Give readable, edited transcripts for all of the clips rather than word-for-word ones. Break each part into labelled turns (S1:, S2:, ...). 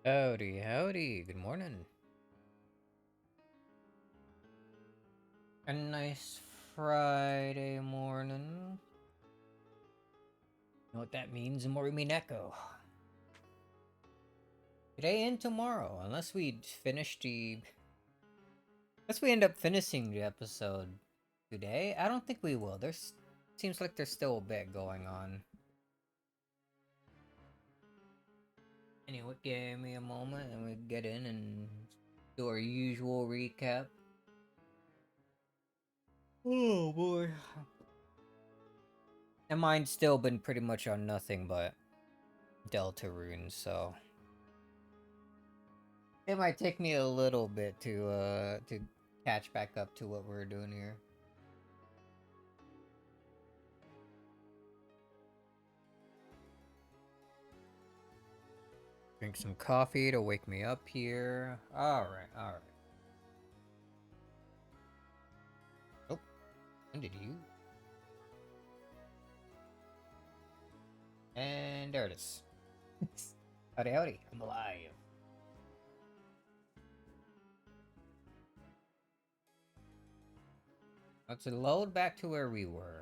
S1: Howdy, howdy. Good morning. A nice Friday morning. You know what that means? More Umineko. Today and tomorrow, unless we end up finishing the episode today. I don't think we will. Seems like there's still a bit going on. Anyway, give me a moment and we get in and do our usual recap. Oh boy. And mine's still been pretty much on nothing but Delta runes, so it might take me a little bit to catch back up to what we're doing here. Drink some coffee to wake me up here. Alright, alright. Oh, when did you? And there it is. Howdy, howdy. I'm alive. Let's load back to where we were.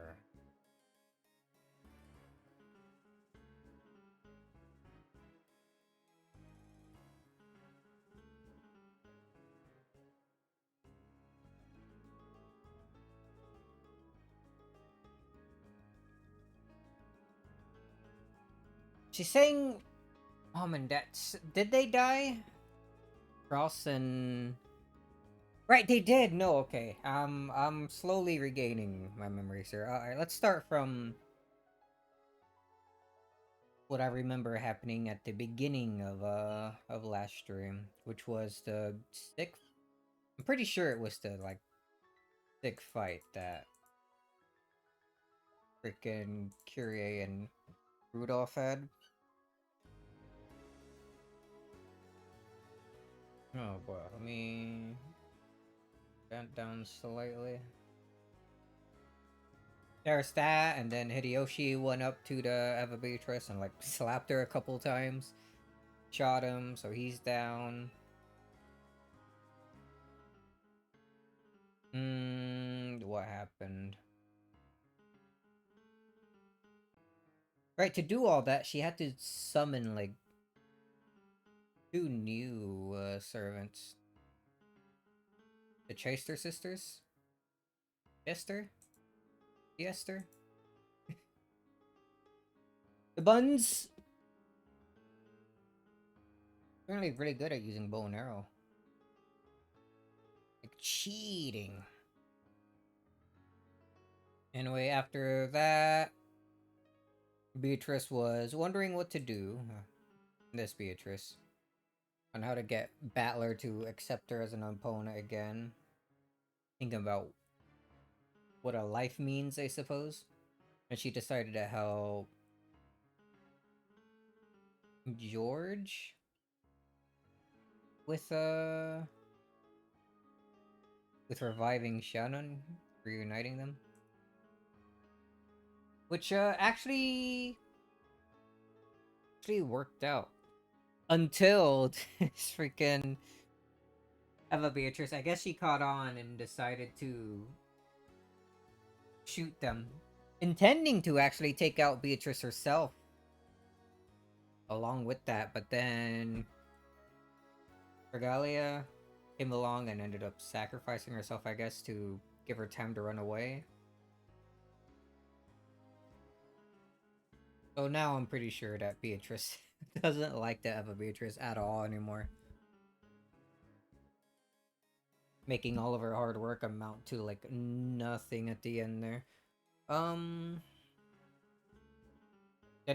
S1: She's saying mom and dad. Did they die? Ross and... Right, they did. No, okay. I'm slowly regaining my memories here. Alright, let's start from what I remember happening at the beginning of last stream, which was the sick. I'm pretty sure it was the sick fight that freaking Kyrie and Rudolph had. Oh boy, let me bend down slightly. There's that, and then Hideyoshi went up to the Eva Beatrice and slapped her a couple times, shot him, so he's down. What happened? Right, to do all that, she had to summon two new servants. The Chaster sisters? Esther? Esther? The Buns? Apparently really good at using bow and arrow. Like cheating. Anyway, after that, Beatrice was wondering what to do. This Beatrice. On how to get Battler to accept her as an opponent again. Thinking about what a life means, I suppose. And she decided to help George with reviving Shannon, reuniting them. Which actually worked out. Until this freaking Eva Beatrice, I guess she caught on and decided to shoot them. Intending to actually take out Beatrice herself along with that, but then Regalia came along and ended up sacrificing herself, I guess, to give her time to run away. So now I'm pretty sure that Beatrice doesn't like the Eva Beatrice at all anymore. Making all of her hard work amount to nothing at the end there. Then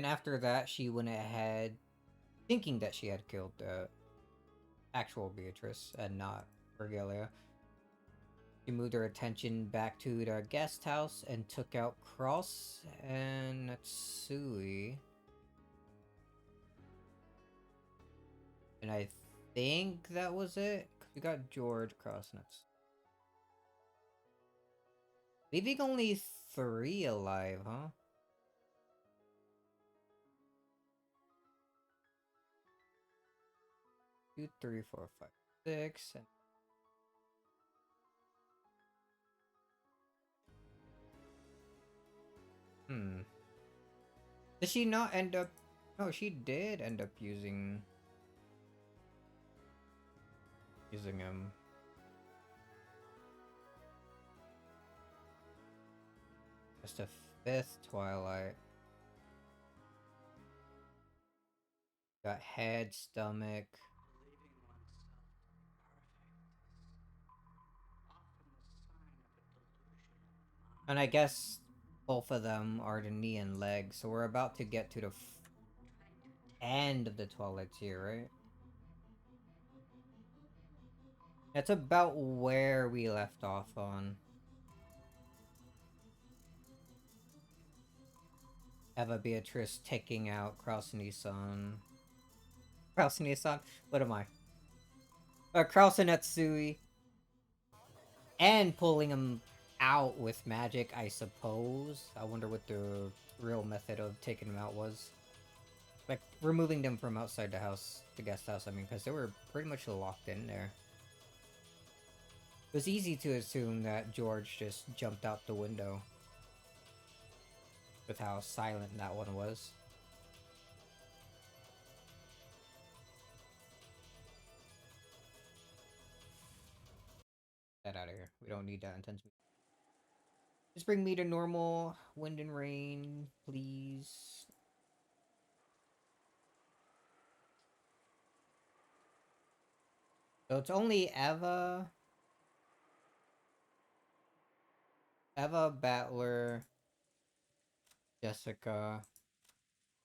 S1: after that, she went ahead thinking that she had killed the actual Beatrice and not Regalia. She moved her attention back to the guest house and took out Cross and Natsui. And I think that was it. We got George, Cross, Natsui. Leaving only 3 alive, huh? 2, 3, 4, 5, 6. Hmm. Did she not end up? No, she did end up using him. Just a fifth Twilight. Got head, stomach. And I guess both of them are the knee and leg, so we're about to get to the end of the Twilight tier, right? That's about where we left off on. Eva Beatrice taking out Kraus Nissan. Kraus Nissan? What am I? Kraus and Natsui. And pulling him out with magic, I suppose. I wonder what the real method of taking him out was. Like, removing them from outside the house, the guest house, I mean, because they were pretty much locked in there. It was easy to assume that George just jumped out the window with how silent that one was. Get out of here. We don't need that intense. Just bring me to normal wind and rain, please. So it's only Eva, Battler, Jessica,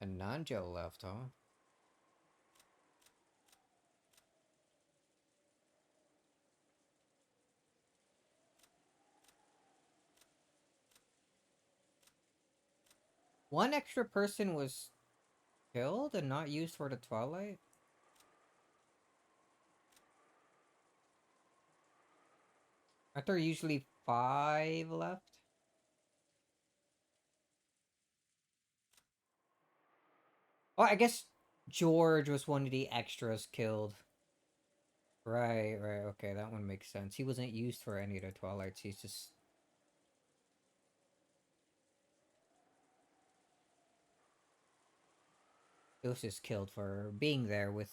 S1: and Nanjo left, huh? One extra person was killed and not used for the Twilight? Aren't there usually 5 left? Oh, I guess George was one of the extras killed. Right, right, okay, that one makes sense. He wasn't used for any of the Twilights, he's just... He was just killed for being there with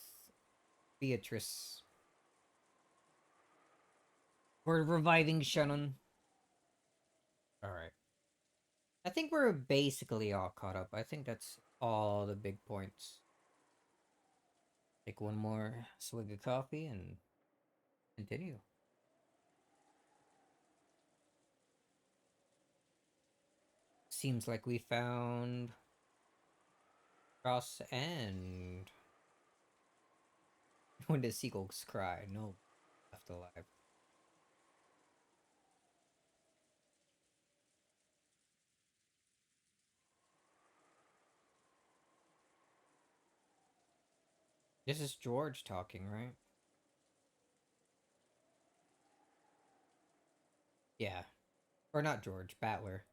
S1: Beatrice. We're reviving Shannon. Alright. I think we're basically all caught up. I think that's all the big points. Take one more swig of coffee and continue. Seems like we found Cross End. When the seagulls cry, no left alive. This is George talking, right? Yeah. Or not George, Battler.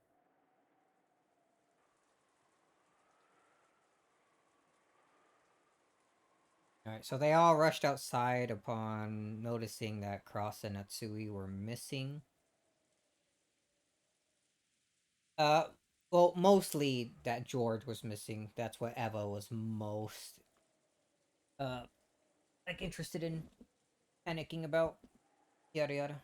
S1: Alright, so they all rushed outside upon noticing that Cross and Natsui were missing. Uh, well, mostly that George was missing. That's what Eva was most, uh, like, interested in panicking about. Yada yada.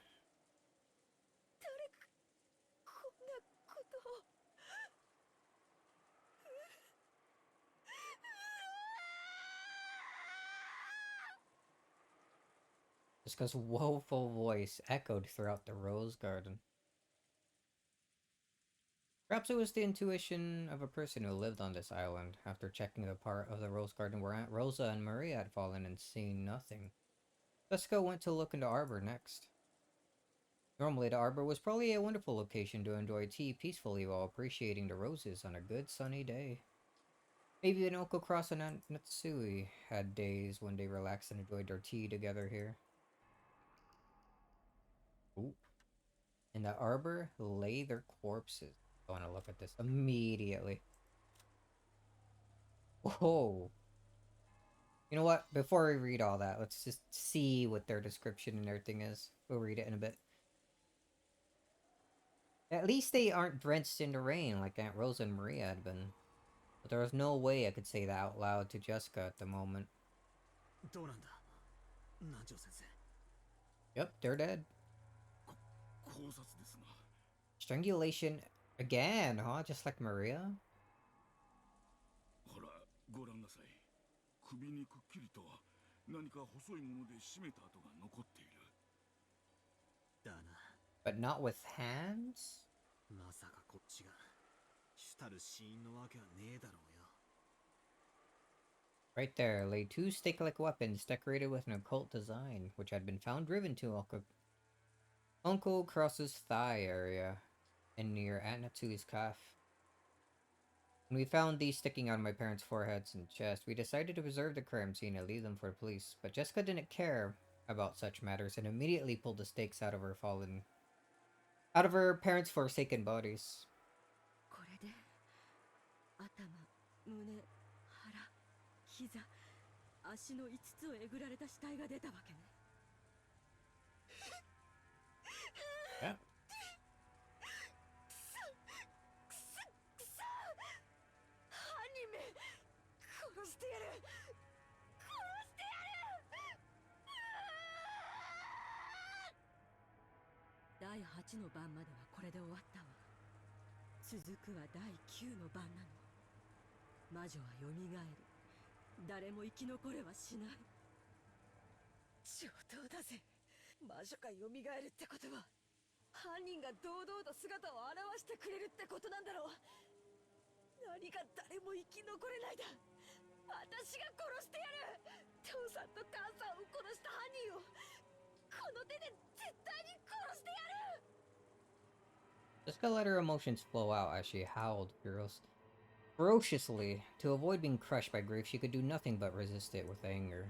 S1: Jessica's woeful voice echoed throughout the rose garden. Perhaps it was the intuition of a person who lived on this island, after checking the part of the rose garden where Aunt Rosa and Maria had fallen and seen nothing. Jessica went to look in the arbor next. Normally, the arbor was probably a wonderful location to enjoy tea peacefully while appreciating the roses on a good sunny day. Maybe Inoko Cross and Aunt Natsui had days when they relaxed and enjoyed their tea together here. Ooh. In the arbor lay their corpses. I want to look at this immediately. Whoa. You know what? Before we read all that, let's just see what their description and everything is. We'll read it in a bit. At least they aren't drenched in the rain like Aunt Rosa and Maria had been. But there was no way I could say that out loud to Jessica at the moment. Yep, they're dead. Strangulation again, huh? Just like Maria?
S2: ほら、ご覧なさい。首にくっきりと何か細いもので締めた跡が残っている。だな。
S1: But not with hands?
S3: まさかこっちが主たる死因のわけはねえだろうよ。
S1: Right there lay two stake-like weapons decorated with an occult design, which had been found driven to Uncle Cross's thigh area and near Aunt Natsui's calf. When we found these sticking out of my parents' foreheads and chest, we decided to preserve the crime scene and leave them for the police. But Jessica didn't care about such matters and immediately pulled the stakes out of her parents' forsaken bodies.
S4: これで頭、胸、腹、膝、足の5つをえぐられた死体が出たわけね。
S1: Yeah.
S4: 犯人め、殺してやる。殺してやる。第8の番まではこれで終わったわ。続くは第9の番なの。魔女は蘇る。誰も生き残れはしない。上等だぜ。魔女が蘇るってことは、犯人が堂々と姿を現してくれるってことなんだろう。何が誰も生き残れないだ。私が殺してやる。父さんと母さんを殺した犯人をこの手で絶対に殺してやる。
S1: Jessica let her emotions flow out as she howled ferociously. To avoid being crushed by grief, she could do nothing but resist it with anger.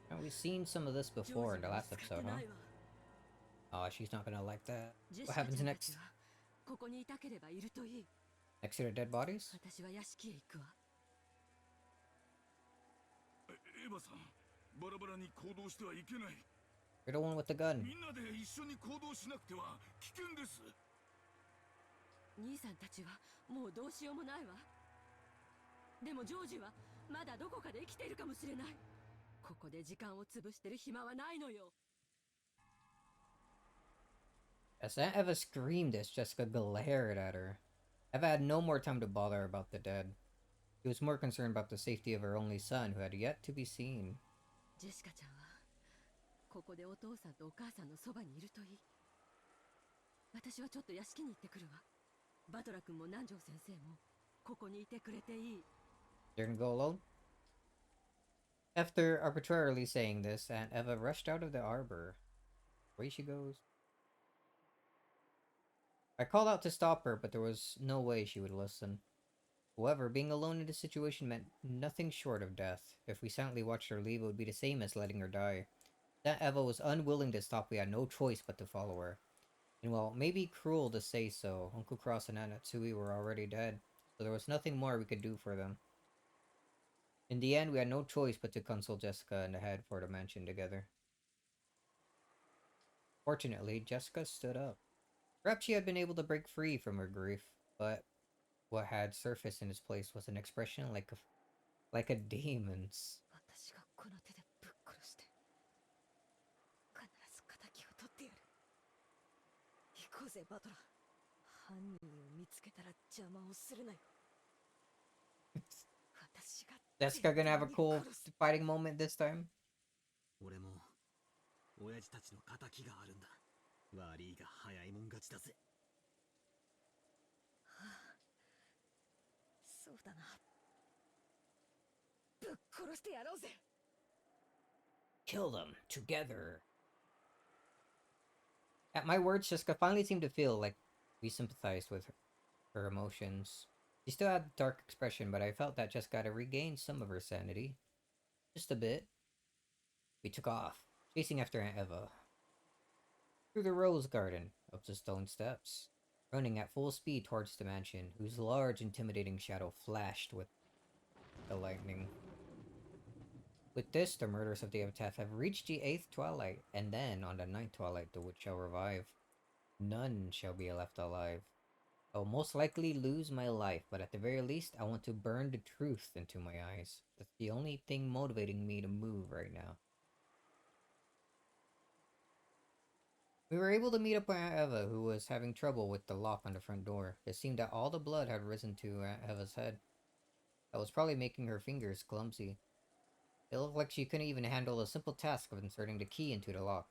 S1: Now, we've seen some of this before in the last episode, huh? Oh, she's not gonna like that. What happens next?
S4: ここにいたければいるといい。
S1: Next to the dead bodies?
S4: 私は屋敷へ行くわ。
S2: エヴァさん、バラバラに行動してはいけない。
S1: You're the one with the gun.
S2: みんなで一緒に行動しなくては危険です。
S4: 兄さんたちはもうどうしようもないわ。でもジョージはまだどこかで生きているかもしれない。ここで時間を潰してる暇はないのよ。
S1: As Aunt Eva screamed as Jessica glared at her. Eva had no more time to bother about the dead. She was more concerned about the safety of her only son, who had yet to be seen.
S4: ジェシカちゃんはここでお父さんとお母さんのそばにいるといい。私はちょっと屋敷に行ってくるわ。バトラ君も南條先生もここにいてくれていい。
S1: You're gonna go alone? After arbitrarily saying this, Aunt Eva rushed out of the arbor. Away she goes. I called out to stop her, but there was no way she would listen. However, being alone in this situation meant nothing short of death. If we silently watched her leave, it would be the same as letting her die. Aunt Eva was unwilling to stop. We had no choice but to follow her. And while it may be cruel to say so, Uncle Cross and Aunt Natsui were already dead, so there was nothing more we could do for them. In the end, we had no choice but to console Jessica and head for the mansion together. Fortunately, Jessica stood up. Perhaps she had been able to break free from her grief, but what had surfaced in its place was an expression like a demon's.
S4: 私がこの手でぶっ殺して必ず敵を取ってやる。行こうぜバトラー。犯人を見つけたら邪魔をするなよ。私が
S1: Jessica gonna have a cool fighting moment this time?
S3: 俺も親父たちの仇があるんだ。悪いが早いもん勝ちだぜ。
S4: そうだな。ぶっ殺してやろうぜ。
S1: Kill them together. At my words, Jessica finally seemed to feel like we sympathized with her emotions. She still had a dark expression, but I felt that Jessica had regained some of her sanity. Just a bit. We took off, chasing after Aunt Eva. Through the rose garden, up the stone steps, running at full speed towards the mansion, whose large, intimidating shadow flashed with the lightning. With this, the murders of the epitaph have reached the 8th twilight, and then, on the ninth twilight, the witch shall revive. None shall be left alive. I will most likely lose my life, but at the very least, I want to burn the truth into my eyes. That's the only thing motivating me to move right now. We were able to meet up with Aunt Eva, who was having trouble with the lock on the front door. It seemed that all the blood had risen to Aunt Eva's head. That was probably making her fingers clumsy. It looked like she couldn't even handle the simple task of inserting the key into the lock.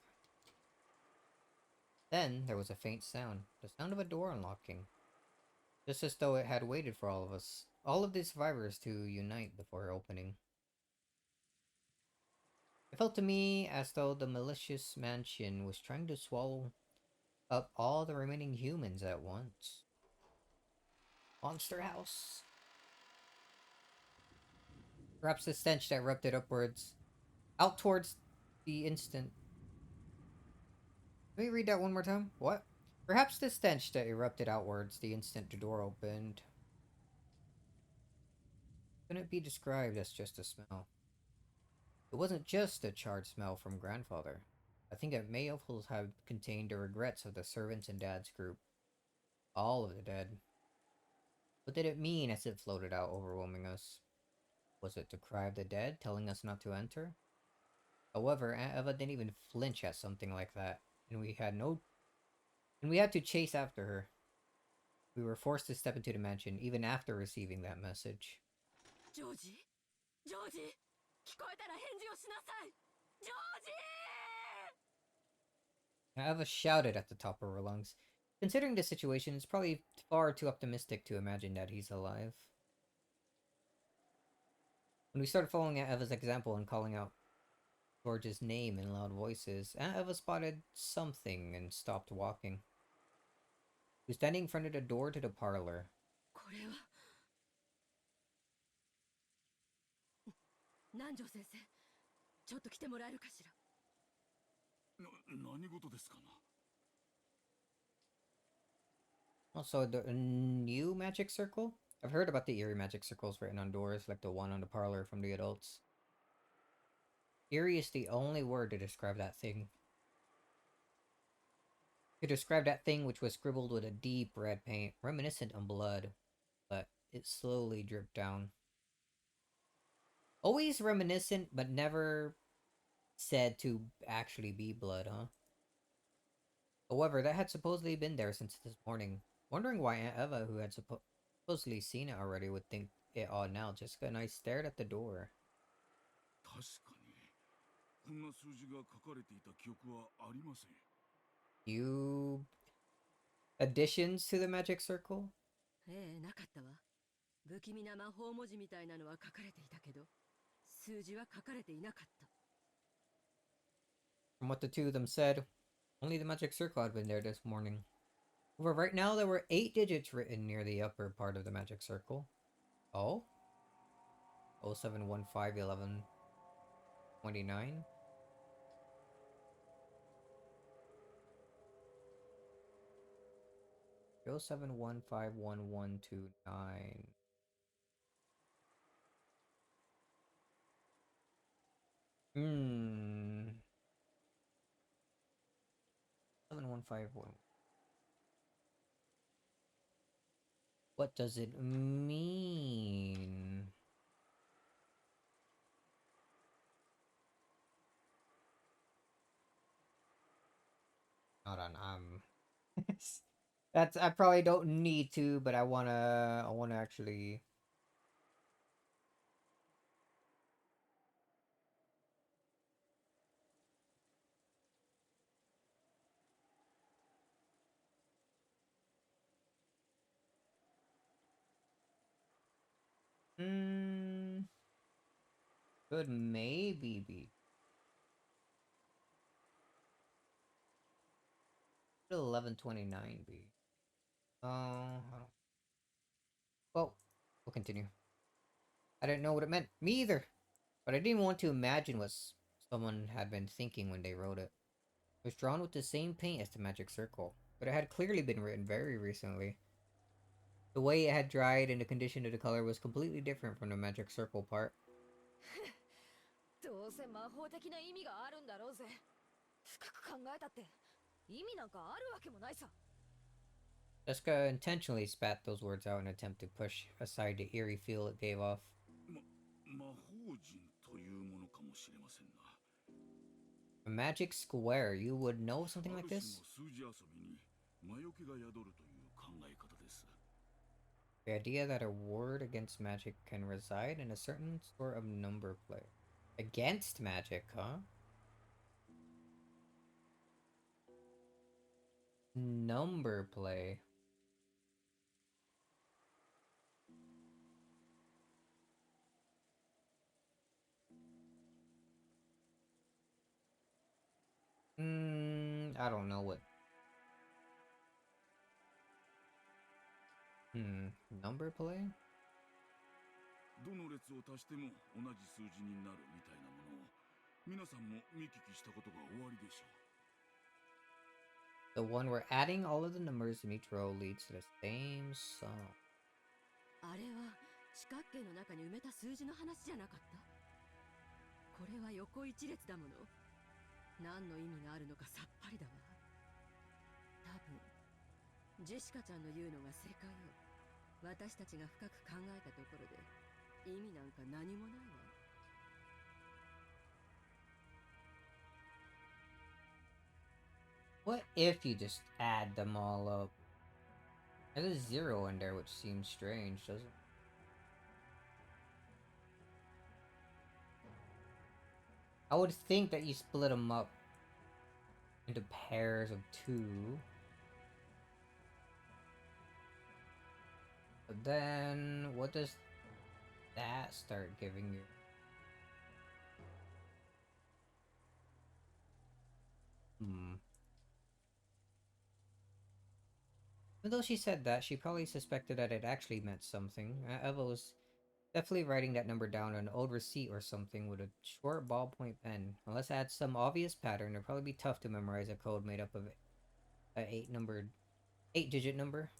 S1: Then, there was a faint sound. The sound of a door unlocking. Just as though it had waited for all of us. All of the survivors to unite before opening. It felt to me as though the malicious mansion was trying to swallow up all the remaining humans at once. Monster house. Perhaps the stench that erupted upwards, out towards the instant. Let me read that one more time. What? Perhaps the stench that erupted outwards the instant the door opened couldn't be described as just a smell. It wasn't just a charred smell from grandfather. I think it may also have contained the regrets of the servants and dad's group. All of the dead. What did it mean as it floated out, overwhelming us? Was it the cry of the dead, telling us not to enter? However, Aunt Eva didn't even flinch at something like that, and we had to chase after her. We were forced to step into the mansion, even after receiving that message.
S4: ジョージジョージ聞こえたら返事をしなさいジョージ
S1: Eva shouted at the top of her lungs. Considering the situation, it's probably far too optimistic to imagine that he's alive. When we started following Aunt Eva's example and calling out George's name in loud voices, Aunt Eva spotted something and stopped walking. He was standing in front of the door to the parlor.
S4: これは南條先生ちょっと来てもらえるかしら
S2: 何事ですかな
S1: Also, the new magic circle? I've heard about the eerie magic circles written on doors, like the one on the parlor from the adults. Eerie is the only word to describe that thing. To describe that thing which was scribbled with a deep red paint, reminiscent of blood, but it slowly dripped down. Always reminiscent, but never said to actually be blood, huh? However, that had supposedly been there since this morning. Wondering why Aunt Eva, who had supposedly seen it already, would think it odd now. Jessica and I stared at the door.
S2: 確かにこんな数字が書かれていた記憶はありません
S1: You additions to the magic circle?
S4: ええなかったわ不気味な魔法文字みたいなのは書かれていたけど数字は書かれていなかった
S1: From what the two of them said, only the magic circle had been there this morning. However, right now there were 8 digits written near the upper part of the magic circle. Oh? 07151129? Zero 07151129. Hmm. 7151. What does it mean? Hold on, that's I probably don't need to, but I wanna actually. Hmm. Could maybe be. 1129 be? Well, we'll continue. I didn't know what it meant. Me either. But I didn't want to imagine what someone had been thinking when they wrote it. It was drawn with the same paint as the magic circle, but it had clearly been written very recently. The way it had dried and the condition of the color was completely different from the magic circle part.
S4: どせ魔法的な意味があるんだろうぜ。深く考えたって意味なんかあるわけもないさ。
S1: Jessica intentionally spat those words out in an attempt to push aside the eerie feel it gave off.
S2: 魔法陣というものかもしれませんな。
S1: A magic square, you would know something
S2: あ
S1: like
S2: る種
S1: this?
S2: の数字遊びに魔除けが宿るという考え方です。
S1: The idea that a word against magic can reside in a certain sort of number play. Against magic, huh? Number play. I don't know what. Number play?
S2: どの列を足しても同じ数字になるみたいなものを皆さんも見聞きしたことがおありでしょう。
S1: The one where adding all of the numbers in each row leads to the same sum.
S4: あれは四角形の中に埋めた数字の話じゃなかった？これは横一列だもの。何の意味があるのかさっぱりだわ。多分ジェシカちゃんの言うのが正解よ。私たちが深く考えたところで意味なんか何もないわ。
S1: What if you just add them all up? There's a zero in there, which seems strange, doesn't it? I would think that you split them up into pairs of 2. But then, what does that start giving you? Even though she said that, she probably suspected that it actually meant something. Eva was definitely writing that number down on an old receipt or something with a short ballpoint pen. Unless it had some obvious pattern, it'd probably be tough to memorize a code made up of an 8-digit number.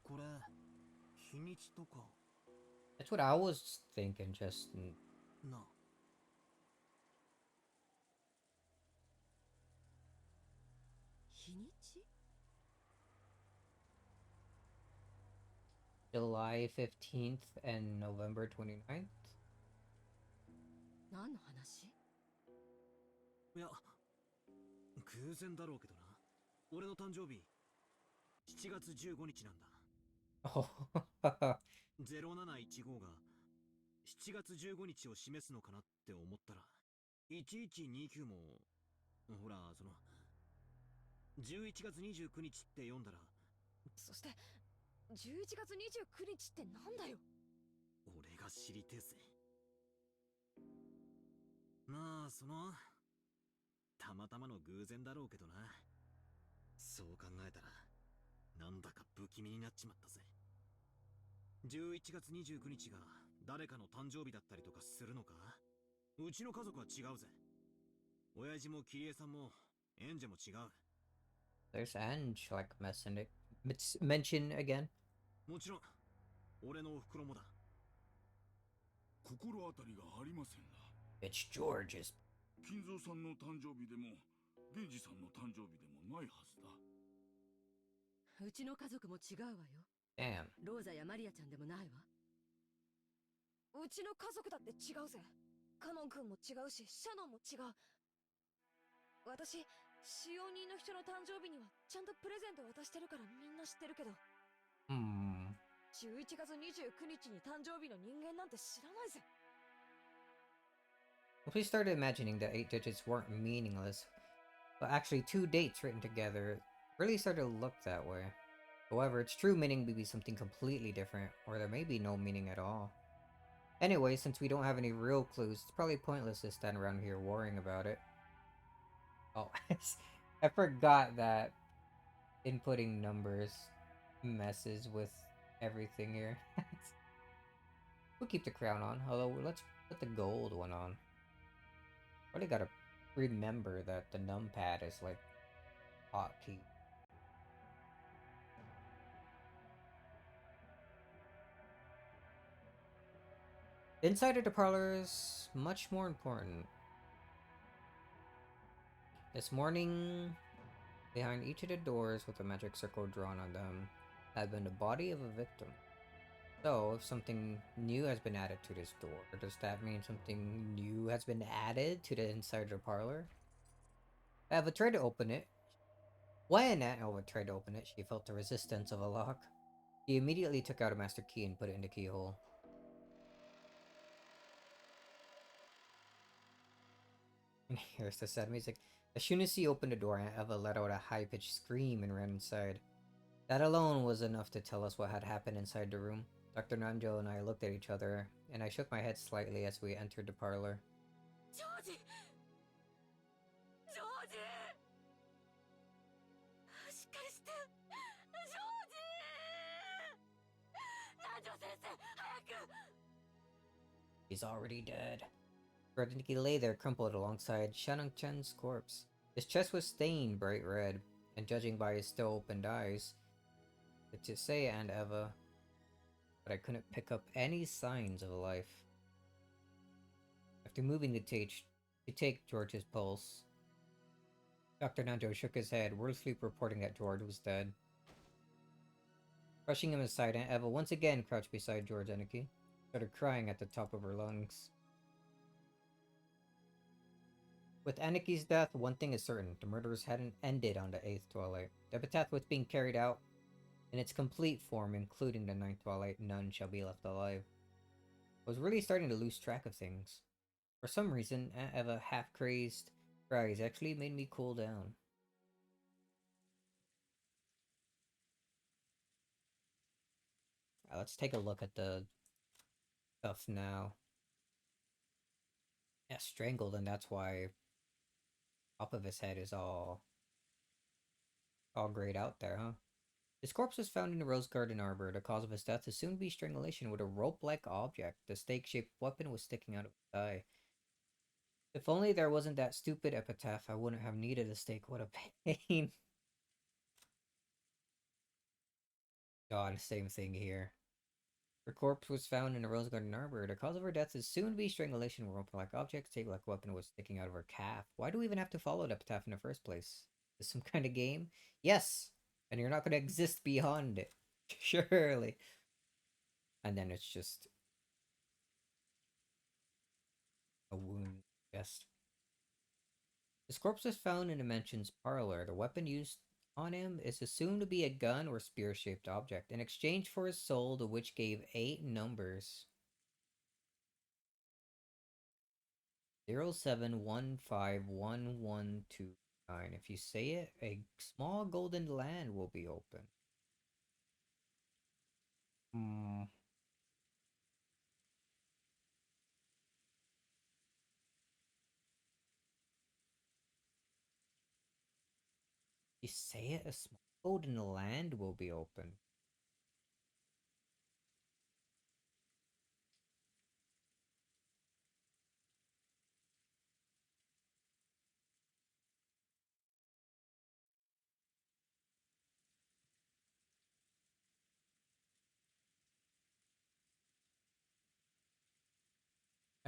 S3: これ日にちとか
S1: That's what I was thinking just...
S3: な。
S4: 日にち？
S1: July 15th and November 29th?
S4: 何の話？
S3: いや偶然だろうけどな。俺の誕生日7月15日なんだ。
S1: Oh,
S3: 0715が7月15日を示すのかなって思ったら1129もほらその11月29日って読んだら。
S4: そして11月29日ってなんだよ。
S3: 俺が知りてえぜ。まあそのたまたまの偶然だろうけどな。そう考えたらなんだか不気味になっちまったぜ。11月29日が誰かの誕生日だったりとかするのか？うちの家族は違うぜ。親父もキリエさんもエンジェも違う。
S1: there's Ange, like mention again.
S3: もちろん俺のお袋もだ。
S2: 心当たりがありませんな。
S1: It's George's.
S2: 金蔵さんの誕生日でも源氏さんの誕生日でもないはずだ。
S4: うちの家族も違うわよ。
S1: Damn.
S4: ローザやマリアちゃんでもないわ。うちの家族だって違うぜ。カノン君も違うし、シャノンも違う。私、使用人の人の誕生日にはちゃんとプレゼント渡してるからみんな知ってるけど、11月29日に誕生日の人間なんて知らないぜ。
S1: If we started imagining that 8 digits weren't meaningless, but actually 2 dates written together, it really started to look that way. However, its true meaning may be something completely different, or there may be no meaning at all. Anyway, since we don't have any real clues, it's probably pointless to stand around here worrying about it. Oh, I forgot that inputting numbers messes with everything here. We'll keep the crown on, although let's put the gold one on. Really gotta remember that the numpad is like hotkey. Inside of the parlors, much more important. This morning, behind each of the doors with a magic circle drawn on them, had been the body of a victim. So, if something new has been added to this door, does that mean something new has been added to the inside of the parlor? Eva tried to open it. When Eva tried to open it, she felt the resistance of a lock. She immediately took out a master key and put it in the keyhole. And here's the sad music. As soon as he opened the door, Eva let out a high-pitched scream and ran inside. That alone was enough to tell us what had happened inside the room. Dr. Nanjo and I looked at each other, and I shook my head slightly as we entered the parlor.
S4: Georgie! Georgie! しっかりして。ジョージ！南條先生、早く！
S1: He's already dead. Rodniki lay there crumpled alongside Shannon-chan's corpse. His chest was stained bright red, and judging by his still opened eyes, to say and Eva, but I couldn't pick up any signs of life. After moving the tape to take George's pulse, Dr. Nanjo shook his head, word sleep reporting that George was dead. Brushing him aside, Aunt Eva once again crouched beside George Aniki, started crying at the top of her lungs. With Aniki's death, one thing is certain, the murders hadn't ended on the 8th Twilight. The epitaph was being carried out in its complete form, including the 9th Twilight, none shall be left alive. I was really starting to lose track of things. For some reason, Aunt Eva half-crazed cries actually made me cool down. Let's take a look at the stuff now. Yeah, strangled, and that's why top of his head is all grayed out there, huh? His corpse was found in the Rose Garden Arbor. The cause of his death is soon to be strangulation with a rope-like object. The stake-shaped weapon was sticking out of his thigh. If only there wasn't that stupid epitaph, I wouldn't have needed a stake. What a pain. God, same thing here. Her corpse was found in the Rose Garden Arbor. The cause of her death is soon to be strangulation with a rope-like object. Stake-like weapon was sticking out of her calf. Why do we even have to follow the epitaph in the first place? Is this some kind of game? Yes! And you're not going to exist beyond it. Surely. And then it's just a wound. Yes. His corpse was found in the mansion's parlor. The weapon used on him is assumed to be a gun or spear-shaped object. In exchange for his soul, the witch gave 8 numbers. 07151129. If you say it, a small golden land will be open. You say it, a small golden land will be open.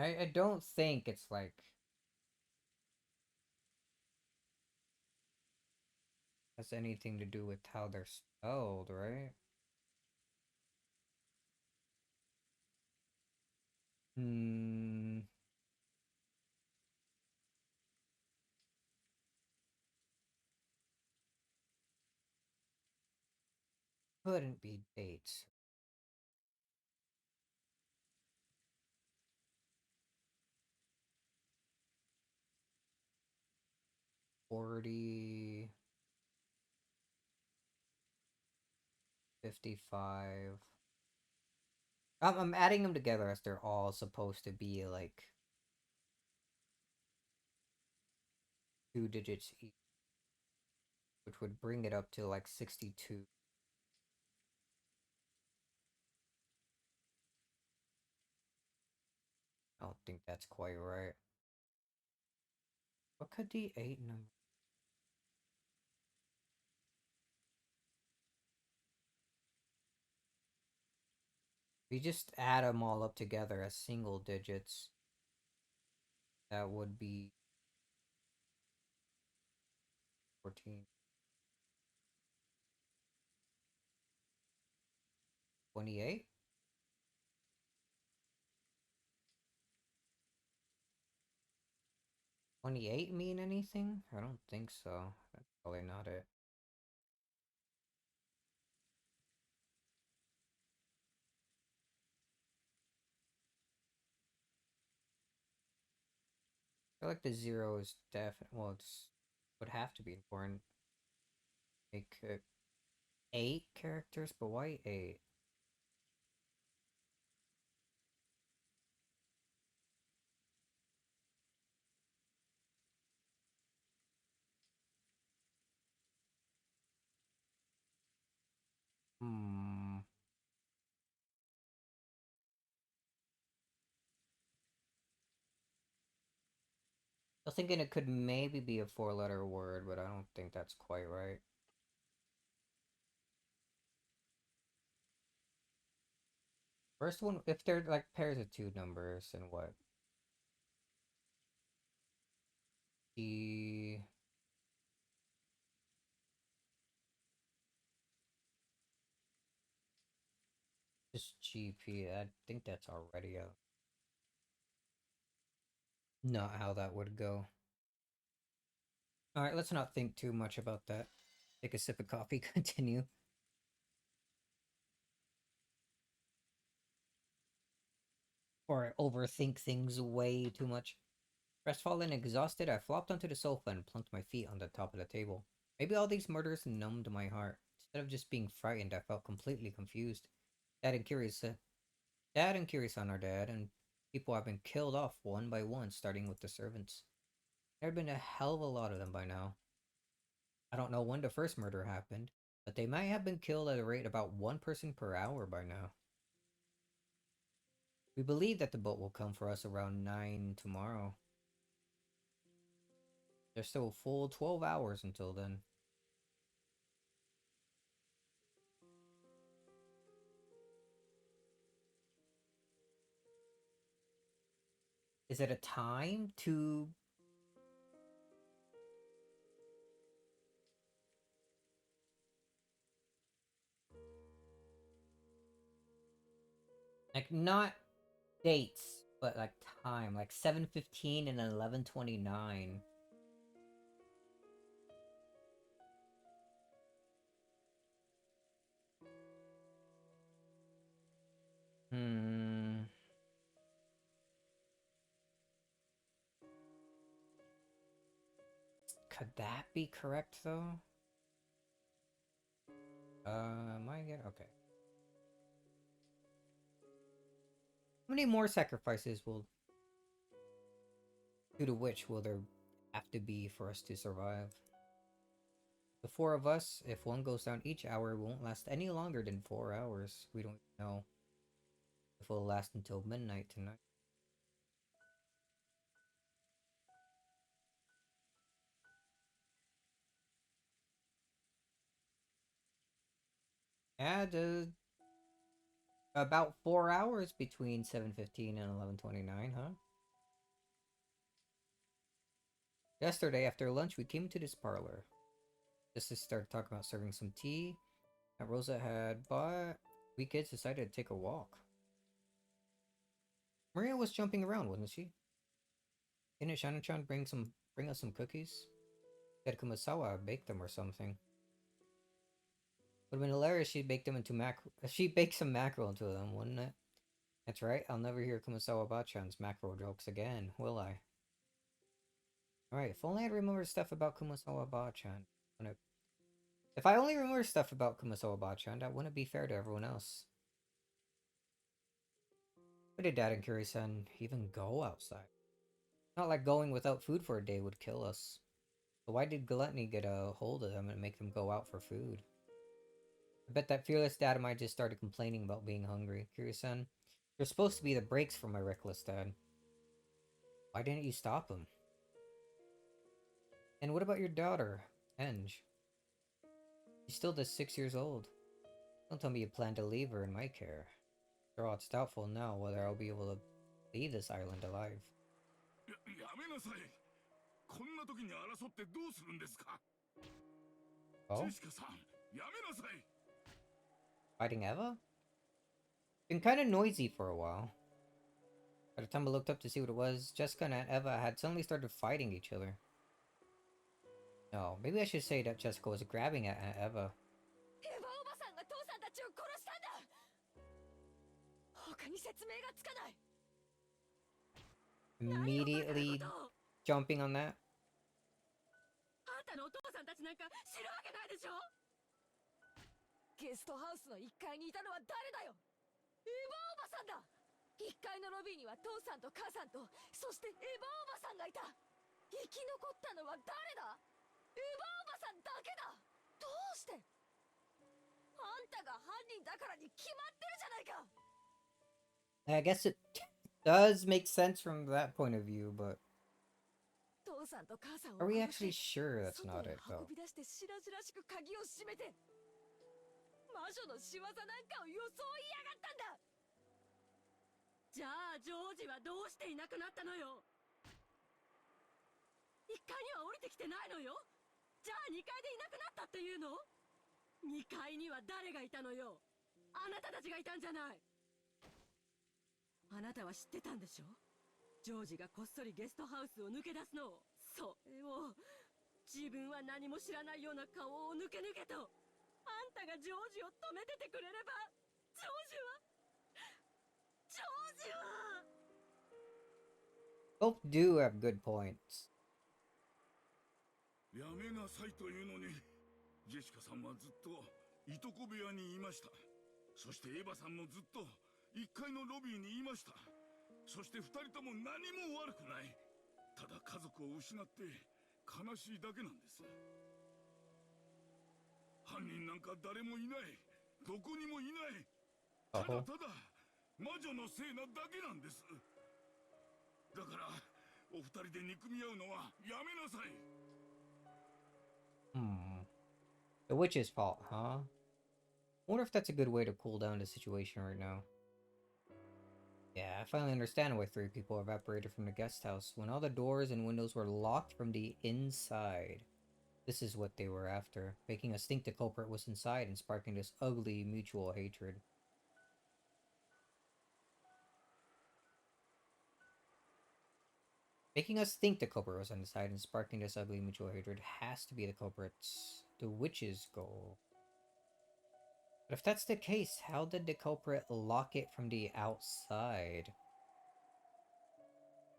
S1: I don't think it's like has anything to do with how they're spelled, right? Hmm. Couldn't be dates. 40, 55. I'm adding them together as they're all supposed to be like 2 digits each, which would bring it up to like 62. I don't think that's quite right. What could the 8 number? We just add them all up together as single digits. That would be 14, 28. 28 mean anything? I don't think so. That's probably not it. I feel like the zero is definitely, well, it's would have to be important. Make it 8 characters, but why 8? Hmm. I was thinking it could maybe be a 4-letter word, but I don't think that's quite right. First one, if they're like pairs of 2 numbers, then what? G. Just GP. I think that's already not how that would go. Alright, let's not think too much about that. Take a sip of coffee, continue. Or I overthink things way too much. Crestfallen and exhausted, I flopped onto the sofa and plunked my feet on the top of the table. Maybe all these murders numbed my heart. Instead of just being frightened, I felt completely confused. Dad and Curious, Dad and Curious-san are dead, and people have been killed off one by one, starting with the servants. There have been a hell of a lot of them by now. I don't know when the first murder happened, but they might have been killed at a rate about 1 person per hour by now. We believe that the boat will come for us around 9 tomorrow. There's still a full 12 hours until then. Is it a time to... Like, not dates, but like time. Like 7:15 and 11:29. Hmm... Could that be correct, though? Am I get... Okay. How many more sacrifices will... due to which will there have to be for us to survive? The 4 of us, if one goes down each hour, won't last any longer than 4 hours. We don't know if it'll last until midnight tonight. Add about 4 hours between 7:15 and 11:29, huh? Yesterday, after lunch, we came to this parlor. Just started talking about serving some tea that Rosa had bought. We kids decided to take a walk. Maria was jumping around, wasn't she? Didn't Shannon-chan bring us some cookies? Said Kumasawa baked them or something. Would have been hilarious. She baked some mackerel into them, wouldn't it? That's right. I'll never hear Kumasawa Bachan's mackerel jokes again, will I? Alright, if only I'd remember stuff about Kumasawa Bachan. If I only remember stuff about Kumasawa Bachan, that wouldn't be fair to everyone else. Why did Dad and Kiri-san even go outside? Not like going without food for a day would kill us. So why did Gluttony get a hold of them and make them go out for food? I bet that fearless dad of mine just started complaining about being hungry. Kiri-san, you're supposed to be the brakes for my reckless dad. Why didn't you stop him? And what about your daughter, Enge? She's still just 6 years old. Don't tell me you plan to leave her in my care. After all, it's doubtful now whether I'll be able to leave this island alive.
S2: やめなさい。こんな時に争ってどうするんですか。ジ
S1: Oh,
S2: ェシカさん、やめなさい。
S1: fighting Eva? Been kind of noisy for a while. By the time I looked up to see what it was, Jessica and Eva had suddenly started fighting each other. No, maybe I should say that Jessica was grabbing at Aunt Eva.
S4: エヴァおばさんが父さんたちを殺したんだ。他に説明がつかない。何をバカな
S1: Immediately
S4: ことを。
S1: jumping on that.
S4: あんたのお父さんたちなんか知るわけないでしょ。ゲストハウスの1階にいたのは誰だよ。エヴァおばさんだ。1階のロビーには父さんと母さんと、そしてエヴァおばさんがいた。生き残ったのは誰だ。エヴァおばさんだけだ。どうして。あんたが犯人だからに決まってるじゃないか。
S1: I guess it does make sense from that point of view, but
S4: 父さんと母さんを
S1: are we
S4: 殺
S1: actually
S4: して
S1: sure that's
S4: 外
S1: not
S4: へ
S1: it, though?
S4: 運び出して白々しく鍵を閉めて、魔女の仕業なんかを装いやがったんだ。じゃあジョージはどうしていなくなったのよ。1階には降りてきてないのよ。じゃあ2階でいなくなったっていうの。2階には誰がいたのよ。あなたたちがいたんじゃない。あなたは知ってたんでしょ。ジョージがこっそりゲストハウスを抜け出すのを。それを自分は何も知らないような顔を抜け抜けと、あんたがジョージを止めててくれれば、ジョージは
S1: Both do have good points.
S2: やめなさいというのに、ジェシカさんはずっといとこ部屋にいました。そしてエヴァさんもずっと1階のロビーにいました。そして2人とも何も悪くない。ただ家族を失って悲しいだけなんです。犯人なんか誰もいない。どこにもいない。ただただ魔女のせいなだけなんです。だからお二人で憎み合うのはやめなさい。
S1: The witch's fault, huh? Wonder if that's a good way to cool down the situation right now. Yeah, I finally understand why 3 people evaporated from the guest house when all the doors and windows were locked from the inside. This is what they were after, making us think the culprit was inside and sparking this ugly mutual hatred. Making us think the culprit was inside and sparking this ugly mutual hatred has to be the culprit's, the witch's goal. But if that's the case, how did the culprit lock it from the outside?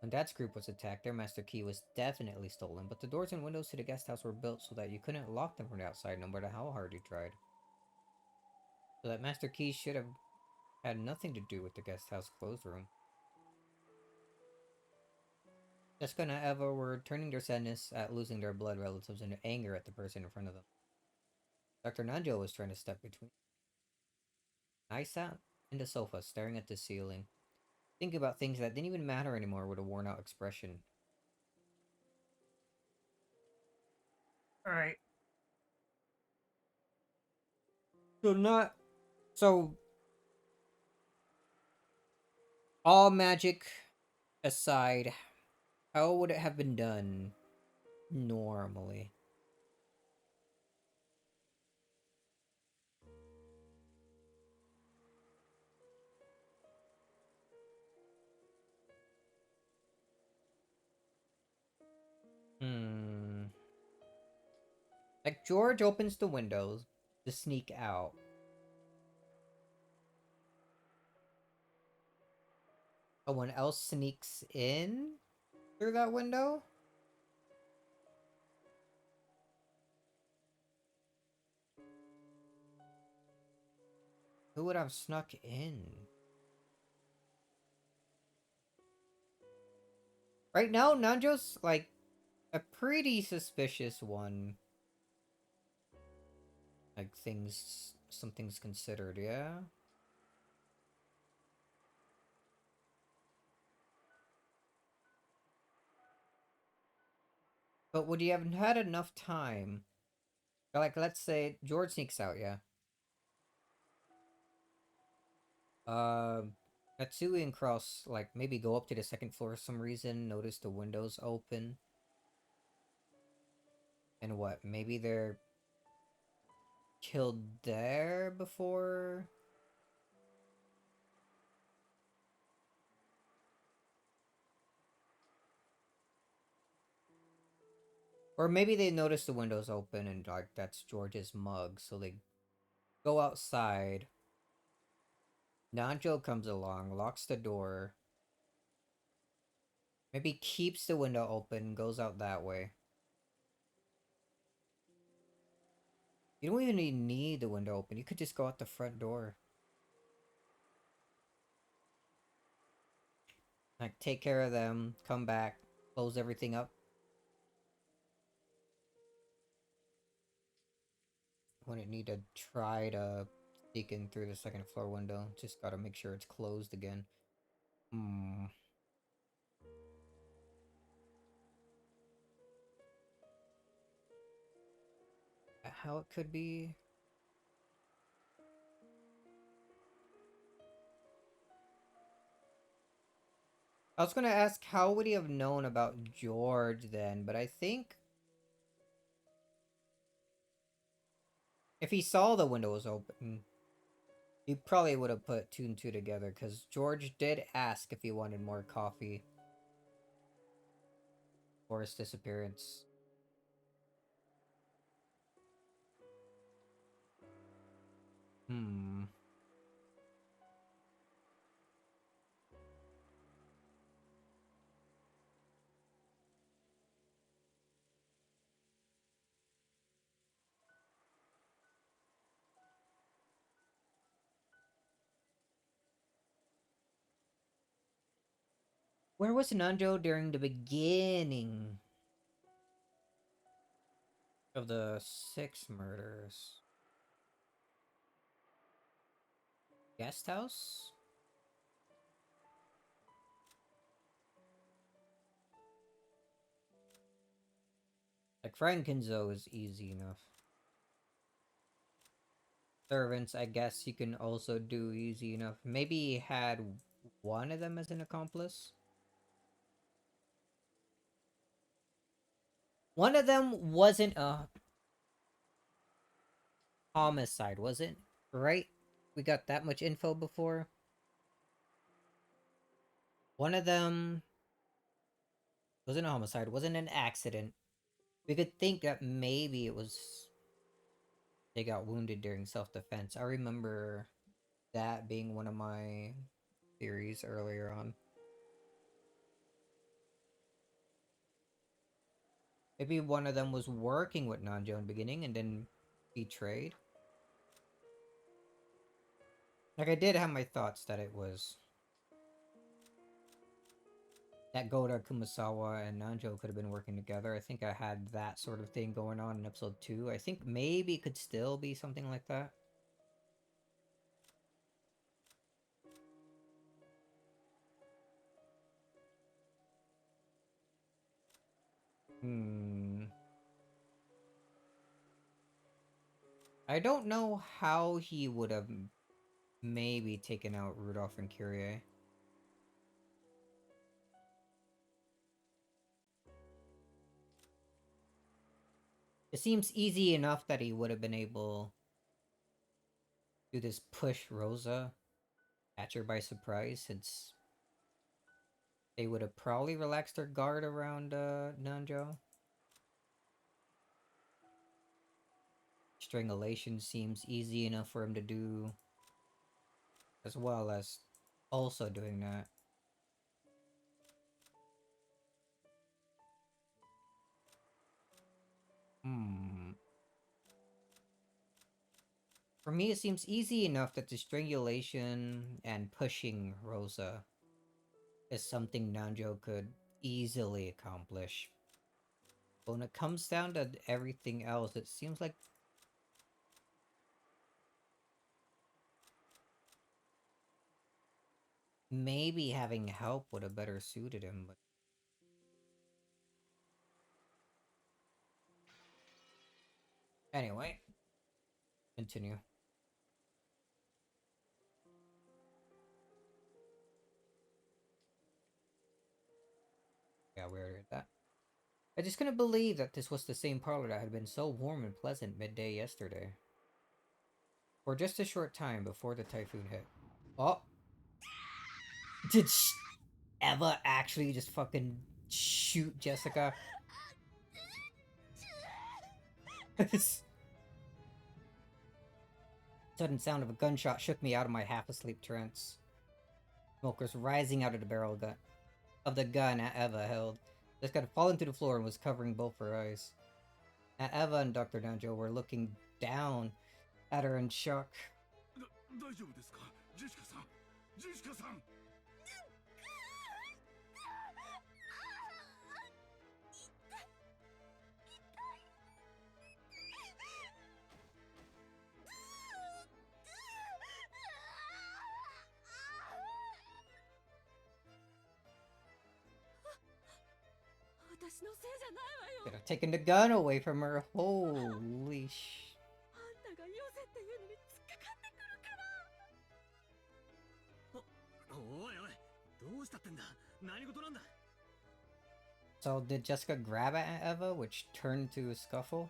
S1: When Dad's group was attacked, their master key was definitely stolen, but the doors and windows to the guest house were built so that you couldn't lock them from the outside no matter how hard you tried. So that master key should have had nothing to do with the guest house closed room. Jessica and Eva were turning their sadness at losing their blood relatives into anger at the person in front of them. Dr. Nanjo was trying to step between. I sat in the sofa, staring at the ceiling, thinking about things that didn't even matter anymore with a worn-out expression. Alright. So, all magic aside, how would it have been done normally? Like, George opens the windows to sneak out. Someone else sneaks in through that window? Who would have snuck in? Right now, Nanjo's, like, a pretty suspicious one. Like, something's considered, yeah? But would you have had enough time? Like, let's say George sneaks out, yeah? Natsui and Cross, like, maybe go up to the second floor for some reason, notice the windows open. And what, maybe they're killed there before? Or maybe they notice the windows open and, like, that's George's mug, so they go outside. Nanjo comes along, locks the door. Maybe keeps the window open, goes out that way. You don't even need the window open. You could just go out the front door. Like, take care of them, come back, close everything up. Wouldn't need to try to sneak in through the second floor window. Just gotta make sure it's closed again. Hmm. How it could be? I was gonna ask how would he have known about George then, but I think if he saw the window was open, he probably would have put two and two together, because George did ask if he wanted more coffee for his disappearance. Hmm. Where was Nanjo during the beginning of the 6 murders? Guest house? Like, Frankenzo is easy enough. Servants, I guess you can also do easy enough. Maybe he had one of them as an accomplice? One of them wasn't a homicide, was it? Right? We got that much info before? One of them wasn't a homicide, wasn't an accident. We could think that maybe it was they got wounded during self-defense. I remember that being one of my theories earlier on. Maybe one of them was working with Nanjo in the beginning and then betrayed. Like, I did have my thoughts that it was that Goda, Kumasawa, and Nanjo could have been working together. I think I had that sort of thing going on in episode 2. I think maybe it could still be something like that. Hmm. I don't know how he would have maybe taken out Rudolph and Kyrie. It seems easy enough that he would have been able to just push Rosa, catch her by surprise, since they would have probably relaxed their guard around Nanjo. Strangulation seems easy enough for him to do, as well as also doing that. Hmm. For me, it seems easy enough that the strangulation and pushing Rosa is something Nanjo could easily accomplish. But when it comes down to everything else, it seems like maybe having help would have better suited him, but anyway, continue. Yeah, we already heard that. I just couldn't believe that this was the same parlor that had been so warm and pleasant midday yesterday. For just a short time before the typhoon hit. Oh! Did Eva actually just fucking shoot Jessica? Sudden sound of a gunshot shook me out of my half-asleep trance. Smoke was rising out of the barrel of the gun that Eva held. Jessica had fallen to the floor and was covering both her eyes. Eva and Dr. Danjo were looking down at her in shock.
S2: 大丈夫ですかジェシカさんジェシカさん
S4: 私のせいじゃないわよ。
S1: Could have taken the gun away from her. Holy sh...
S4: あんたがよせっていうのに突っかかってくるから。
S3: おいおい、どうしたってんだ。何事なんだ。
S1: So did Jessica grab at Aunt Eva, which turned to a scuffle?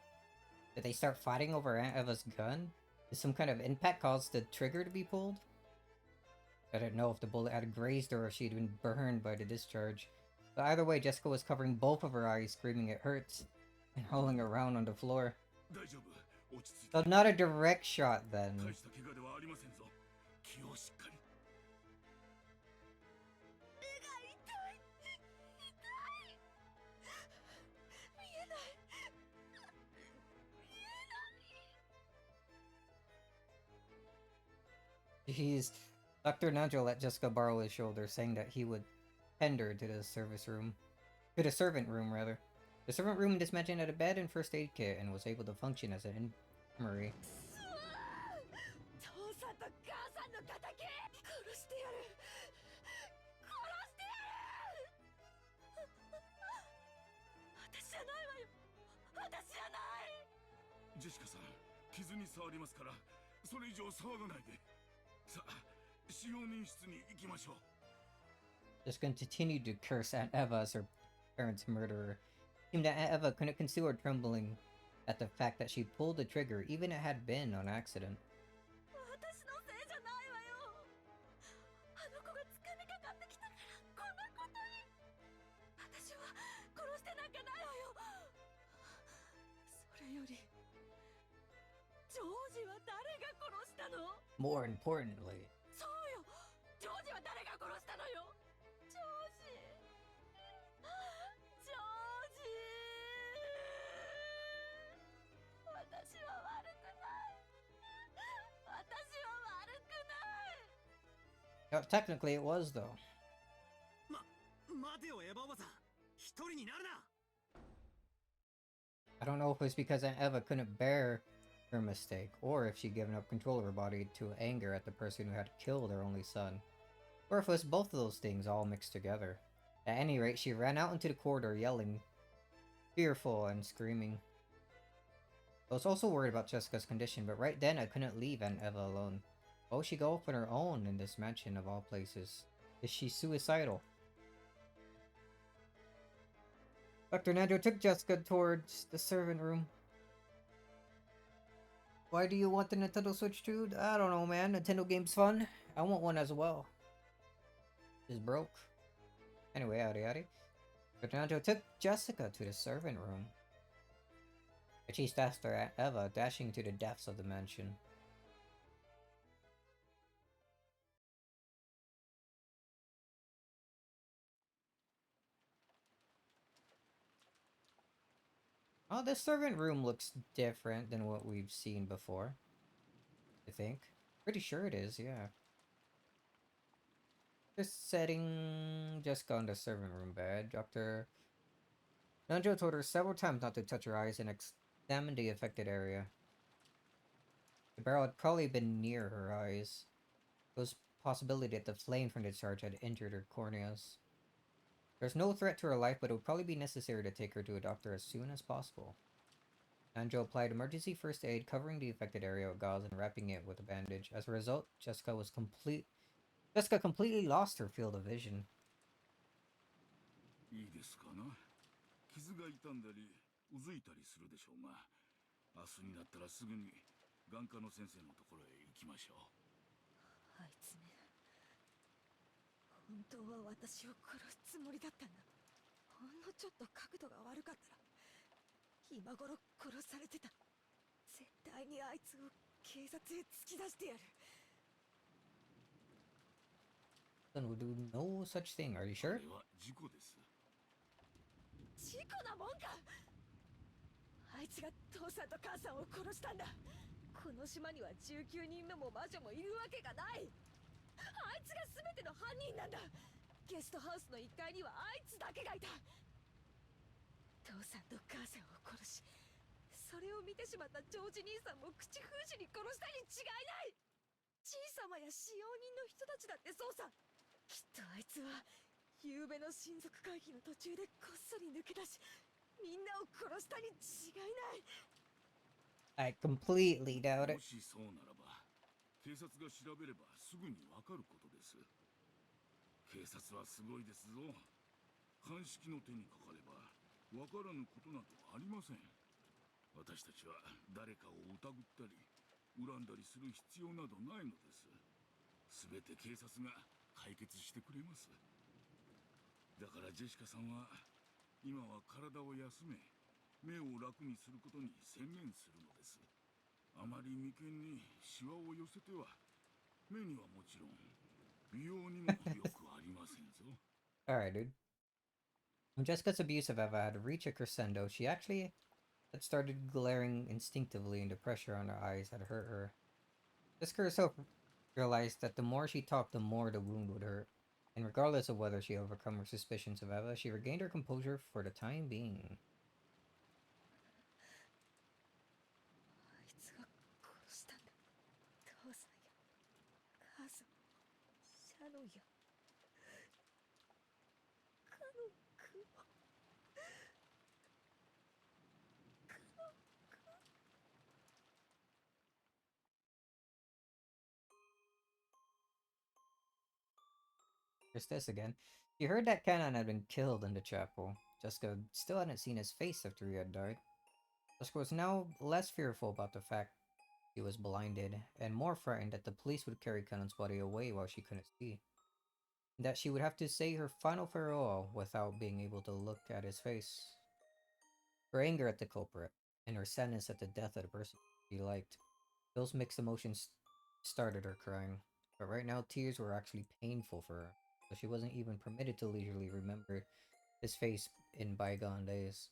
S1: Did they start fighting over Aunt Eva's gun? Did some kind of impact cause the trigger to be pulled? I didn't know if the bullet had grazed her or if she'd been burned by the discharge. But either way, Jessica was covering both of her eyes, screaming it hurts, and rolling around on the floor.
S2: 大丈夫落ち着いて
S1: So not a direct shot then.
S2: 大した怪我ではありませんぞ気をしっかり
S1: Jeez. Dr. Najo let Jessica borrow his shoulder, saying that he would tend her to the servant room rather. The servant room in this mansion had a bed and first aid kit and was able to function as an infirmary.
S4: 父さんと母さんの敵殺してやる殺してやる私じゃないわよ私じゃない。
S2: ジェシカさん傷に触りますからそれ以上騒がないでさあ使用人室に行きましょう
S1: Just continued to curse Aunt Eva as her parents' murderer. It seemed that Aunt Eva couldn't conceal her trembling at the fact that she pulled the trigger, even if it had been on accident.
S4: 私のせいじゃないわよ。あの子が掴みかかってきたからこんなことに。私は殺してなんかないわよ。それよりジョージは誰が殺したの？
S1: More importantly,
S4: そうよ。ジョージは誰が殺したのよ。ジョージ。ジョージ。私は悪くない。私は悪くない。
S1: technically it was though.
S3: 待てよエヴァおばさん。一人になるな。
S1: I don't know if it's because Aunt Eva couldn't bear her mistake, or if she'd given up control of her body to anger at the person who had killed her only son, or if it was both of those things all mixed together. At any rate, she ran out into the corridor yelling, fearful and screaming. I was also worried about Jessica's condition, but right then I couldn't leave Aunt Eva alone. Why would she go off on her own in this mansion of all places? Is she suicidal? Dr. Nando took Jessica towards the servant room. Why do you want the Nintendo Switch too? I don't know, man. Nintendo game's fun. I want one as well. It's broke. Anyway, yada yada. Dr. Nando took Jessica to the servant room. I chased after Aunt Eva, dashing to the depths of the mansion. Oh, this servant room looks different than what we've seen before. I think. Pretty sure it is, yeah. Just setting Jessica on the servant room bed. Dr. Nanjo told her several times not to touch her eyes and examine the affected area. The barrel had probably been near her eyes. There was a possibility that the flame from the charge had injured her corneas. There's no threat to her life, but it would probably be necessary to take her to a doctor as soon as possible. Nanjo applied emergency first aid, covering the affected area with gauze and wrapping it with a bandage. As a result, Jessica completely lost her field of vision.
S2: いいですかな。傷が痛んだりうずいたりするでしょうが、明日になったらすぐに眼科の先生のところへ行きましょう。
S4: あいつめ、本当は私を殺すつもりだったんだ。ほんのちょっと角度が悪かったら今頃殺されてた。絶対にあいつを警察へ突き出してやる。
S1: Then would do no such thing. Are you
S2: あ
S1: sure?
S2: れは事故です。
S4: 事故なもんか。あいつが父さんと母さんを殺したんだ。この島には19人目も魔女もいるわけがない。あいつが全ての犯人なんだ。ゲストハウスの1階にはあいつだけがいた。父さんと母さんを殺し、それを見てしまったジョージ兄さんも口封じに殺したに違いない。じいさまや使用人の人たちだってそうさ。きっとあいつは夕べの親族会議の途中でこっそり抜け出し、みんなを殺したに違いない。
S1: I completely doubt
S2: も
S1: it.
S2: しそうならば、警察が調べればすぐにわかることです。警察はすごいですぞ。鑑識の手にかかればわからぬことなどありません。私たちは誰かを疑ったり恨んだりする必要などないのです。すべて警察が解決してくれます。だからジェシカさんは今は体を休め、目を楽にすることに専念するのです。あまり眉間にシワを寄せては目にはもちろん美容にもよくありませんぞ。
S1: Alright, dude. When Jessica's abuse of Eva had reached a crescendo, she actually had started glaring instinctively, and the pressure on her eyes had hurt her. Jessica herself realized that the more she talked, the more the wound would hurt. And regardless of whether she overcome her suspicions of Eva, she regained her composure for the time being.
S4: あいつが殺したんだ。父さんや母さん、シャノンやカノン君を。
S1: There's this again. She heard that Canon had been killed in the chapel. Jessica still hadn't seen his face after he had died. Jessica was now less fearful about the fact he was blinded, and more frightened that the police would carry Canon's body away while she couldn't see. And that she would have to say her final farewell without being able to look at his face. Her anger at the culprit, and her sadness at the death of the person she liked. Those mixed emotions started her crying, but right now tears were actually painful for her, so she wasn't even permitted to leisurely remember his face in bygone days.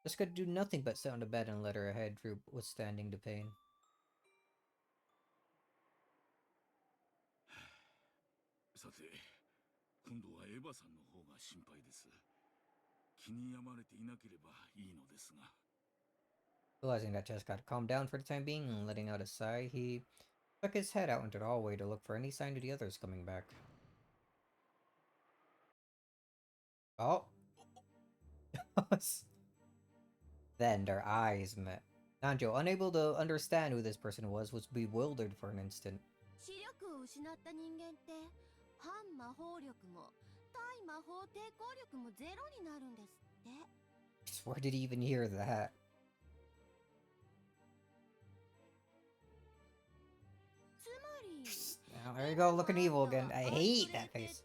S1: Jessica could do nothing but sit on the bed and let her head droop, withstanding the pain.
S2: さて、今度はエヴァさんの方が心配です。気に病まれていなければいいのですが。
S1: Realizing that Jessica had calmed down for the time being and letting out a sigh, he stuck his head out into the hallway to look for any sign of the others coming back. Oh! Then their eyes met. Nanjo, unable to understand who this person was bewildered for an instant.
S5: 視力を失った人間って反魔法力も対魔法抵抗力もゼロになるんですって。
S1: Where did he even hear that?
S5: つまり
S1: Oh, there you go, looking evil again. I hate that face.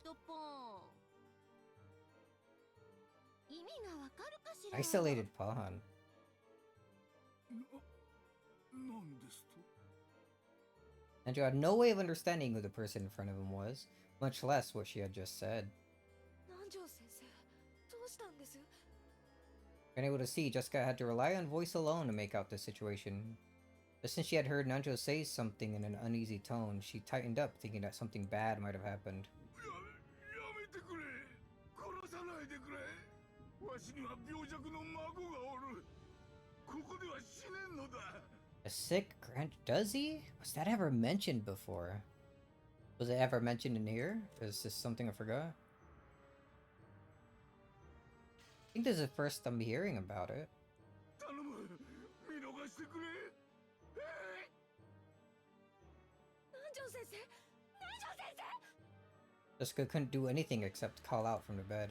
S5: 意味がわかるかしら。
S1: Isolated pawn.
S2: なんですと。
S1: Nanjo had no way of understanding who the person in front of him was, much less what she had just said.
S4: 南條先生、どうしたんです？
S1: Unable to see, Jessica had to rely on voice alone to make out the situation. Just since she had heard Nanjo say something in an uneasy tone, she tightened up, thinking that something bad might have happened.
S2: やめてくれ。殺さないでくれ。わしには病弱の孫がおる。ここでは死ねんのだ。
S1: A sick does he? Was that ever mentioned before? Was it ever mentioned in here? Is this something I forgot? I think this is the first I'm hearing about it.
S2: 頼む。見逃してくれ。
S4: 南條先生、南條先生。
S1: Jessica couldn't do anything except call out from the bed.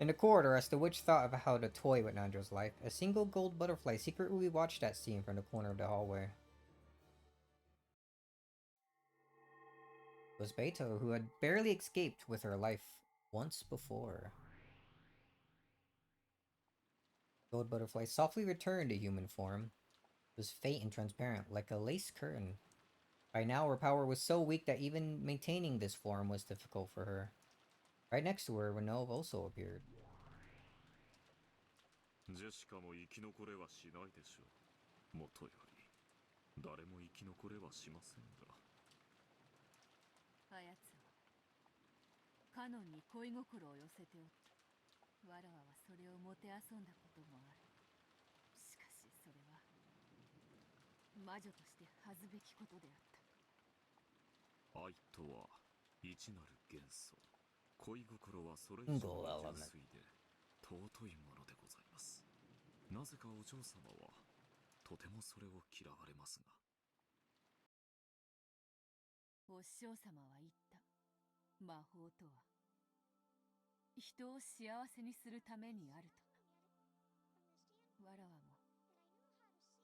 S1: In the corridor, as the witch thought of how to toy with Nanjo's life, a single gold butterfly secretly watched that scene from the corner of the hallway. It was Beito, who had barely escaped with her life once before. Gold butterfly softly returned to human form. It was faint and transparent, like a lace curtain. By now, her power was so weak that even maintaining this form was difficult for her. Right next to her, Renove also appeared.
S2: ジェシカも生き残れはしないでしょう。もとより誰も生き残れはしませんが。
S4: あやつはカノンに恋心を寄せておった。わらわはそれをもてあそんだこともある。しかしそれは魔女として恥ずべきことであった。
S2: 愛とは異なる元素。恋心はそれ以上に純粋で尊いものでございます。なぜかお嬢様はとてもそれを嫌われますが。
S4: お師匠様は言った。魔法とは人を幸せにするためにあると。わらわも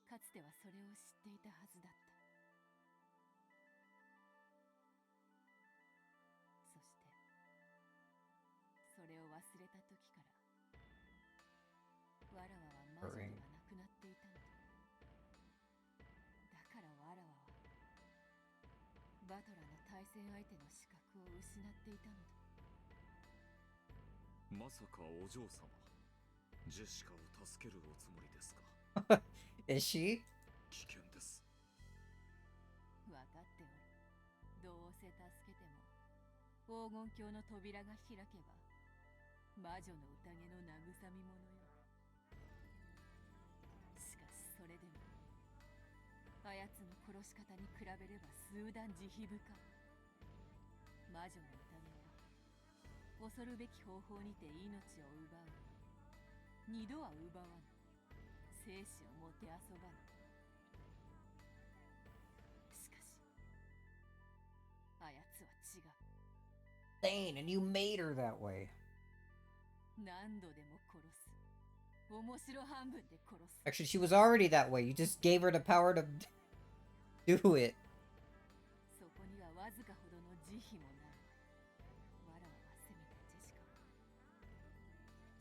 S4: かつてはそれを知っていたはずだった。そしてそれを忘れた時からわらわは魔女ではなくなっていたのだ。だからわらわはバトラの対戦相手の資格を失っていたのだ。
S2: まさかお嬢様、ジェシカを助けるおつもりですか？Is
S1: she?
S2: 危険です。
S4: わかっておる。どうせ助けても黄金鏡の扉が開けば魔女の宴の慰み者よ。しかしそれでもあやつの殺し方に比べれば数段慈悲深い。魔女の宴は恐るべき方法にて命を奪う。二度は奪わぬ。生死をもてあそばぬ。しかしあやつは違う。
S1: Dane, and you made her that way.
S4: 何度でも殺す。面白半分で殺す。
S1: Actually, she was already that way. You just gave her the power to do it.
S4: そこにはわずかほどの慈悲もない。わらわはせめてジェシカを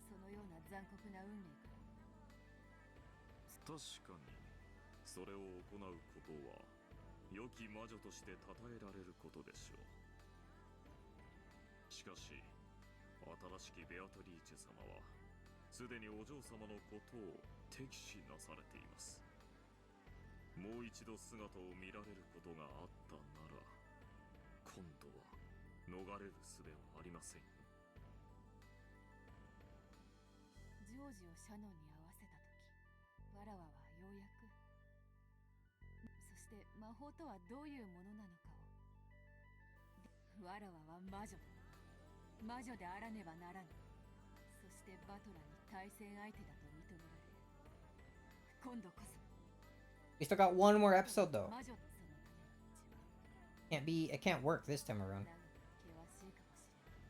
S4: そのような残酷な運命から。
S2: 確かにそれを行うことは良き魔女として称えられることでしょう。しかし新しきベアトリーチェ様はすでにお嬢様のことを敵視なされています。もう一度姿を見られることがあったなら今度は逃れる術はありませんよ。
S4: ジョージをシャノンに合わせた時、わらわはようやく、そして魔法とはどういうものなのかを。わらわは魔女だ。魔女であらねばならぬ。そしてバトラに対戦相手だと認められる。今度こそ。
S1: We still got one more episode though.
S4: 魔女そのための道は
S1: It can't work this time around.
S4: 長く険しいかもしれない。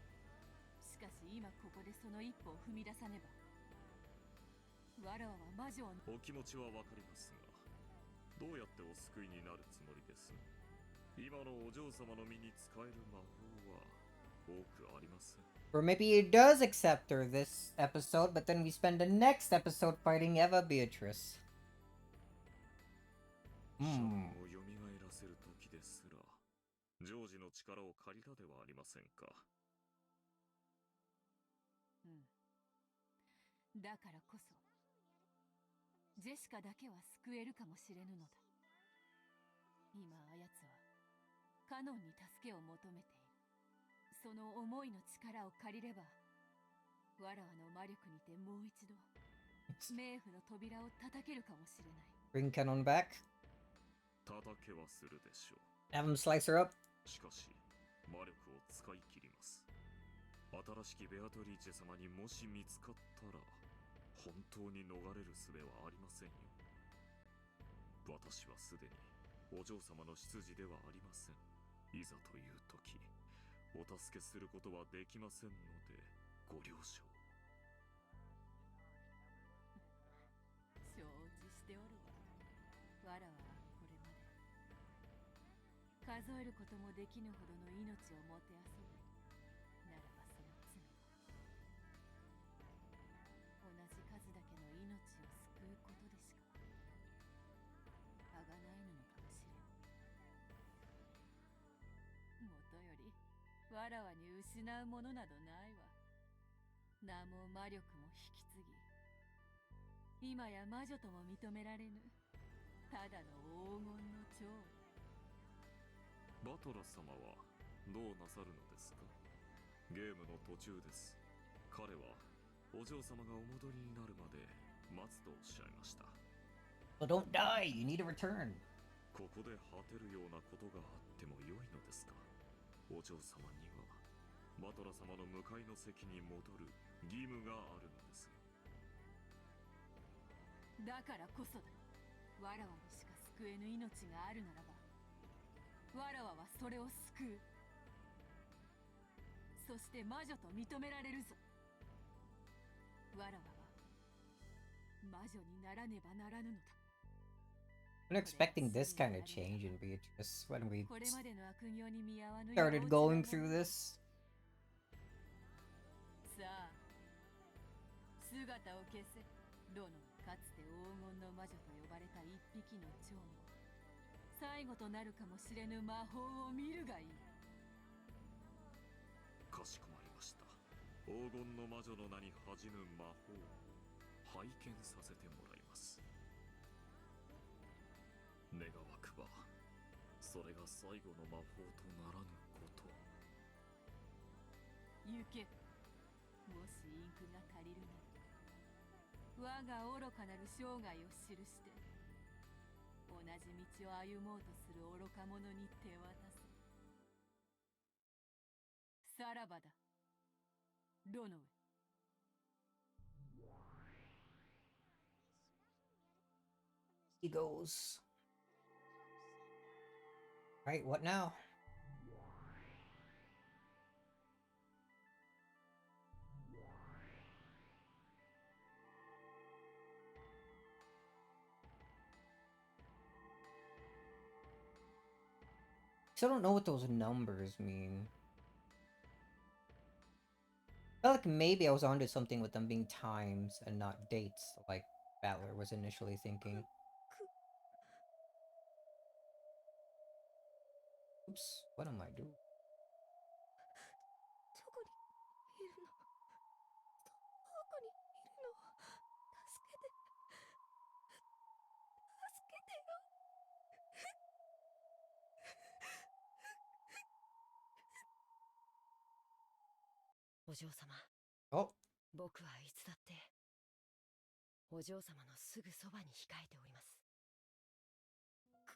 S4: しかし今ここでその一歩を踏み出さねば。わらわは魔女を。
S2: お気持ちはわかりますが、どうやってお救いになるつもりです？今のお嬢様の身に使える魔法は多くありません。
S1: Or maybe he does accept her this episode, but then we spend the next episode fighting Eva Beatrice.
S2: シャンを蘇らせる時ですらジョージの力を借りたではありませんか。
S4: うん。だからこそジェシカだけは救えるかもしれぬのだ。今あやつはカノンに助けを求めている。その思いの力を借りればわらわの魔力にてもう一度冥府の扉を叩けるかもしれない。
S1: Bring Canon back.
S2: 叩けはするでしょう。
S1: Have him slice her up.
S2: しかし魔力を使い切ります。新しきベアトリーチェ様にもし見つかったら本当に逃れる術はありませんよ。私はすでにお嬢様の執事ではありません。いざという時お助けすることはできませんのでご了承を。
S4: わらはこれまで数えることもできぬほどの命をもてあそび、ならばその罪は同じ数だけの命を救うことでしかあがないのかもしれん。もとよりわらわに失うものなどないわ。名も魔力も引き継ぎ、今や魔女とも認められぬただの黄金の長女。
S6: バトラ様はどうなさるのですか？ゲームの途中です。彼はお嬢様がお戻りになるまで待つとおっしゃいました。
S1: Well, don't die! You need to return!
S6: ここで果てるようなことがあっても良いのですか？お嬢様にはバトラ様の向かいの席に戻る義務があるのです。
S4: だからこそだ。わらわにしか救えぬ命があるならば、わらわはそれを救う。そして魔女と認められるぞ。わらわは魔女にならねばならぬのだ。
S1: I'm expecting this kind of change in Beatrice when we
S4: これまでの悪行に見合わぬ
S1: started going through this.
S4: さあ、姿を消せ。ロノ、かつて黄金の魔女と呼ばれた一匹の蝶の最後となるかもしれぬ魔法を見るがいい。
S6: かしこまりました。黄金の魔女の名に恥じぬ魔法を拝見させてもらいます。願わくばそれが最後の魔法とならぬこと。
S4: 行け。もしインクが足りるなら、我が愚かなる生涯を記して同じ道を歩もうとする愚か者に手渡す。さらばだ、ロノウェ。
S1: He goes. Right, what now? Still don't know what those numbers mean. I felt like maybe I was onto something with them being times and not dates, like Battler was initially thinking. Oops, what am I doing?
S5: どこにいるの？どこにいるの？助けて。助けてよ。お嬢様、
S1: Oh,
S5: 僕はいつだってお嬢様のすぐそばに控えております。カ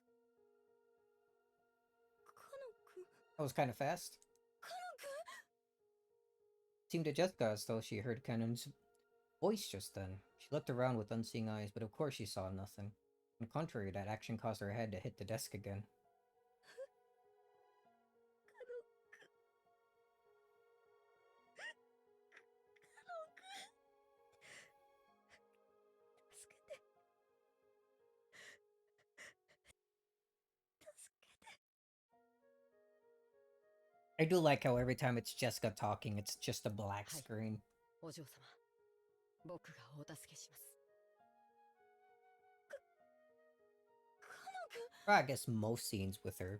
S5: ノン君、
S1: that was kind of fast.
S5: カノン君。
S1: Seemed to Jessica as though she heard Cannon's voice just then. She looked around with unseeing eyes, but of course she saw nothing. On the contrary, that action caused her head to hit the desk again.
S5: カノン君、カノン君、助けて。助けて。
S1: I do like how every time it's Jessica talking, it's just a black
S5: Hi.
S1: screen.
S5: お嬢様、僕がお助けします。カノン君、
S1: Or I guess most scenes with her.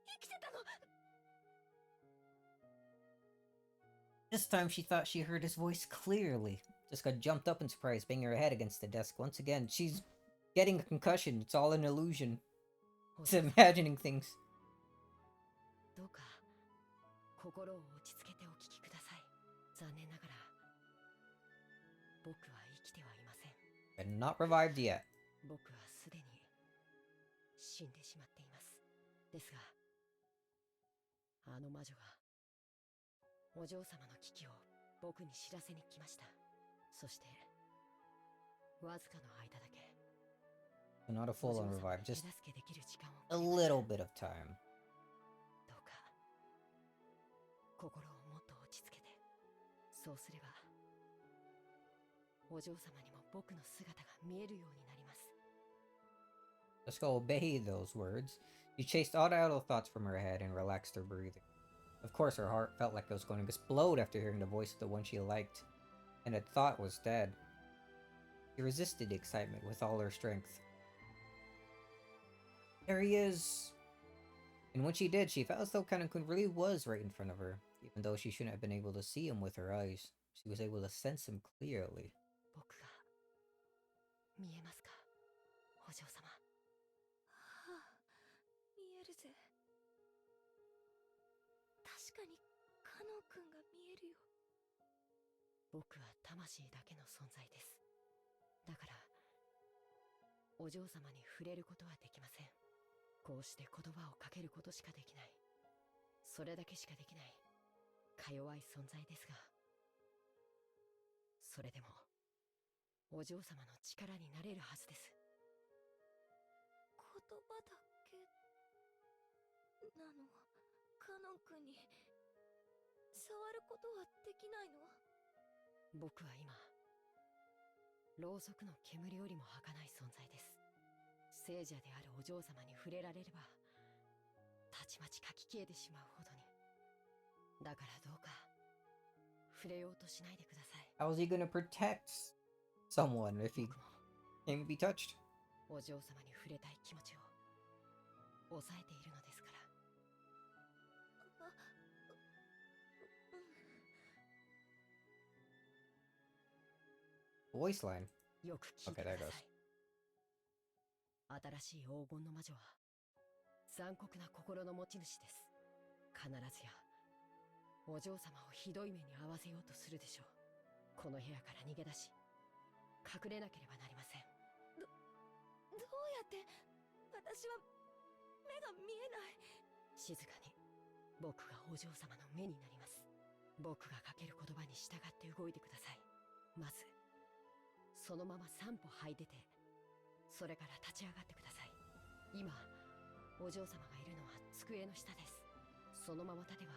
S5: 生きてたの？
S1: This time she thought she heard his voice clearly. Jessica jumped up in surprise, banging her head against the desk once again. She's getting a concussion. It's all an illusion.
S5: お
S1: It's
S5: 嬢様、
S1: imagining things.
S5: どうか心を落ち着けてお聞きください。残念ながら僕は生きてはいません。
S1: And not revived yet.
S5: 僕はすでに死んでしまっています。ですが、あの魔女がお嬢様の危機を僕に知らせに来ました。そしてわずかの間だけ
S1: Not a
S5: お
S1: full
S5: 嬢
S1: on
S5: 様
S1: revive,
S5: に
S1: just
S5: 手助けできる時間を
S1: a little bit of time.
S5: どうか心をもっと落ち着けて、そうすればお嬢様にも僕の姿が見えるようになります。
S1: Let's go obey those words. She chased all the idle thoughts from her head and relaxed her breathing. Of course, her heart felt like it was going to explode after hearing the voice of the one she liked, and had thought was dead. She resisted the excitement with all her strength. There he is! And when she did, she felt as though Kanekun really was right in front of her. Even though she shouldn't have been able to see him with her eyes, she was able to sense him clearly.
S4: 僕が見えますか、お嬢様。
S5: はあ、見えるぜ。確かにカノン君が見えるよ。
S4: 僕は魂だけの存在です。だからお嬢様に触れることはできません。こうして言葉をかけることしかできない。それだけしかできないか弱い存在ですが、それでもお嬢様の力になれるはずです。
S5: 言葉だけなの？カノン君に触ることはできないの？
S4: 僕は今ろうそくの煙よりも儚い存在です。聖者であるお嬢様に触れられればたちまち書き消えてしまうほどに。だからどうか触れようとしないでください。
S1: How is he gonna protect someone if he
S4: 僕も
S1: can't be touched?
S4: お嬢様に触れたい気持ちを抑えているのですから。
S1: Voice line.
S4: よく聞いてください。新しい黄金の魔女は残酷な心の持ち主です。必ずやお嬢様をひどい目に遭わせようとするでしょう。この部屋から逃げ出し隠れなければなりません。
S5: どうやって？私は目が見えない。
S4: 静かに。僕がお嬢様の目になります。僕がかける言葉に従って動いてください。まずそのまま3歩這い出て、それから立ち上がってください。今お嬢様がいるのは机の下です。そのまま立てば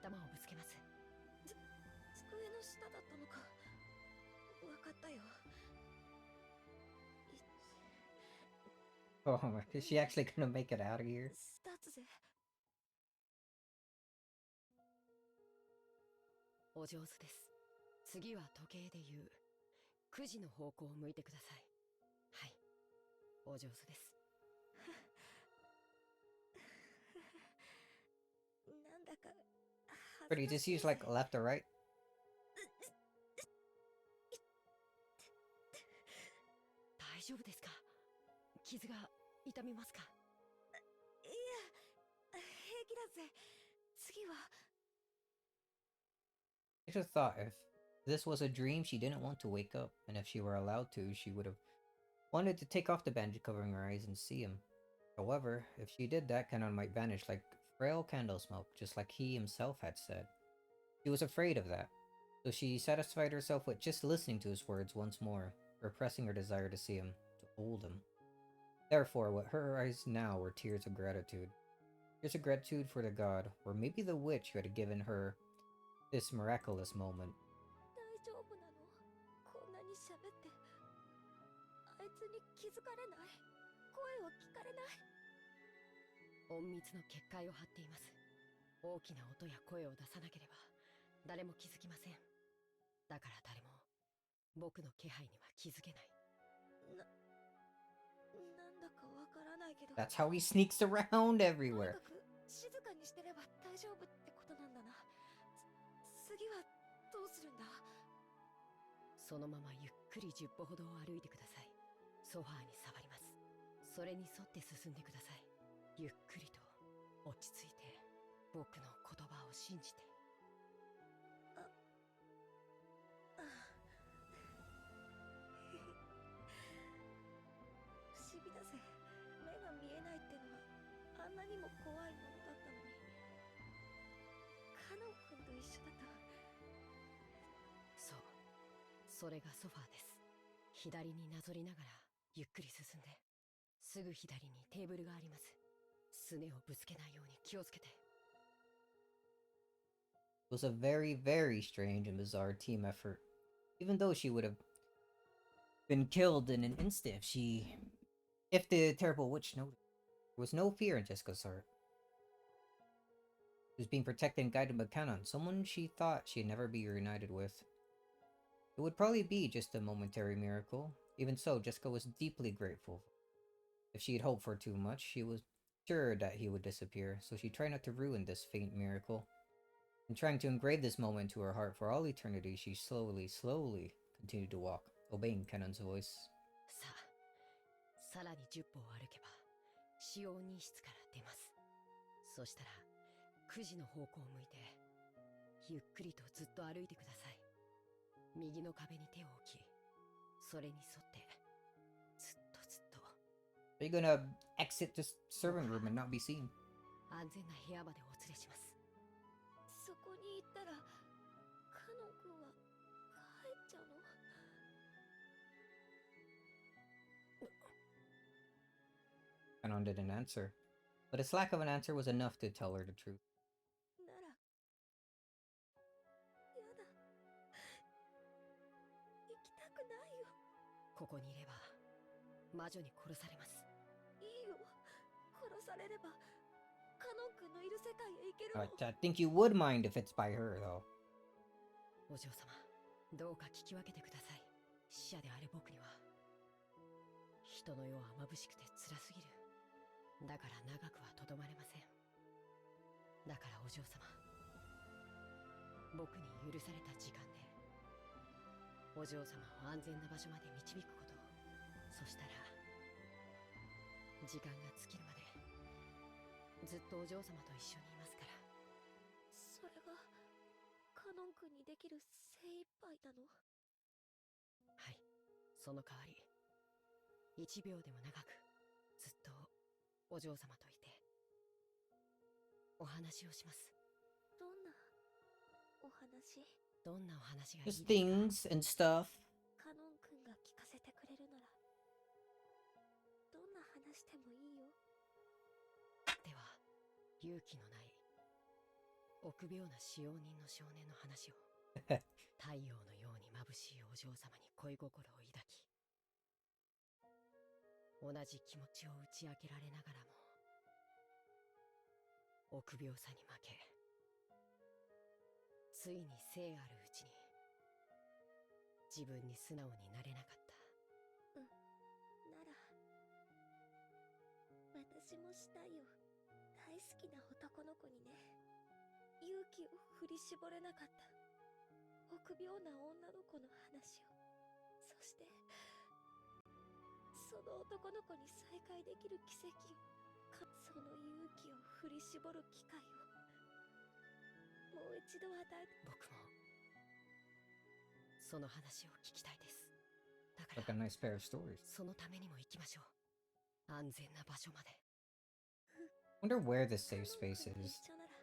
S4: 頭をぶつけます。
S5: 机の下だったのか。わかったよ。
S1: Oh, is she actually gonna make it out of here?
S5: スターツぜ。
S4: お上手です。次は時計で言う9時の方向を向いてください。はい、お上手です。
S5: なんだか
S1: Or do you just use like left or right?
S4: 大丈夫ですか？傷が痛みますか？
S5: いや、平気だぜ。次は。
S1: I just thought if this was a dream, she didn't want to wake up, and if she were allowed to, she would have wanted to take off the bandage covering her eyes and see him. However, if she did that, Canon might vanish like frail candle smoke, just like he himself had said. She was afraid of that, so she satisfied herself with just listening to his words once more, repressing her desire to see him, to hold him. Therefore, what her eyes now were tears of gratitude. Tears of gratitude for the god, or maybe the witch who had given her this miraculous moment.
S5: 大丈夫なの？こんなに喋って。あいつに気づかれない？声を聞かれない？
S4: 隠密の結界を張っています。大きな音や声を出さなければ誰も気づきません。だから誰も僕の気配には気づけない。
S5: なんだかわからないけど。
S1: That's how he sneaks around
S5: とに
S1: everywhere.
S5: かく静かにしてれば大丈夫ってことなんだな。次はどうするんだ？
S4: そのままゆっくり10歩ほどを歩いてください。ソファーに触ります。それに沿って進んでください。ゆっくりと落ち着いて、僕の言葉を信じて。
S5: 不思議だぜ。目が見えないってのはあんなにも怖いものだったのに。カノン君と一緒だと。
S4: そう、それがソファーです。左になぞりながらゆっくり進んで、すぐ左にテーブルがあります。すねをぶつけないように気をつけて。
S1: It was a very, very strange and bizarre team effort. Even though she would have been killed in an instant if she If the terrible witch noticed, there was no fear in Jessica's heart. She was being protected and guided by Canon, someone she thought she'd never be reunited with. It would probably be just a momentary miracle. Even so, Jessica was deeply grateful. If she had hoped for too much, she was sure that he would disappear, so she tried not to ruin this faint miracle. In trying to engrave this moment into her heart for all eternity, she slowly continued to walk, obeying Canon's voice.
S4: さあ、さらに10歩歩けば使用人室から出ます。そしたら9時の方向を向いてゆっくりとずっと歩いてください。右の壁に手を置き、それに沿ってずっと
S1: Are you gonna exit this servant room and not be seen?
S4: 安全な部屋までお連れします。
S5: そこに行ったらカノン君は帰っちゃうの？
S1: Canon didn't answer, but his lack of an answer was enough to tell her the truth.
S5: ならやだ、行きたくないよ。
S4: ここにいれば魔女に殺されます。
S5: いいよ、殺されればカノン君のいる世界へ行けるの。
S1: I think you would mind if it's by her, though.
S4: お嬢様、どうか聞き分けてください。死者である僕には人の世は眩しくて辛すぎる。だから長くはとどまれません。だからお嬢様、僕に許された時間でお嬢様を安全な場所まで導くことを。そしたら時間が尽きるまでずっとお嬢様と一緒にいますから。
S5: それがカノン君にできる精一杯なの？
S4: はい、その代わり1秒でも長くずっとお嬢様といてお話をします。
S5: どんなお話？
S4: どんなお話がいいです
S1: Just
S4: か？
S1: things and stuff.
S5: カノン君が聞かせてくれるならどんな話してもいいよ。
S4: では勇気のない臆病な使用人の少年の話を。太陽のように眩しいお嬢様に恋心を抱き、同じ気持ちを打ち明けられながらも臆病さに負け、ついに生あるうちに自分に素直になれなかった。
S5: なら私もしたいよ。大好きな男の子にね。勇気を振り絞れなかった臆病な女の子の話を。そしてその男の子に再会できる奇跡を。その勇気を振り絞る機会をもう一度与えて。
S4: 僕もその話を聞きたいです。だか
S1: Like a
S4: ら
S1: nice pair of stories.
S4: そのためにも行きましょう。安全な場所まで。
S1: Wonder where this safe space
S5: カノン君と
S1: is.
S5: 一緒なら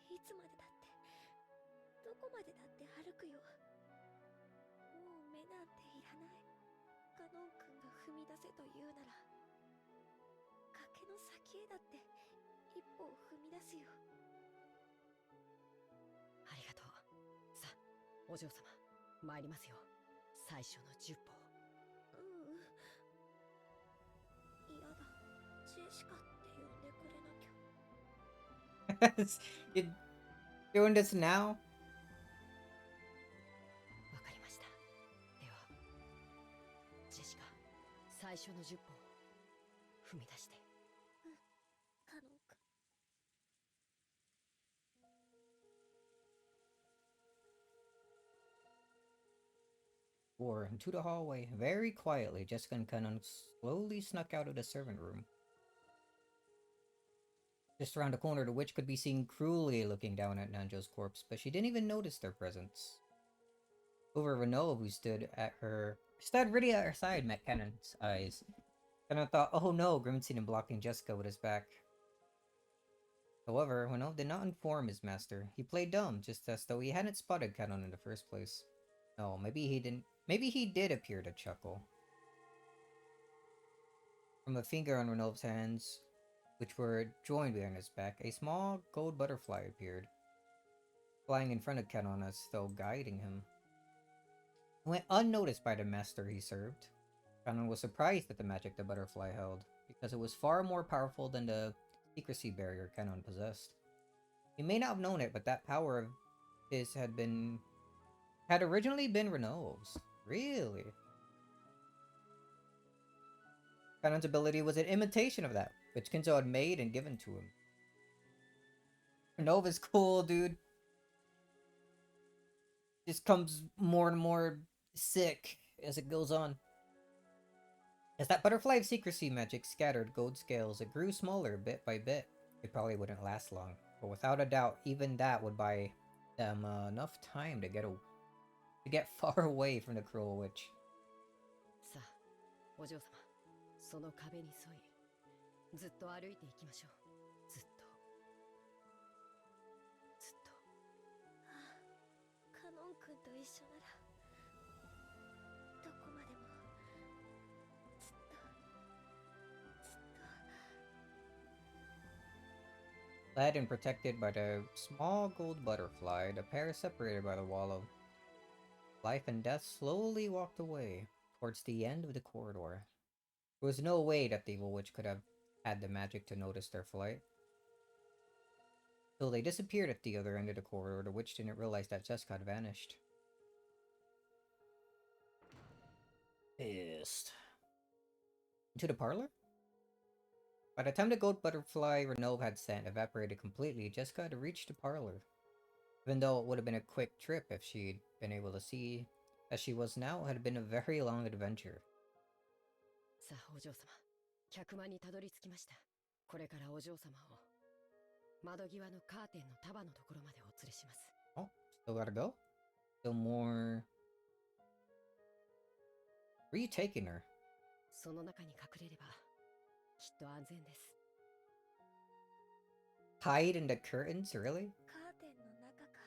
S5: いつまでだってどこまでだって歩くよ。もう目なんていらない。カノン君が踏み出せと言うなら崖の先へだって一歩を踏み出すよ。
S4: ありがとう。さあ、お嬢様、参りますよ。最初の10歩。
S5: 嫌だ、ジェシカって呼んでくれなきゃ。
S1: You doing this now?
S4: わかりました。では、ジェシカ、最初の10歩を踏み出して。
S5: カノン君。
S1: Or into the hallway. Very quietly, Jessica and Canon slowly snuck out of the servant room. Just around the corner, the witch could be seen cruelly looking down at Nanjo's corpse, but she didn't even notice their presence. Over Renault, who stood ready at her side, met Canon's eyes. Canon thought, oh no, Grim had seen him blocking Jessica with his back. However, Renault did not inform his master. He played dumb, just as though he hadn't spotted Canon in the first place. No, maybe he didn't. Maybe he did appear to chuckle. From a finger on Renault's hands, which were joined behind his back, a small gold butterfly appeared, flying in front of Canon as though guiding him. It went unnoticed by the master he served. Kanon was surprised at the magic the butterfly held, because it was far more powerful than the secrecy barrier Kanon possessed. He may not have known it, but that power of his had originally been Renault's. Really? Kanon's ability was an imitation of that, which Kinzo had made and given to him. Renault is cool, dude. Just comes more and more sick as it goes on. As that butterfly of secrecy magic scattered gold scales, it grew smaller bit by bit. It probably wouldn't last long, but without a doubt, even that would buy them enough time to get far away from the cruel witch.
S4: さあ、お嬢様、その壁に沿い、ずっと歩いていきましょう。ずっと。ずっと。
S5: カノン君と一緒ならどこまでもずっとずっと。
S1: Led and protected by the small gold butterfly, the pair separated by the wall of life and death slowly walked away towards the end of the corridor. There was no way that the evil witch could have had the magic to notice their flight. Till they disappeared at the other end of the corridor, the witch didn't realize that Jessica had vanished. Pissed. Into the parlor? By the time the gold butterfly Renove had sent evaporated completely, Jessica had reached the parlor. Even though it would have been a quick trip if she'd been able to see, as she was now, it had been a very long adventure.
S4: さあ、お嬢様、客間にたどり着きました。これからお嬢様を窓際のカーテンの束のところまでお連れします。
S1: Oh, still gotta go? Still more... Where are you taking her?
S4: その中に隠れればきっと安全です。
S1: Hide in the curtains? Really?
S5: カーテンの中か。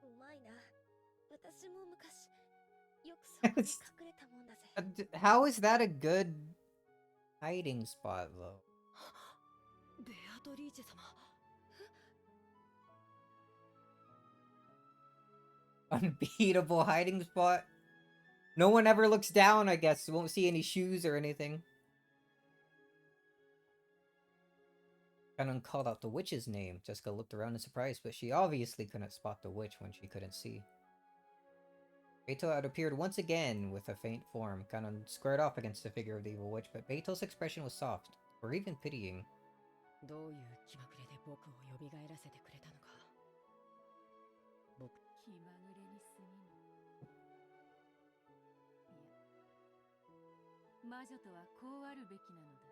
S5: うまいな。私も昔よくそこに隠れたもんだぜ。
S1: How is that a good hiding spot, though?
S4: ベアトリーチェ様。
S1: Unbeatable hiding spot? No one ever looks down, I guess. Won't see any shoes or anything. Canon called out the witch's name. Jessica looked around in surprise, but she obviously couldn't spot the witch when she couldn't see. Beito had appeared once again with a faint form. Canon squared off against the figure of the evil witch, but Beito's expression was soft, or even pitying.
S4: どういう気まぐれで僕を蘇らせてくれたのか。僕、気まぐれに過ぎぬ。いや、魔女とはこうあるべきなのだ。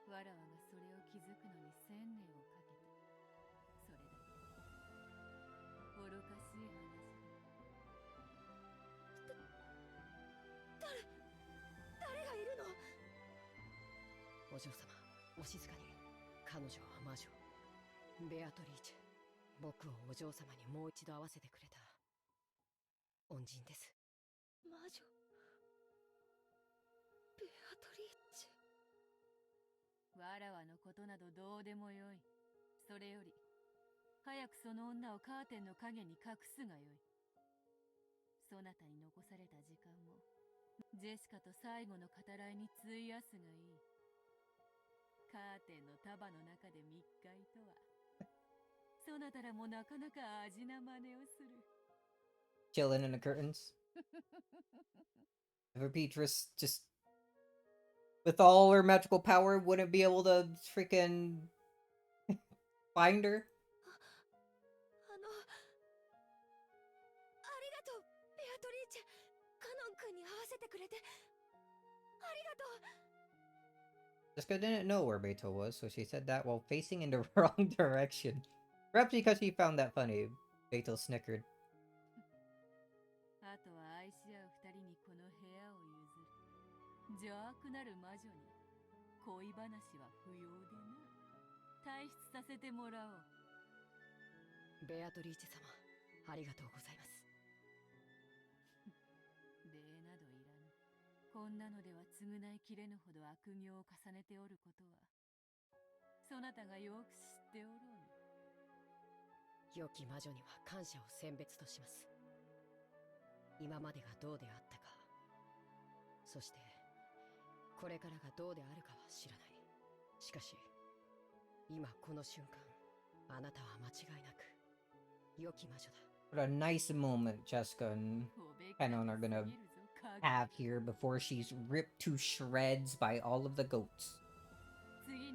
S4: わらわがそれを気づくのに1000年をかけた。それだけ。愚かしい話だ。誰がいるの？お嬢様、お静かに。彼女は魔女。ベアトリーチェ。僕をお嬢様にもう一度会わせてくれた。恩人です。魔女。ベアトリーチェ。わらわのことなどどうでもよい。それより、早くその女をカーテンの影に隠すがよい。そなたに残された時間も、ジェシカと最後の語らいに費やすがいい。カーテンの束の中で密会とは。そなたらもなかなか味な真似をする。
S1: Chilling in the curtains. If Beatrice just, with all her magical power, wouldn't be able to freaking find her.
S5: ありがとう、ベアトリーチェ。カノン君に会わせてくれてありがとう。
S1: Jessica didn't know where Beito was, so she said that while facing in the wrong direction. Perhaps because she found that funny, Beito snickered.
S4: あとは愛し合う二人にこの部屋を譲る。邪悪なる魔女に恋話は不要でな。退出させてもらおう。ベアトリーチェ様、ありがとうございます。礼などいらぬ。こんなのでは償いきれぬほど悪行を重ねておることは、そなたがよく知っておろうに。良き魔女には感謝を選別とします。今までがどうであったか、そしてこれからがどうであるかは知らない。しかし今この瞬間、あなたは間違いなく良き魔女だ。
S1: What a nice moment Jessica and Canon are gonna have here before she's ripped to shreds by all of the goats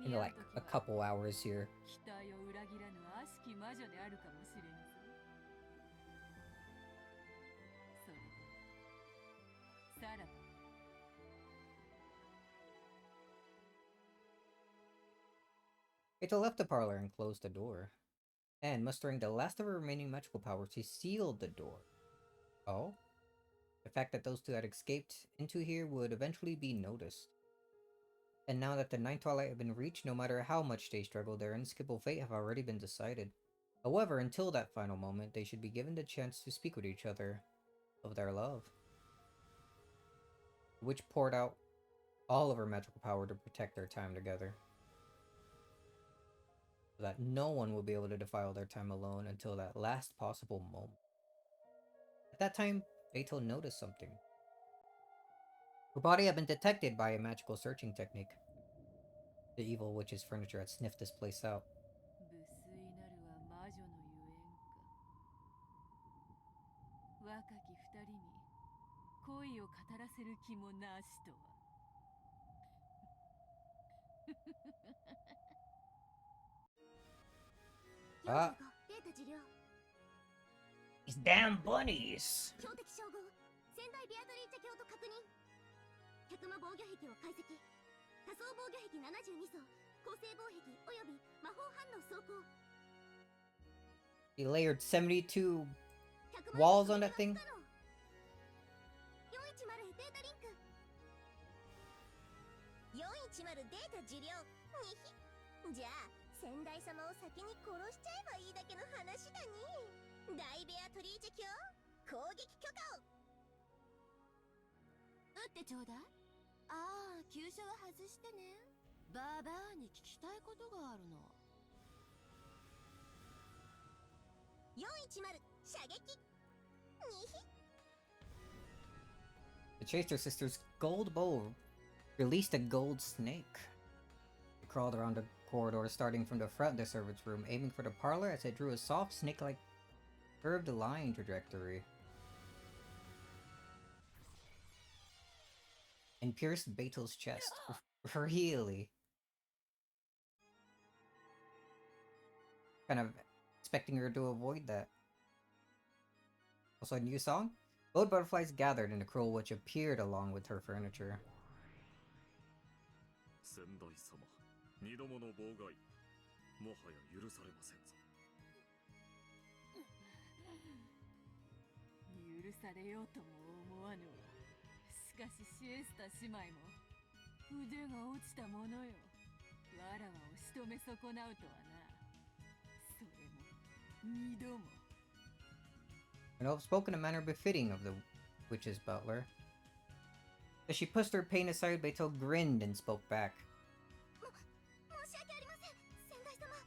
S1: in like a couple hours here.
S4: 期待を裏切らぬ悪しき魔女であるかもしれぬぞ。それでさらば。
S1: Ito left the parlor and closed the door. And mustering the last of her remaining magical powers, he sealed the door. Oh? The fact that those two had escaped into here would eventually be noticed. And now that the Ninth Twilight have been reached, no matter how much they struggle, their unescapable fate have already been decided. However, until that final moment, they should be given the chance to speak with each other of their love. The witch poured out all of her magical power to protect their time together, so that no one will be able to defile their time alone until that last possible moment. At that time, Beto noticed something. Her body had been detected by a magical searching technique. The evil witch's furniture had sniffed this place out.
S4: 無粋なるは魔女のゆえんか。若き二人に恋を語らせる気もなしとは。
S1: Ah,
S5: データ受領。
S1: these damn bunnies!
S5: 標的称号仙台ビアトリーチェ卿と確認。百魔防御壁を解析。多層防御壁72層、構成防壁および魔法反応走行。
S1: He layered 72
S5: 100
S1: walls on that thing.
S5: 410へデータリンク。410データ受領。にひ。じゃあ仙台様を先に殺しちゃえばいいだけの話だね。大ベアトリーチェ卿、攻撃許可を。撃ってちょうだい。ああ、急所は外してね。バーバーに聞きたいことがあるの。410射撃。にひ。
S1: The Chaser sisters' gold bow released a gold snake. It crawled around the corridor, starting from the front of the servants' room, aiming for the parlor as it drew a soft, snake-like, curved line trajectory. And pierced Beto's chest. Really? Kind of expecting her to avoid that. Also a new song? Gold butterflies gathered and the cruel witch appeared along with her furniture.
S6: 先代様、二度もの妨害、もはや許されませんぞ。
S4: 許されようとも思わぬわ。しかしシエスタ姉妹も腕が落ちたものよ。わらわを仕留め損なうとはな。それも二度も。
S1: And spoke in a manner befitting of the witch's butler. As she pushed her pain aside, Beto grinned and spoke back.
S5: 申し訳ありません。仙台様、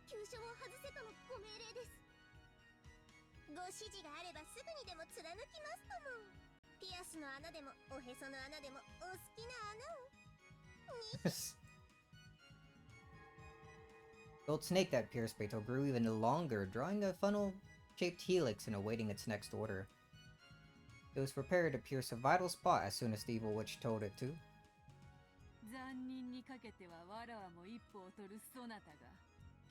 S5: 急所を外せとのご命令です。ご指示があればすぐにでも貫きますとも。ピアスの穴でもおへその穴でもお好きな穴を。
S1: The old snake that pierced Beto grew even longer, drawing a funnel-shaped helix and awaiting its next order. It was prepared to pierce a vital spot as soon as the evil witch told it to.
S4: 残忍にかけてはわらわも一歩を取るそなたが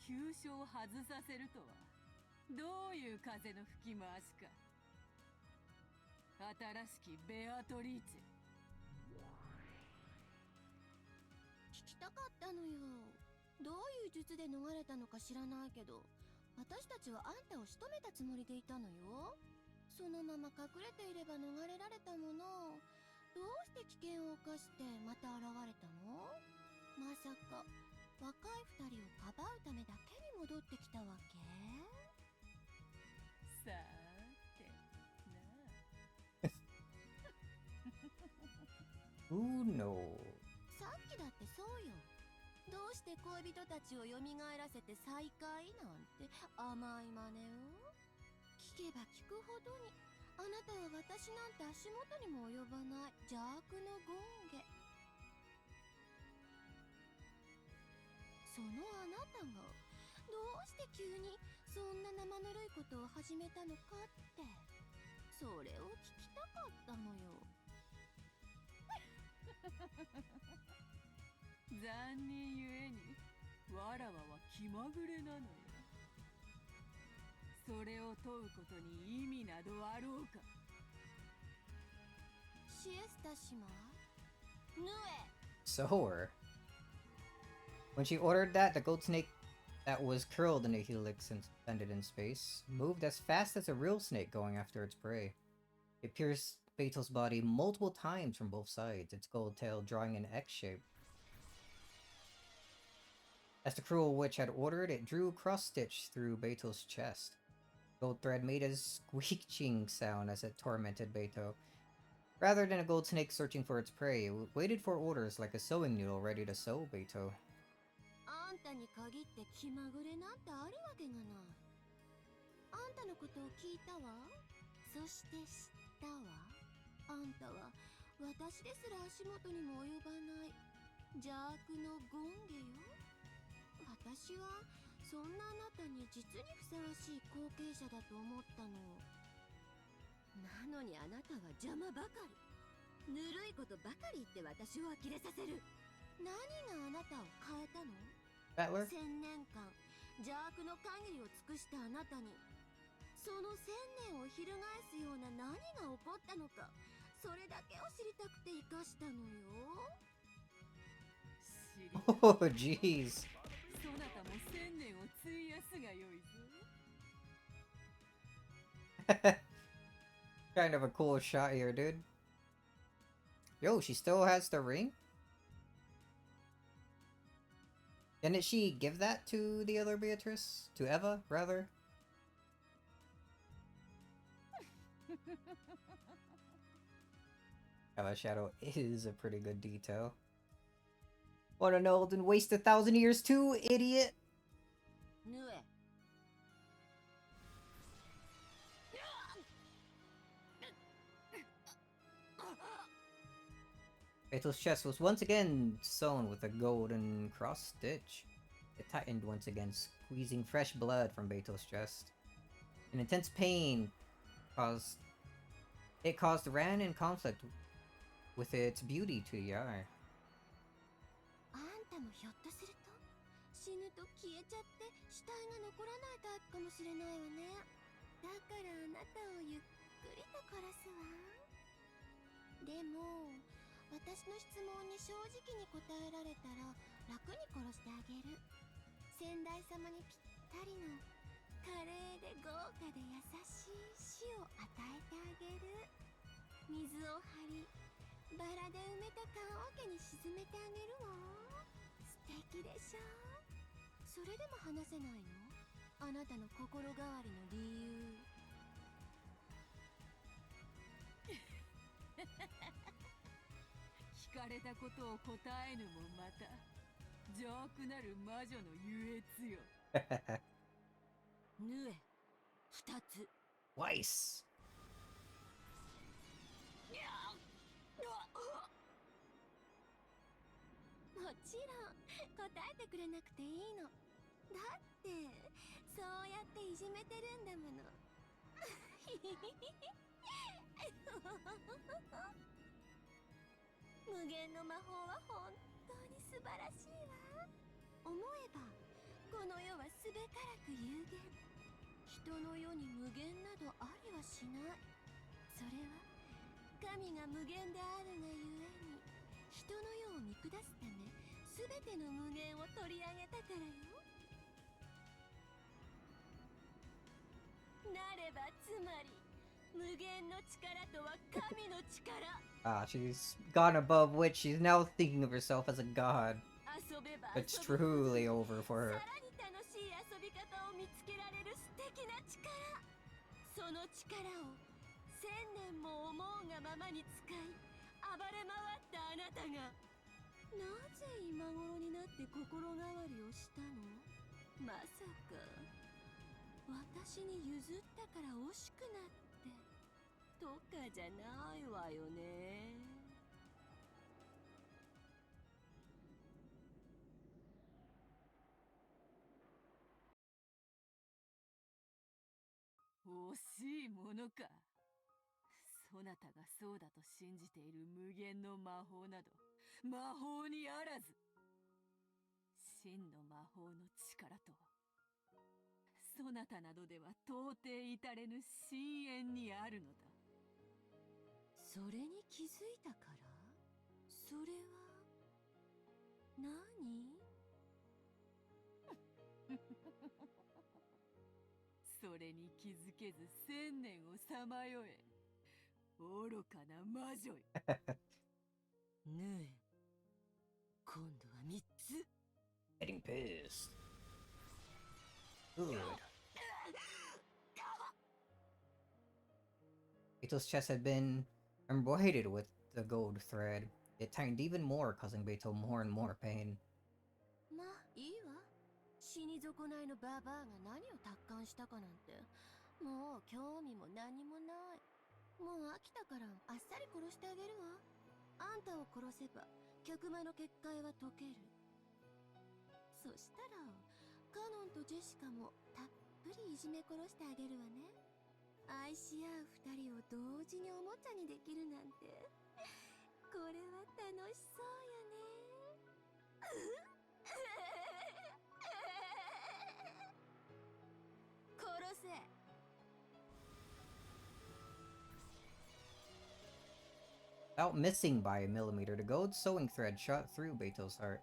S4: 急所を外させるとはどういう風の吹き回しか。新しきベアトリーチェ。
S5: 聞きたかったのよ。どういう術で逃れたのか知らないけど、私たちはあんたを仕留めたつもりでいたのよ。そのまま隠れていれば逃れられたもの。どうして危険を冒してまた現れたの？まさか若い二人をかばうためだけに戻ってきたわけ？
S4: さーてなあ。
S1: Who knows?
S5: さっきだってそうよ。どうして恋人たちを蘇らせて再会なんて甘い真似を。聞けば聞くほどにあなたは私なんて足元にも及ばない邪悪の権化。そのあなたがどうして急にそんな生ぬるいことを始めたのかって、それを聞きたかったのよ。
S4: 残忍ゆえにわらわは気まぐれなのよ。それを問うことに意味などあろうか。
S5: シエスタ姉妹、ヌエ。
S1: So her. When she ordered that, the gold snake that was curled in a helix and suspended in space moved as fast as a real snake going after its prey. It pierced Beetle's body multiple times from both sides, its gold tail drawing an X shape. As the cruel witch had ordered, it drew cross-stitch through Beetle's chest. Gold thread made a squeaking sound as it tormented Beto. Rather than a gold snake searching for its prey, it waited for orders like a sewing needle ready to sew Beto.
S5: あんたに限って気まぐれなんてあるわけがない。あんたのことを聞いたわ。そして知ったわ。あんたは私ですら足元にも及ばない邪悪のゴンゲよ。私はそんなあなたに実にふさわしい後継者だと思ったの。なのにあなたは邪魔ばかり。ぬるいことばかり言って私を呆れさせる。何があなたを変えたの？
S1: Battler?
S5: 1000年間邪悪の限りを尽くしたあなたに、その1000年を翻すような何が起こったのか、それだけを知りたくて生かしたのよ。
S4: 知りたい。
S1: Oh, jeez.
S4: そなたも1000年を費やすがよいぞ。
S1: Kind of a cool shot here, dude. Yo, she still has the ring? Didn't she give that to the other Beatrice? To Eva, rather? Eva Shadow is a pretty good detail. Wanna know, then waste 1,000 years too, idiot!
S5: ヌエ。
S1: Beetle's chest was once again sewn with a golden cross stitch. It tightened once again, squeezing fresh blood from Beetle's chest. An intense pain caused Ran in conflict with its beauty to Yar.
S5: あんたもひょっとすると死ぬと消えちゃって死体が残らないタイプかもしれないわね。だからあなたをゆっくりと殺すわ。でも私の質問に正直に答えられたら楽に殺してあげる。先代様にぴったりの華麗で豪華で優しい死を与えてあげる。水を張りバラで埋めた棺桶に沈めてあげるわ。素敵でしょ。それでも話せないの？あなたの心変わりの理由。
S4: 聞かれたことを答えぬもまた邪悪なる魔女の優越よ。
S5: ヌエ2つ。
S1: Twice!
S5: もちろん答えてくれなくていいの。だってそうやっていじめてるんだもの。無限の魔法は本当に素晴らしいわ。思えばこの世はすべからく有限。人の世に無限などありはしない。それは神が無限であるがゆえに人の世を見下すためすべての無限を取り上げたからよ。なればつまり無限の力とは神の力。
S1: She's gone above witch. She's now thinking of herself as a god.
S5: 遊べば
S1: It's
S5: 遊ぶほど
S1: truly over for
S5: さ
S1: her.
S5: らに楽しい遊び方を見つけられる素敵な力。その力を1000年も思うがままに使い暴れ回ったあなたがなぜ今頃になって心変わりをしたの？まさか私に譲ったから惜しくなってとかじゃないわよね。
S4: 惜しいものか。そなたがそうだと信じている無限の魔法など魔法にあらず。真の魔法の力とはそなたなどでは到底至れぬ深淵にあるのだ。それに気づいたから？それは何？それに気づけず千年をさまよえ、愚かな魔女よ。ヌエ、今度は3つ。
S1: Getting pissed. Good. Beto's chest had been embroidered with the gold thread. It tightened even more, causing Beto more and more pain.
S4: まあいいわ。死に損ないのババアが何を達観したかなんてもう興味も何もない。もう飽きたからあっさり殺してあげるわ。あんたを殺せば客間の結界は解ける。そしたらカノンとジェシカもたっぷりいじめ殺してあげるわね。愛し合う二人を同時におもちゃにできるなんてこれは楽しそうよね。殺せ。
S1: Without missing by a millimeter, the gold sewing thread shot through Beto's heart.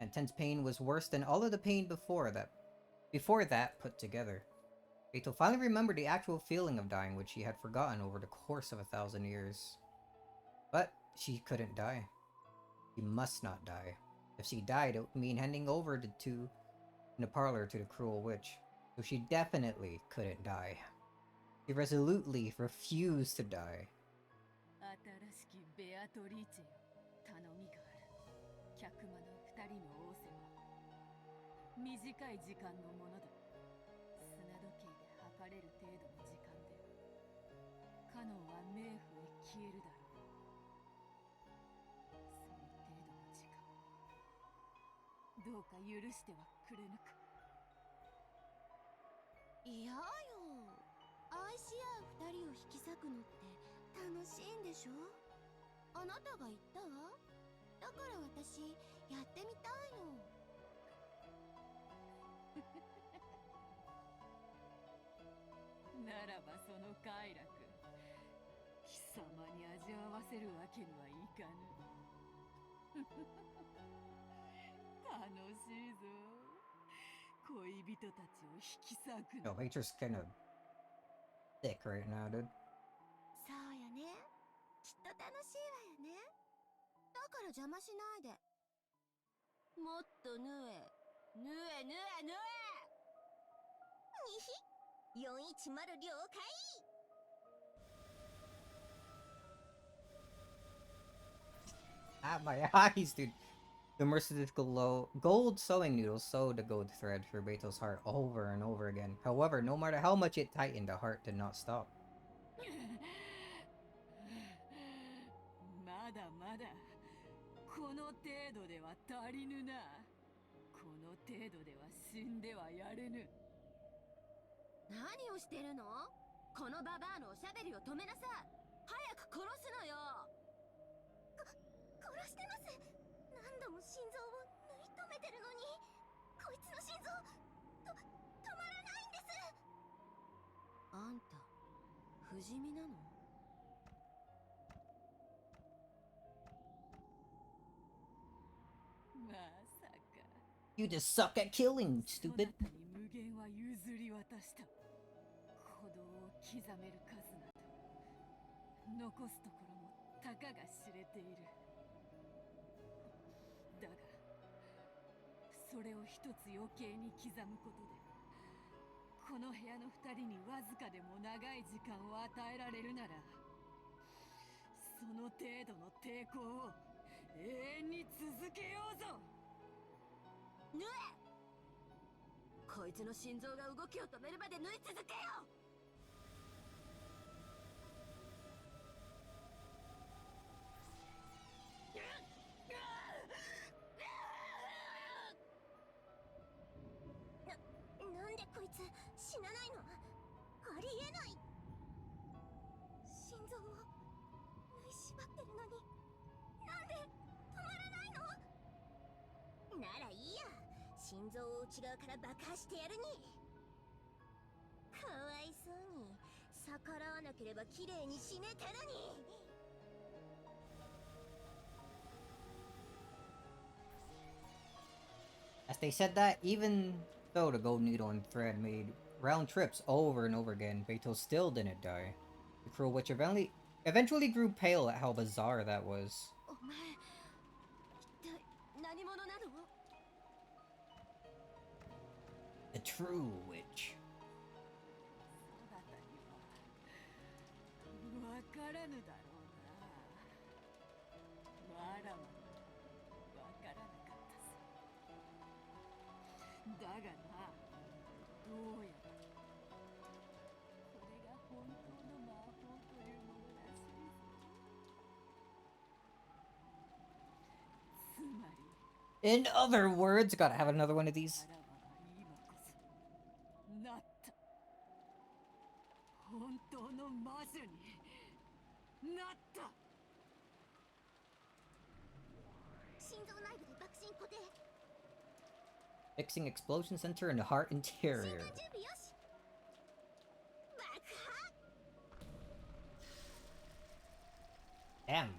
S1: Intense pain was worse than all of the pain before that put together. Beto finally remembered the actual feeling of dying, which she had forgotten over the course of 1,000 years. But she couldn't die. She must not die. If she died, it would mean handing over the two in the parlor to the cruel witch. So she definitely couldn't die. She resolutely refused to die.
S4: 新しきベアトリーチェよ、頼みがある。客間の二人の仰せは短い時間のものだ。砂時計で測れる程度の時間でカノンは冥府へ消えるだろう。その程度の時間どうか許してはくれぬか。いやよ、愛し合う二人を引き裂くのって楽しいんでしょ。あなたが言ったわ。だから私やってみたいの。ならばその快楽貴様に味わわせるわけにはいかぬ。楽しいぞ、恋人たちを引き裂く
S1: Yo,
S4: の。
S1: Nature's kind of thick right now, dude.
S5: そうよね。きっと楽しいわよね。だから邪魔しないで。
S4: もっと縫え縫え縫え縫え。
S5: にひ410了解。
S1: Ah, my eyes, dude. The merciless gold sewing needles sewed the gold thread through Beto's heart over and over again. However, no matter how much it tightened, the heart did not stop.
S4: まだまだこの程度では足りぬな。この程度では死んではやれぬ。何をしてるの？このババアのおしゃべりを止めなさい。早く殺すのよ。
S5: 殺してます。何度も心臓を縫い止めてるのにこいつの心臓止まらないんです。
S4: あんた不死身なの？まさか
S1: You just suck at killing,
S4: そな
S1: stupid.
S4: たに無限は譲り渡した。鼓動を刻める数など残すところもたかが知れている。だがそれを一つ余計に刻むことでこの部屋の二人にわずかでも長い時間を与えられるならその程度の抵抗を永遠に続けようぞ。縫え。こいつの心臓が動きを止めるまで縫い続けよう。
S5: なんでこいつ死なないの？ありえない。心臓を縫い縛ってるのになんで止まらないの。ならいいや、心臓を内側から爆破してやるに。かわいそうに逆らわなければ綺麗に死ねたのに。
S1: As they said that, even though the gold needle and thread made round trips over and over again, Beto still didn't die. The cruel witch eventually grew pale at how bizarre that was.
S5: お前一体何者なの。
S1: The true witch.
S4: わからぬだろうな。わらわわからなかったさ。だがな、どうやらこれが本当の魔法というものらしいぞ。つまり
S1: In other words, gotta have another one of these.
S4: わらわは今こそなった。本当の魔女になった。
S5: 心臓内部で爆心固定。
S1: Fixing explosion center in the heart
S5: 心
S1: interior.
S5: 臓準備よし。爆破。
S1: Damn.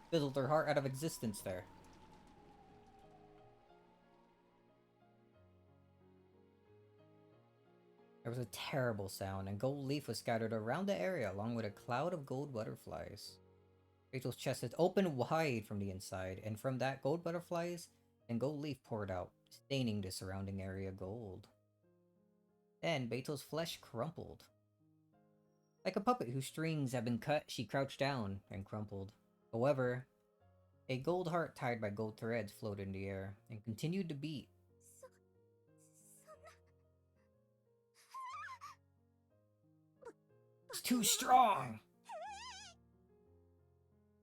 S1: Fizzled her heart out of existence there. There was a terrible sound, and gold leaf was scattered around the area along with a cloud of gold butterflies. Rachel's chest is open wide from the inside, and from that gold butterflies and gold leaf poured out, staining the surrounding area gold. Then Beto's flesh crumpled. Like a puppet whose strings have been cut, she crouched down and crumpled. However, a gold heart tied by gold threads floated in the air and continued to beat.
S5: そんな。
S1: It's too strong!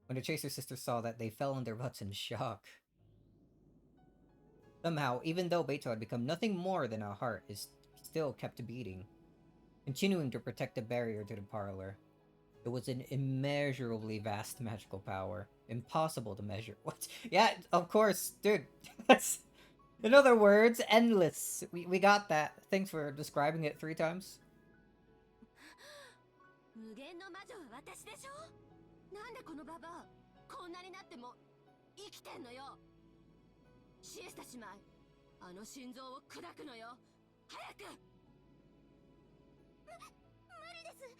S1: When the Chaser sisters saw that, they fell on their butts in shock. Somehow, even though Beto had become nothing more than a heart, it still kept beating, continuing to protect the barrier to the parlor. It was an immeasurably vast magical power, impossible to measure. What? Yeah, of course, dude. In other words, endless. We got that. Thanks for describing it 3 times.
S5: 無限の魔女は私でしょ。なんでこのババアこんなになっても生きてんのよ。シエスタ姉妹、あの心臓を砕くのよ。早く。無理です。申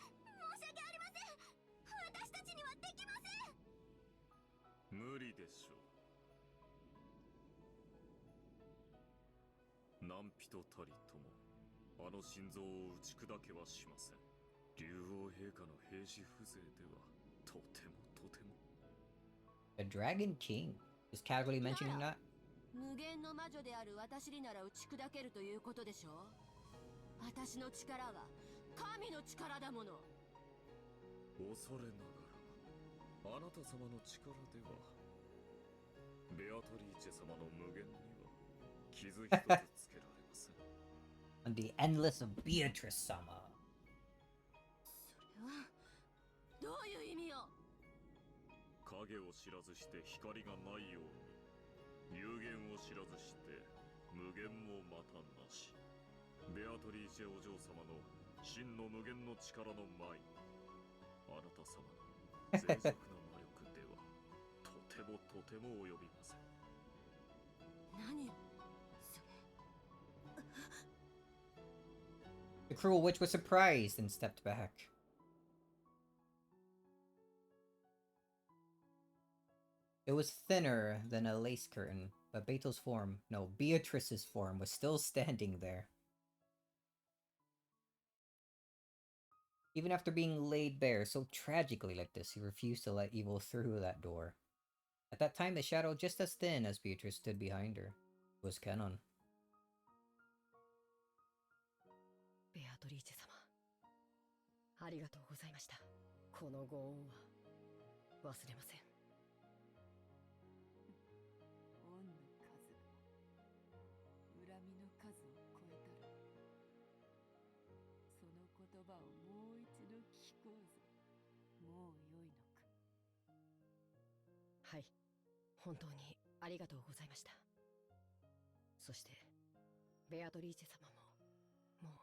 S5: し訳ありません。私たちにはできません。
S6: 無理でしょう。何人たりともあの心臓を打ち砕けはしません。竜王陛下の兵士風情ではとてもとても。
S1: The Dragon King is casually mentioning that.
S5: 無限の魔女である私になら打ち砕けるということでしょ。私の力は神の力だもの。
S6: 恐れながらあなた様の力ではベアトリーチェ様の無限には傷一つつけられません。
S1: On the endless of Beatrice Sama.
S5: それはどういう意味よ。
S6: 影を知らずして光がないように、有限を知らずして無限もまたなし。ベアトリーチェお嬢様の真の無限の力の前に、あなた様の脆弱な魔力ではとてもとても及びません。
S5: 何それ。
S1: The cruel witch was surprised and stepped back. It was thinner than a lace curtain, but Beto's form, no, Beatrice's form, was still standing there. Even after being laid bare so tragically like this, he refused to let evil through that door. At that time, the shadow just as thin as Beatrice stood behind her was Kenon.
S4: ベアトリーチェ様、ありがとうございました。このご恩は忘れません。恩の数が恨みの数を超えたら、その言葉葉をもう一度聞こうぞ。もうよいのか。はい、本当にありがとうございました。そしてベアトリーチェ様ももう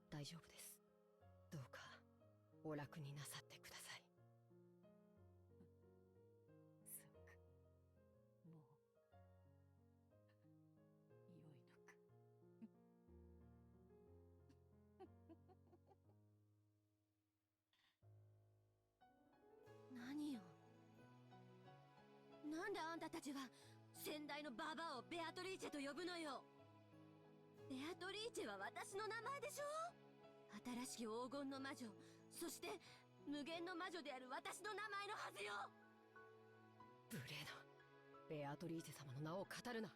S4: 大丈夫です。どうかお楽になさってください。そうか、もう良いのか。
S5: 何よ。なんであんたたちは先代のババアをベアトリーチェと呼ぶのよ。ベアトリーチェは私の名前でしょ。新しき黄金の魔女、そして無限の魔女である私の名前のはずよ。
S4: 無礼だ。ベアトリーチェ様の名を語るな。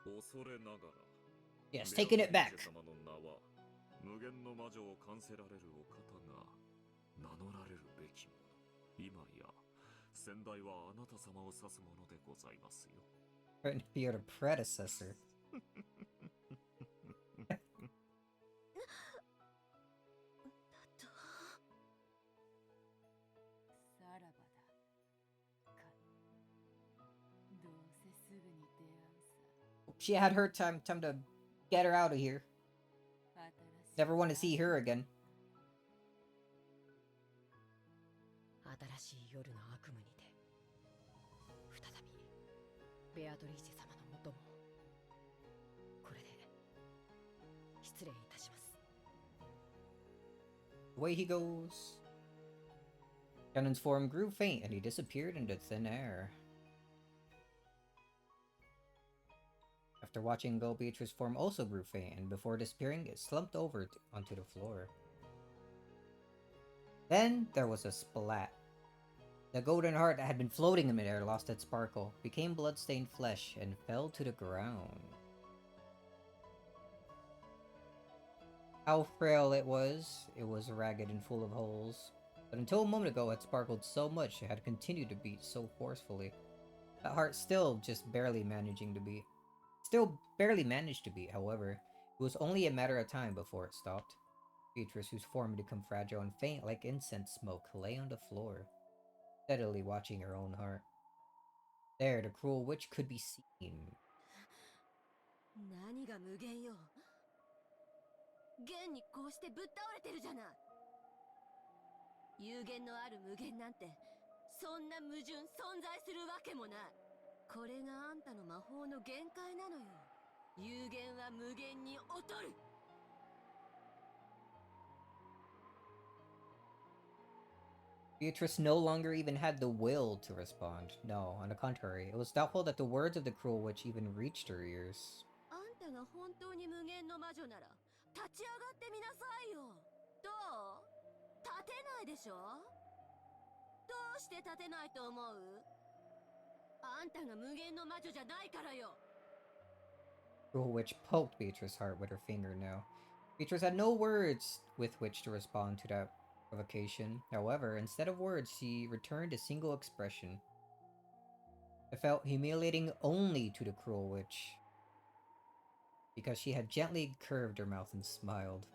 S6: 恐れながら
S1: Yes, taking it back.
S6: 様の名は無限の魔女を冠せられるお方が名乗られるべきもの。今や先代はあなた様を指すものでございますよ。
S1: Threatened to be your predecessor.
S4: さらばだ。か、どうせすぐに出会うさ。
S1: She had her time to get her out of here. Never want to see her again.
S4: 新しい夜の悪夢にて再びベアトリーチェ様のもとも。これで失礼いたします。
S1: Away he goes. Shannon's form grew faint and he disappeared into thin air. After watching go, Beatrice's form also grew faint, and before disappearing, it slumped over onto the floor. Then there was a splat. The golden heart that had been floating in midair lost its sparkle, became blood-stained flesh, and fell to the ground. How frail it was ragged and full of holes. But until a moment ago, it had sparkled so much it had continued to beat so forcefully. That heart still barely managed to beat, however. It was only a matter of time before it stopped. Beatrice, whose form had become fragile and faint like incense smoke, lay on the floor, steadily watching her own heart. There, the cruel witch could be seen.
S5: 何が無限よ。現にこうしてぶっ倒れてるじゃない。有限のある無限なんてそんな矛盾存在するわけもない。これがあんたの魔法の限界なのよ。有限は無限に劣る。
S1: Beatrice no longer even had the will to respond. No, on the contrary, it was doubtful that the words of the cruel witch even reached her ears.
S5: あんたが本当に無限の魔女なら立ち上がってみなさいよ。どう？立てないでしょ？どうして立てないと思う？あんたが無限の魔女じゃないからよ。
S1: Cruel witch poked Beatrice's heart with her fingernail. Beatrice had no words with which to respond to that provocation. However, instead of words, she returned a single expression. It felt humiliating only to the cruel witch, because she had gently curved her mouth and smiled.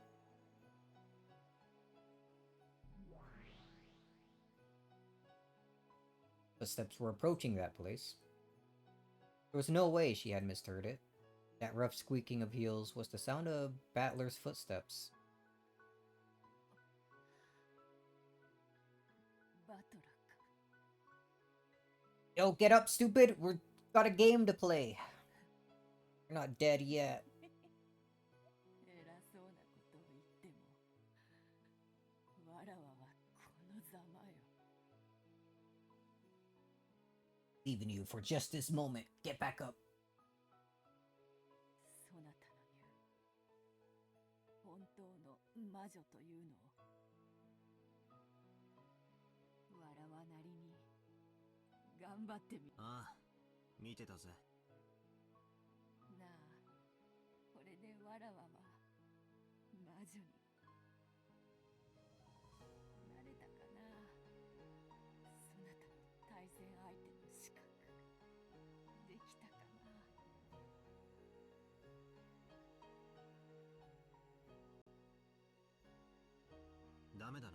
S1: Footsteps were approaching that place. There was no way she had misheard it. That rough squeaking of heels was the sound of Battler's footsteps.
S4: バトラか。
S1: Yo, get up, stupid! We've got a game to play. You're not dead yet.
S4: 偉そうなことを言っても、わらわはこのざまよ。
S1: Leaving you for just this moment. Get back up.
S4: そなたの言う本当の魔女というのを、わらわなりに頑張ってみ。
S3: ああ、見てたぜ。
S4: なあ、これでわらわは魔女になれたかな。そなたの対戦相手の資格できたかな。
S3: ダメだな。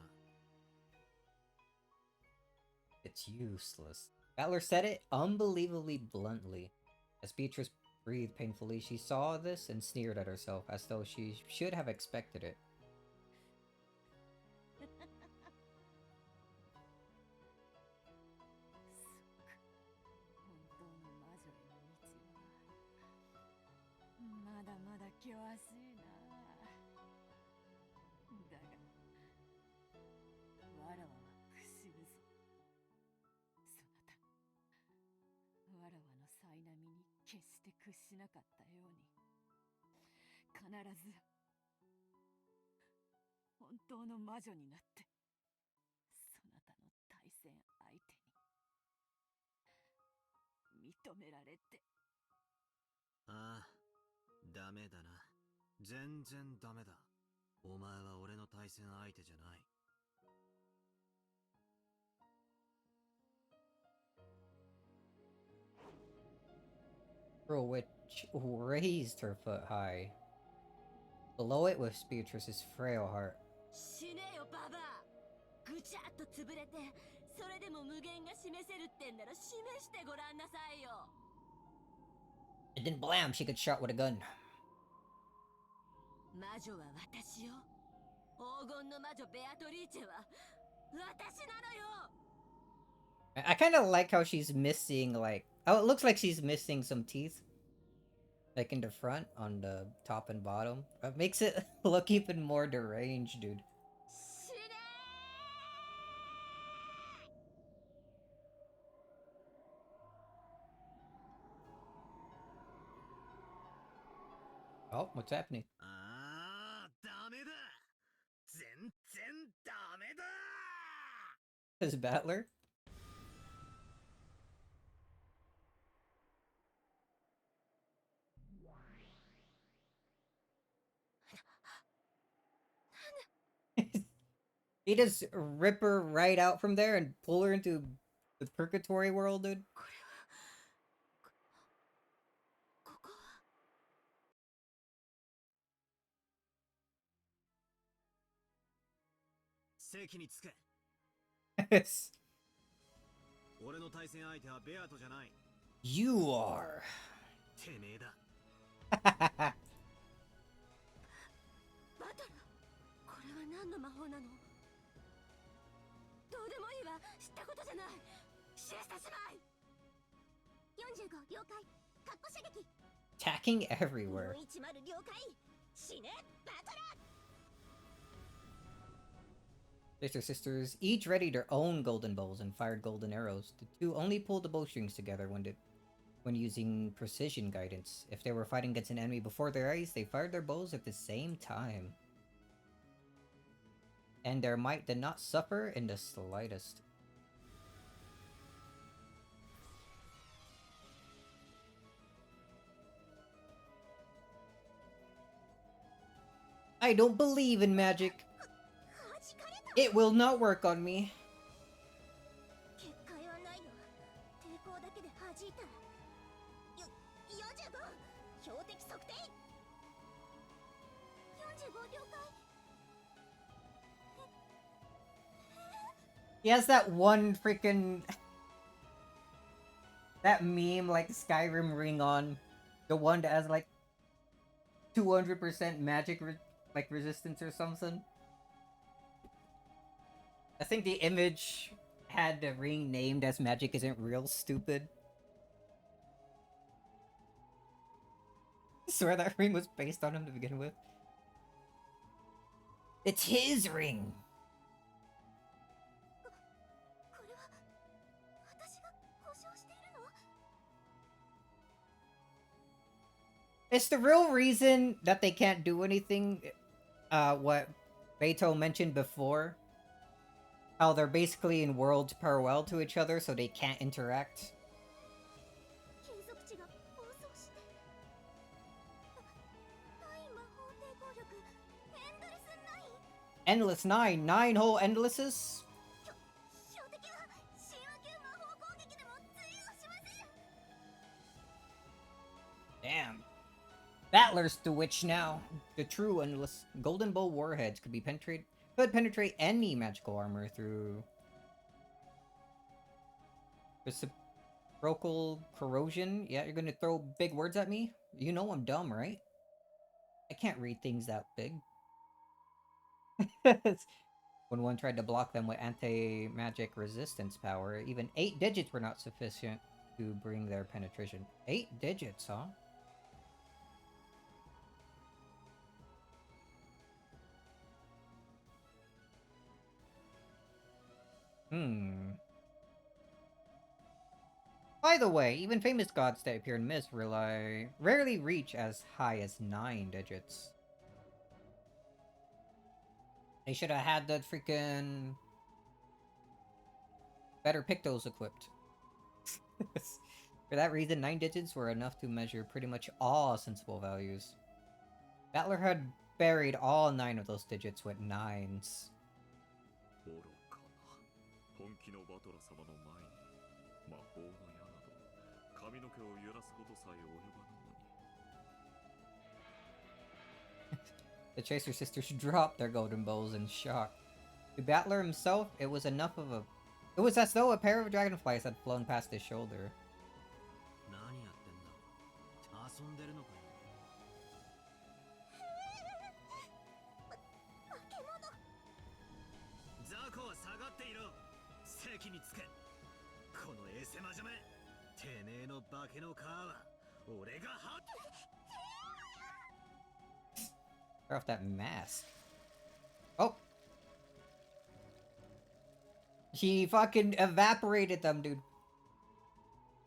S1: It's useless. Battler said it unbelievably bluntly. As Beatrice breathed painfully, she saw this and sneered at herself, as though she should have expected it.
S4: 本当の魔女への道はまだまだ険しいな。だがわらわは屈しぬぞ。そなたわらわの苛波に決して屈しなかったように、必ず本当の魔女になってそなたの対戦相手に認められて。
S3: ああ、ダメだな。全然ダメだ。お前は俺の対戦相手じゃない。
S1: Girl which raised her foot high. Below it was Beatrice's frail heart.
S4: 死ねよババア。ぐちゃっと潰れて、それでも無限が示せるってんなら示してごらんなさいよ。
S1: And then blam, she gets shot with a gun.
S4: 魔女は私よ。黄金の魔女ベアトリーチェは私なのよ。
S1: I kind of like how she's missing, like... Oh, it looks like she's missing some teeth. Like in the front, on the top and bottom. It makes it look even more deranged, dude.
S4: 死ね
S1: Oh, what's happening?
S3: ああ、ダメだ。全然ダメだ。
S1: This battler? He just rip her right out from there and pull her into the purgatory world, dude.
S4: ここは。
S3: 席につけ。
S1: It's...
S3: 俺の対戦相手はベアトじゃない。
S1: You are.
S3: てめえだ。
S4: バトル、これは何の魔法なの？どうでもいいわ。知ったことじゃない。シエスタ姉妹。
S5: 45了解。カッコ射撃。
S1: Attacking everywhere.
S5: 410了解。死ねバトラー。
S1: Their sisters each readied their own golden bows and fired golden arrows. The two only pulled the bowstrings together when using precision guidance. If they were fighting against an enemy before their eyes, they fired their bows at the same time. And their might did not suffer in the slightest. I don't believe in magic.
S5: 弾かれた。
S1: It will not work on me.
S5: 結界はないの。抵抗だけで弾いたら。45。標的測定。45了解。
S1: He has that one freaking... that meme, like, Skyrim ring on. The one that has, like, 200% magic, resistance or something. I think the image had the ring named as Magic Isn't Real Stupid. I swear that ring was based on him to begin with. It's his ring!
S5: これは私が故障しているの？
S1: It's the real reason that they can't do anything, what Beto mentioned before. How they're basically in worlds parallel to each other, so they can't interact.
S5: 金属値が暴走して。対魔法抵抗力エンドレス9。
S1: Endless 9! 9 whole endlesses?
S5: 標的は神話級魔法攻撃でも通用しません。
S1: Damn. Battler's the witch now. The true endless golden bow warheads could be Could penetrate any magical armor through reciprocal corrosion. Yeah, you're gonna throw big words at me? You know I'm dumb, right? I can't read things that big. When one tried to block them with anti-magic resistance power, even 8 digits were not sufficient to bring their penetration. 8 digits, huh? By the way, even famous gods that appear in Myth rarely reach as high as 9 digits. They should have had the freaking better Pictos equipped. For that reason, 9 digits were enough to measure pretty much all sensible values. Battler had buried all 9 of those digits with 9s.
S6: 愚かな。本気のバトラ様の前に魔法の矢など髪の毛を揺らすことさえ及ばぬのに。
S1: The Tracer sisters dropped their golden bows in shock. To Battler himself, it was as though a pair of dragonflies had flown past his shoulder.
S3: 何やってんだ。遊んでるのかよ。ザコは下がっていろ。席につけ。このエセマジャメ。てめえの化けの皮は俺がは。
S1: Tear off that mask. Oh! He fucking evaporated them, dude.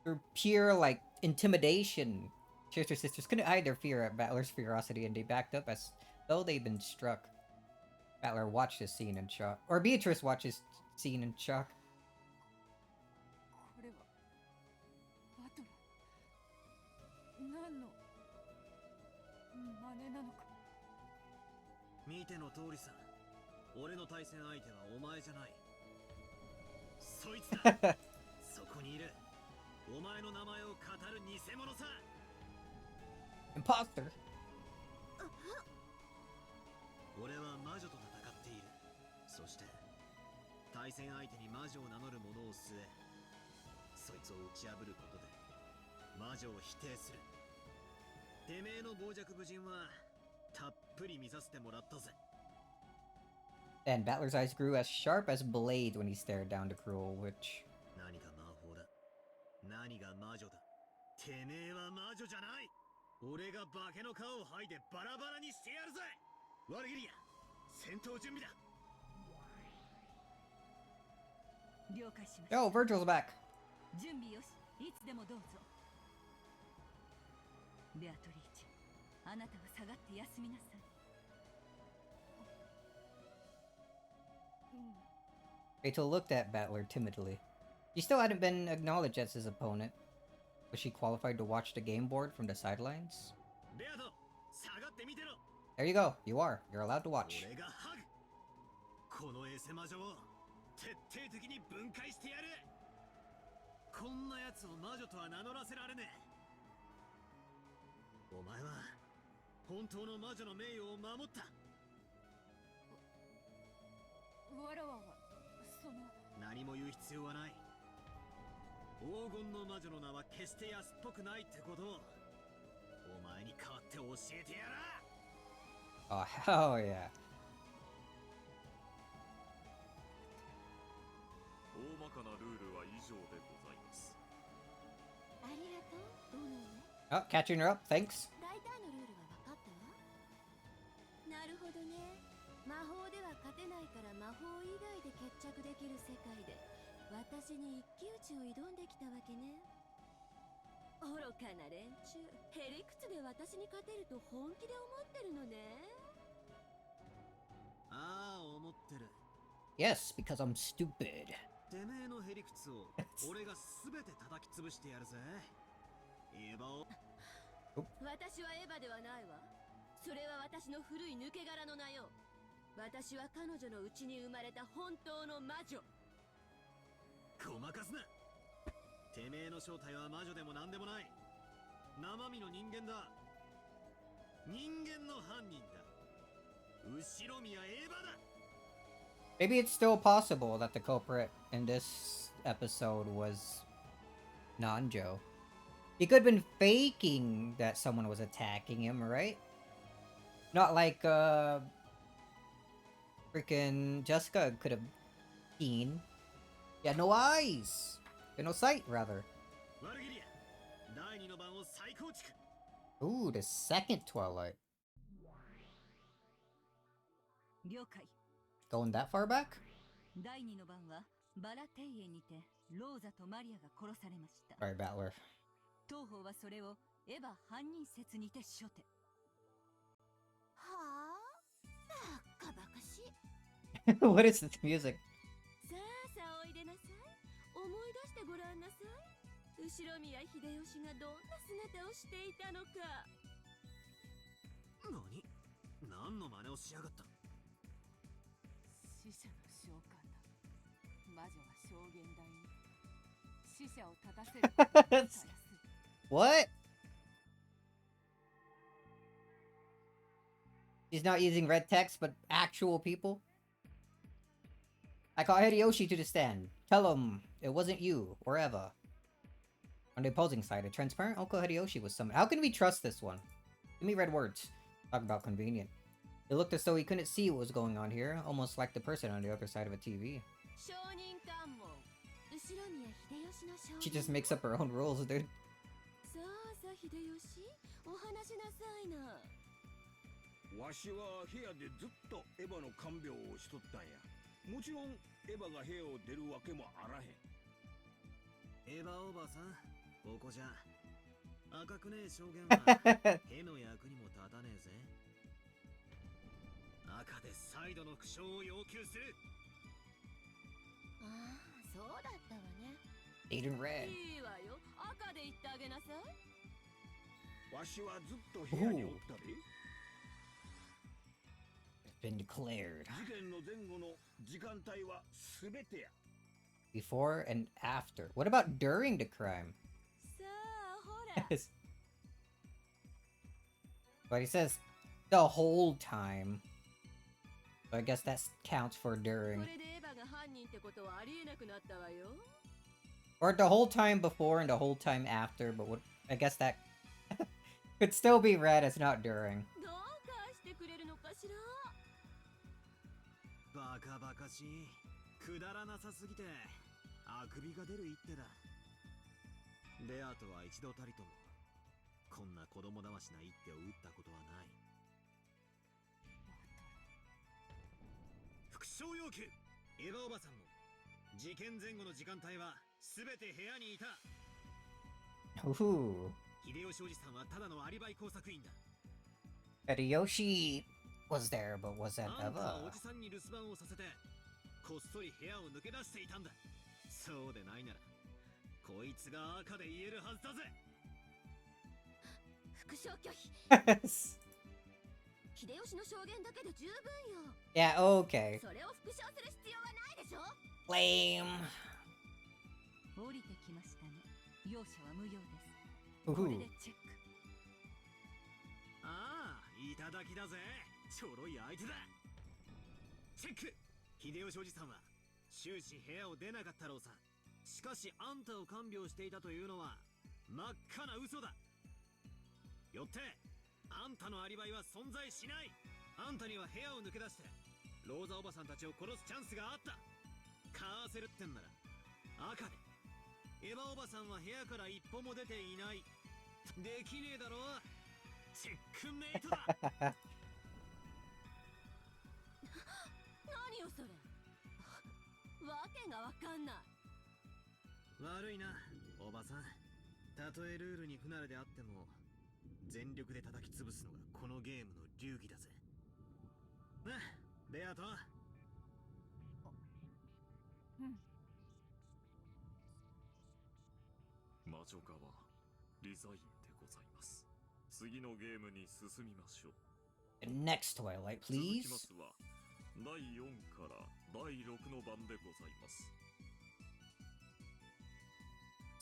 S1: Through pure, like, intimidation. Tracer sisters couldn't hide their fear at Battler's ferocity, and they backed up as though they'd been struck. Battler watched this scene in shock. Or Beatrice watched this scene in shock.
S4: これはバトラ何の真似なのか。
S3: 見ての通りさ。俺の対戦相手はお前じゃない。そいつだ。そこにいる。お前の名前を語る偽物さ。
S1: Imposter!
S3: 俺は魔女と戦っている。そして対戦相手に魔女を名乗る者を据え、そいつを打ち破ることで魔女を否定する。てめえの傍若無人はたっぷり見させてもらったぜ。
S1: And Battler's eyes grew as sharp as blades when he stared down the cruel witch.
S3: 何が魔法だ。何が魔女だ。てめえは魔女じゃない。俺が化けの皮を剥いでバラバラにしてやるぜ。ワルギリア、戦闘準備だ。
S4: 了解しました。
S1: Yo, Virgil's back!
S4: 準備よし。いつでもどうぞ。ベアトリーチ、あなたは下がって休みなさい。
S1: Rachel looked at Battler timidly. She still hadn't been acknowledged as his opponent. Was she qualified to watch the game board from the sidelines?
S3: ベアト、下がって見てろ。
S1: There you go. You are. You're allowed to watch.
S3: 俺がハグ。このエセ魔女を徹底的に分解してやる。こんな奴を魔女とは名乗らせられねえ。お前は本当の魔女の名誉を守った。
S4: わらわはその。
S3: 何も言う必要はない。黄金の魔女の名は決して安っぽくないってことをお前に代わって教えてやら。
S1: Oh, hell yeah.
S6: 大まかなルールは以上でございます。
S5: ありがとう、どうね。
S1: Oh, catching her up. Thanks.
S5: 大体のルールは分かったわ。なるほどね。魔法では勝てないから魔法以外で決着できる世界で私に一騎打ちを挑んできたわけね。愚かな連中。へりくつで私に勝てると本気で思ってるのね。
S3: ああ、思ってる。
S1: Yes, because I'm stupid.
S3: てめえのへりくつを俺が全て叩き潰してやるぜ。エヴァを。
S5: 私はエヴァではないわ。それは私の古い抜け殻の名よ。私は彼女のうちに生まれた本当の魔女。
S3: ごまかすな。てめえの正体は魔女でも何でもない。生身の人間だ。人間の犯人だ。後ろ宮エヴァだ。
S1: Maybe it's still possible that the culprit in this episode was Nanjo. He could have been faking that someone was attacking him, right? Not like, freaking Jessica could have seen. He had no eyes! He had no sight, rather.
S3: ワルギリア第2の番を再構築
S1: Ooh, the second Twilight.
S4: 了解。
S1: Going that far back?
S4: 第2の番はバラ庭園にてローザとマリアが殺されました。
S1: Alright, Battler.
S4: 当方はそれをエヴァ犯人説にて処定。
S5: はあ、バカバカしい。
S1: What is this music?
S4: さあさあおいでなさい。思い出してごらんなさい。後ろ宮秀吉がどんな姿をしていたのか。
S3: 何何の真似をしやがった
S7: 死者の召喚だ。魔女は証言台に死者を立たせることをたやすい。
S1: What? He's not using red text, but actual people? I call Hideyoshi to the stand. Tell him it wasn't you, or Eva. On the opposing side, a transparent Uncle Hideyoshi was summoned. How can we trust this one? Give me red words. Talk about convenient. It looked as though he couldn't see what was going on here, almost like the person on the other side of a TV.
S4: 証人喚問。
S5: 後ろ宮秀吉の証
S1: She
S5: 言
S1: just makes up her own rules, dude.
S4: さあさあ秀吉、お話しなさいな。
S2: わしは部屋でずっとエヴァの看病をしとったんや。もちろんエヴァが部屋を出るわけもあらへん。
S3: エヴァおばさんここじゃ赤くねえ証言は絵の役にも立たねえぜ赤で再度の苦笑を要求する
S5: ああ、そうだったわね。
S1: Eight and red.
S4: いいわよ。赤で言ってあげなさい。
S2: わしはずっと部屋におったで。
S1: Been declared.
S2: 事件の前後の時間帯はすべてや。
S1: Before and after. What about during the crime?
S4: さあほら。
S1: But he says the whole time. So I guess that counts for
S4: こ
S1: during.
S4: れでエヴァが犯人ってことはありえなくなったわよ。
S1: Or the whole time before and the whole time after, but what I guess that could still be read as not during.
S4: どう返してくれるのかしら。
S3: バカバカしいくだらなさすぎてあくびが出る一手だベアとは一度たりともこんな子供だましな一手を打ったことはない復唱要求エヴァおばさんも事件前後の時間帯は全て部屋にいた
S1: Ooh.
S3: 秀吉おじさんはただのアリバイ工作員だ
S1: Hideyoshi was there, but was that
S3: あんたはお
S1: Eva?
S3: じさんに留守番をさせてこっそり部屋を抜け出していたんだそうでないならこいつが赤で言えるはずだぜ
S5: 復唱拒否。
S1: Yes.
S5: 秀吉の証言だけで十分よ。
S1: Yeah, okay.
S5: それを復唱する必要はないでしょ。
S1: Lame.
S4: 降りてきましたね。容赦は無用です。これ
S1: Ooh.
S4: でチェック。
S3: ああいただきだぜちょろい相手だチェック秀吉おじさんは終始部屋を出なかったろうさしかしあんたを看病していたというのは真っ赤な嘘だよってあんたのアリバイは存在しないあんたには部屋を抜け出してローザおばさんたちを殺すチャンスがあったカーセルってんなら赤でエヴァおばさんは部屋から一歩も出ていないできねえだろチェックメイトだ
S4: 何よそれ。わけがわかんない。
S3: 悪いなおばさんたとえルールに不慣れであっても全力で叩き潰すのがこのゲームの流儀だぜなベアト
S7: うん。
S6: 魔女側リザインでございます次のゲームに進みましょう
S1: Next Twilight,
S6: 続き
S1: please.
S6: ますは第4から第6の番でございます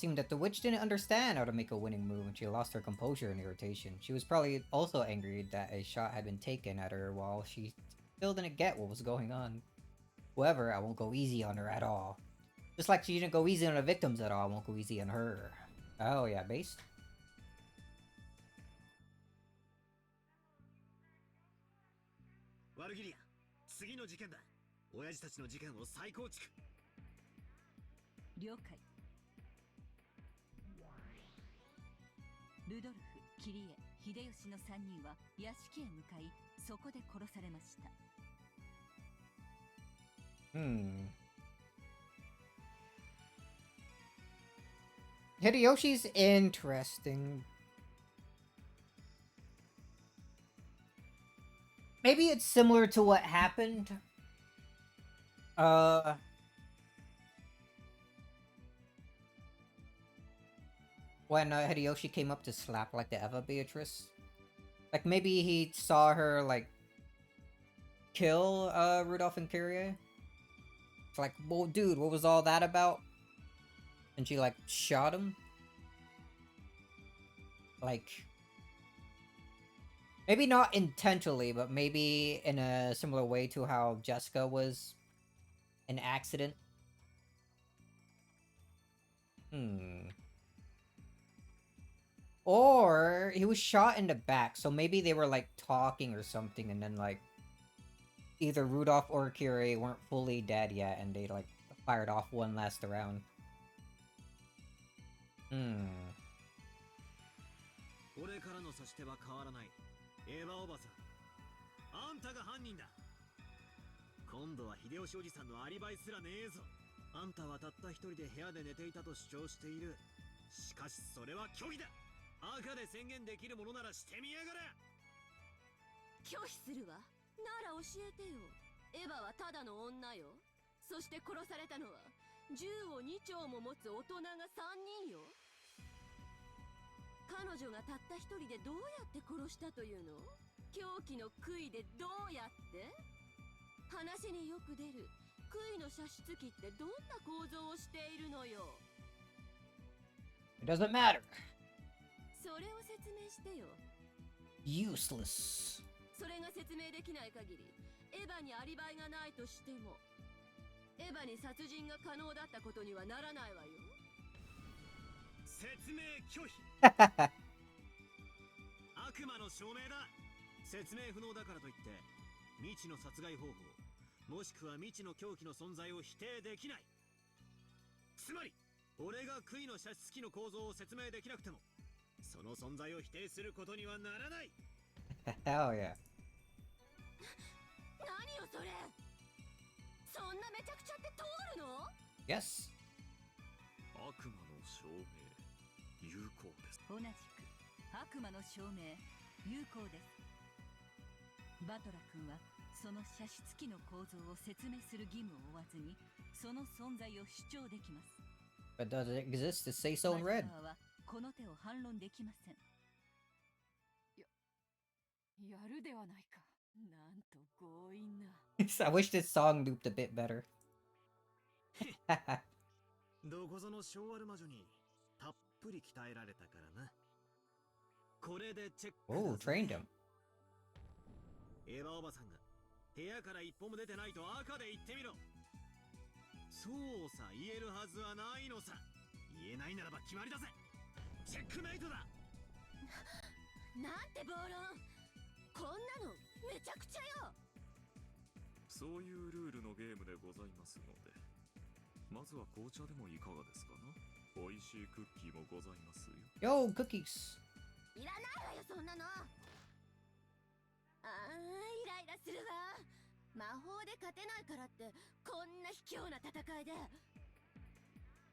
S1: Seemed that the witch didn't understand how to make a winning move and she lost her composure and irritation. She was probably also angry that a shot had been taken at her while she still didn't get what was going on. whoever, I won't go easy on her at all. Just like she didn't go easy on the victims at all, I won't go easy on her. Oh yeah, based.
S3: ワルギリア、次の事件だ。親父たちの事件を再構築。
S7: 了解。ルドルフ、キリエ、秀吉の3人は屋敷へ向かい、そこで殺されました。
S1: Hideyoshi's interesting. Maybe it's similar to what happened. When Hideyoshi came up to slap like the Eva Beatrice. Like maybe he saw her like kill Rudolph and Kyrie. It's like, well, dude, what was all that about? And she like shot him. Like, maybe not intentionally, but maybe in a similar way to how Jessica was an accident. Or he was shot in the back, so maybe they were like talking or something, and then like either Rudolph or Kyrie weren't fully dead yet, and they like fired off one last round.
S3: 俺からの指し手は変わらない。エヴァおばさん、あんたが犯人だ。今度は秀吉おじさんのアリバイすらねえぞ。あんたはたった一人で部屋で寝ていたと主張している。しかしそれは虚偽だ。赤で宣言できるものならしてみやがれ。
S4: 拒否するわ。なら教えてよ。エヴァはただの女よ。そして殺されたのは銃を2丁も持つ大人が3人よ。彼女がたった一人でどうやって殺したというの？狂気の杭でどうやって？話によく出る杭の射出機ってどんな構造をしているのよ。
S1: It doesn't matter.
S4: それを説明してよ。
S1: Useless.
S4: それが説明できない限りエヴァにアリバイがないとしてもエヴァに殺人が可能だったことにはならないわよ。
S3: 説明拒否。悪魔の証明だ。説明不能だからといって未知の殺害方法もしくは未知の凶器の存在を否定できない。つまり俺が杭の射出機の構造を説明できなくてもその存在を否定することにはならない。
S1: Hell yeah.
S4: 何よそれ。そんなめちゃくちゃって通るの？
S1: Yes.
S6: 悪魔の証明有効です。
S7: 同じく悪魔の証明有効です。バトラ君はその射出機の構造を説明する義務を負わずにその存在を主張できます。
S1: But does it exist to say so in red?
S7: マジカーはこの手を反論できません。やるではないか。なんと強引な。
S1: I wish this song looped a bit better.
S3: どこぞの昭和魔女にたっぷり鍛えられたからな。これでチェック。
S1: Oh, trained him.
S3: エヴァおばさんが部屋から一歩も出てないと赤で言ってみろ。そうさ、言えるはずはないのさ。言えないならば決まりだぜ。チェックメイトだ。
S4: なんて暴論。こんなのめちゃくちゃよ。
S6: そういうルールのゲームでございますので、まずは紅茶でもいかがですかな。美味しいクッキーもございますよ。
S1: Yo, cookies.
S4: いらないわよそんなの。イライラするわ。魔法で勝てないからってこんな卑怯な戦いで。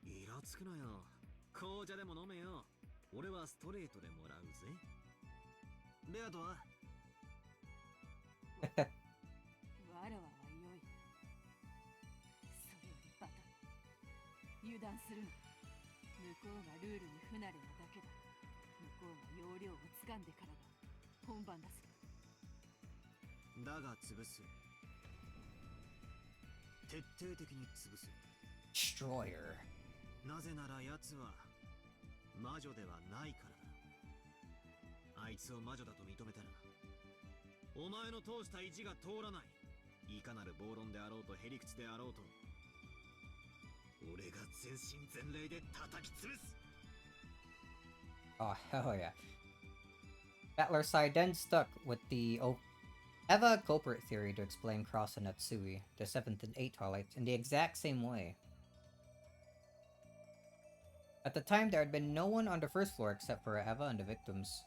S3: イラつくなよ。紅茶でも飲めよ。俺はストレートでもらうぜ。ベアトは
S7: わらわは良い。それよりバトル。油断するな。向こうがルールに不慣れなだけだ。向こうが要領をつかんでからが本番だぞ。
S3: だが潰す。徹底的に潰す。
S1: Destroyer.
S3: なぜなら奴は魔女ではないからだ。あいつを魔女だと認めたらお前の通した意地が通らない。いかなる暴論であろうとへりくつであろうと、俺が全身全霊で叩き潰す。
S1: Oh, hell yeah. Battler's side then stuck with the Eva culprit theory to explain Cross and Natsui, the 7th and 8th Twilights, in the exact same way. At the time, there had been no one on the first floor except for Eva and the victims.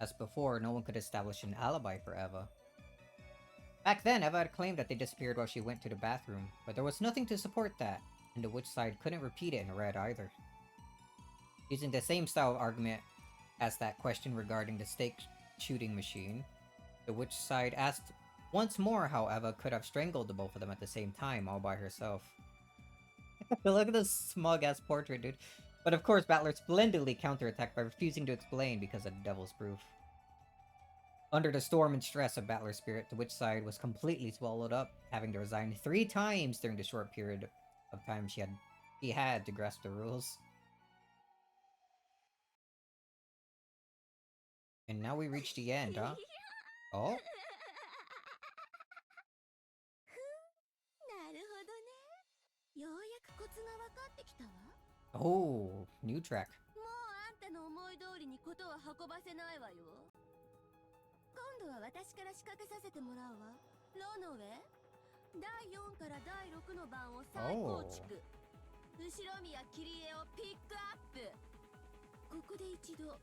S1: As before, no one could establish an alibi for Eva. Back then, Eva had claimed that they disappeared while she went to the bathroom, but there was nothing to support that, and the witch side couldn't repeat it in red either. Using the same style of argument as that question regarding the stake shooting machine, the witch side asked once more how Eva could have strangled the both of them at the same time, all by herself. Look at this smug-ass portrait, dude. But of course, Battler splendidly counterattacked by refusing to explain because of the devil's proof. Under the storm and stress of Battler's spirit, the witch side was completely swallowed up, having to resign 3 times during the short period of time she had to grasp the rules. And now we reach the end, huh? Oh?
S5: なるほどね。ようやくコツが分かってきたわ。
S1: Oh, new track.
S5: もうあんたの思い通りにことは運ばせないわよ。今度は私から仕掛けさせてもらうわ。ロノウェ第4から第6の番を再構築。後ろ宮切り絵をピックアップ。ここで一度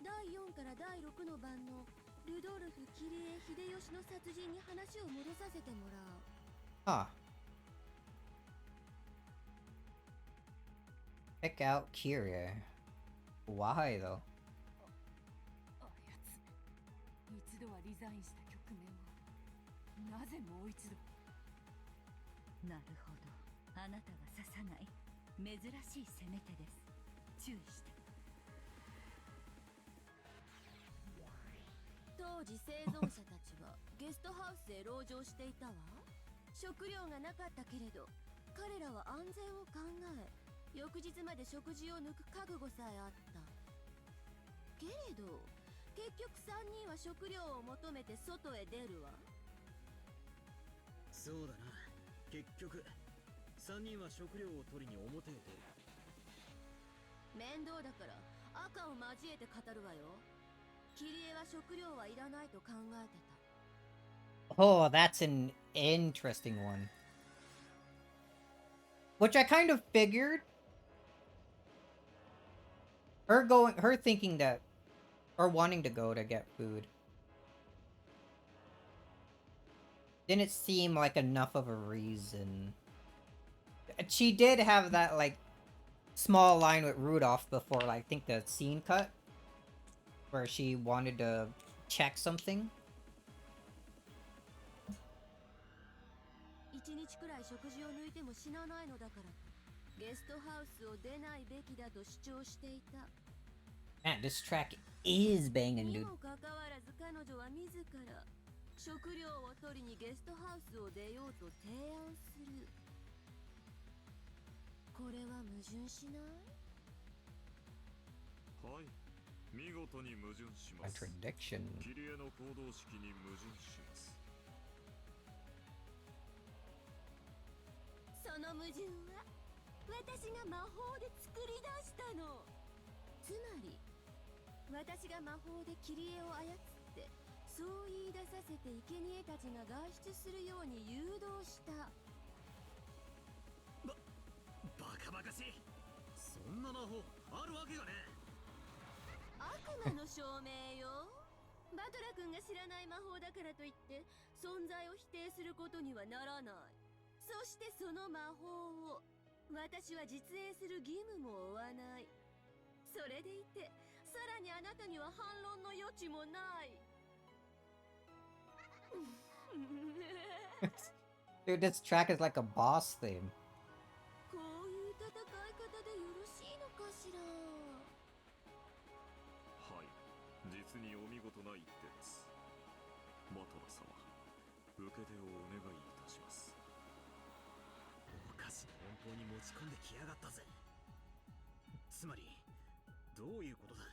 S5: 第4から第6の番のルドルフ切り絵秀吉の殺人に話を戻させてもらう。
S1: Huh. Pick out Kyrie. Why, though?
S7: あやつ、一度はリザインした局面をなぜもう一度。なるほど、あなたが刺さない珍しい攻め手です。注意して。
S5: 当時生存者たちはゲストハウスへ籠城していたわ。食料がなかったけれど彼らは安全を考え、翌日まで食事を抜く覚悟さえあった。けれど結局3人は食料を求めて外へ出るわ。
S3: そうだな、結局3人は食料を取りに表へ出る。
S5: 面倒だから赤を交えて語るわよ。切り絵は食料はいらないと考えてた。
S1: Oh, that's an interesting one. Which I kind of figured. Her thinking that, or wanting to go to get food, didn't seem like enough of a reason. She did have that, like, small line with Rudolph before, like, I think the scene cut, where she wanted to check something.
S5: 1日くらい食事を抜いても死なないのだからゲストハウスを出ないべきだと主張していた。
S1: Man, this track is banging,
S5: に
S1: dude.
S5: もかかわらず彼女は自ら食料を取りにゲストハウスを出ようと提案する。これは矛盾しない？
S6: はい、見事に矛盾します。
S1: Contradiction.
S6: 切り絵の行動式に矛盾します。
S5: その矛盾は私が魔法で作り出したの。つまり私が魔法で切り絵を操ってそう言い出させて生贄たちが外出するように誘導した。
S3: バカバカしい。そんな魔法あるわけがねえ。
S5: 悪魔の証明よ。バトラ君が知らない魔法だからといって存在を否定することにはならない。そしてその魔法を私は実演する義務も負わない。それでいてさらにあなたには反論の余地もない。
S1: Dude, this track is like a boss theme.
S5: こういう戦い方でよろしいのかしら。
S6: はい、実にお見事な一手です。バトラ様、受け手をお願いいたします。
S3: おかしな奔放に持ち込んできやがったぜ。つまりどういうことだ。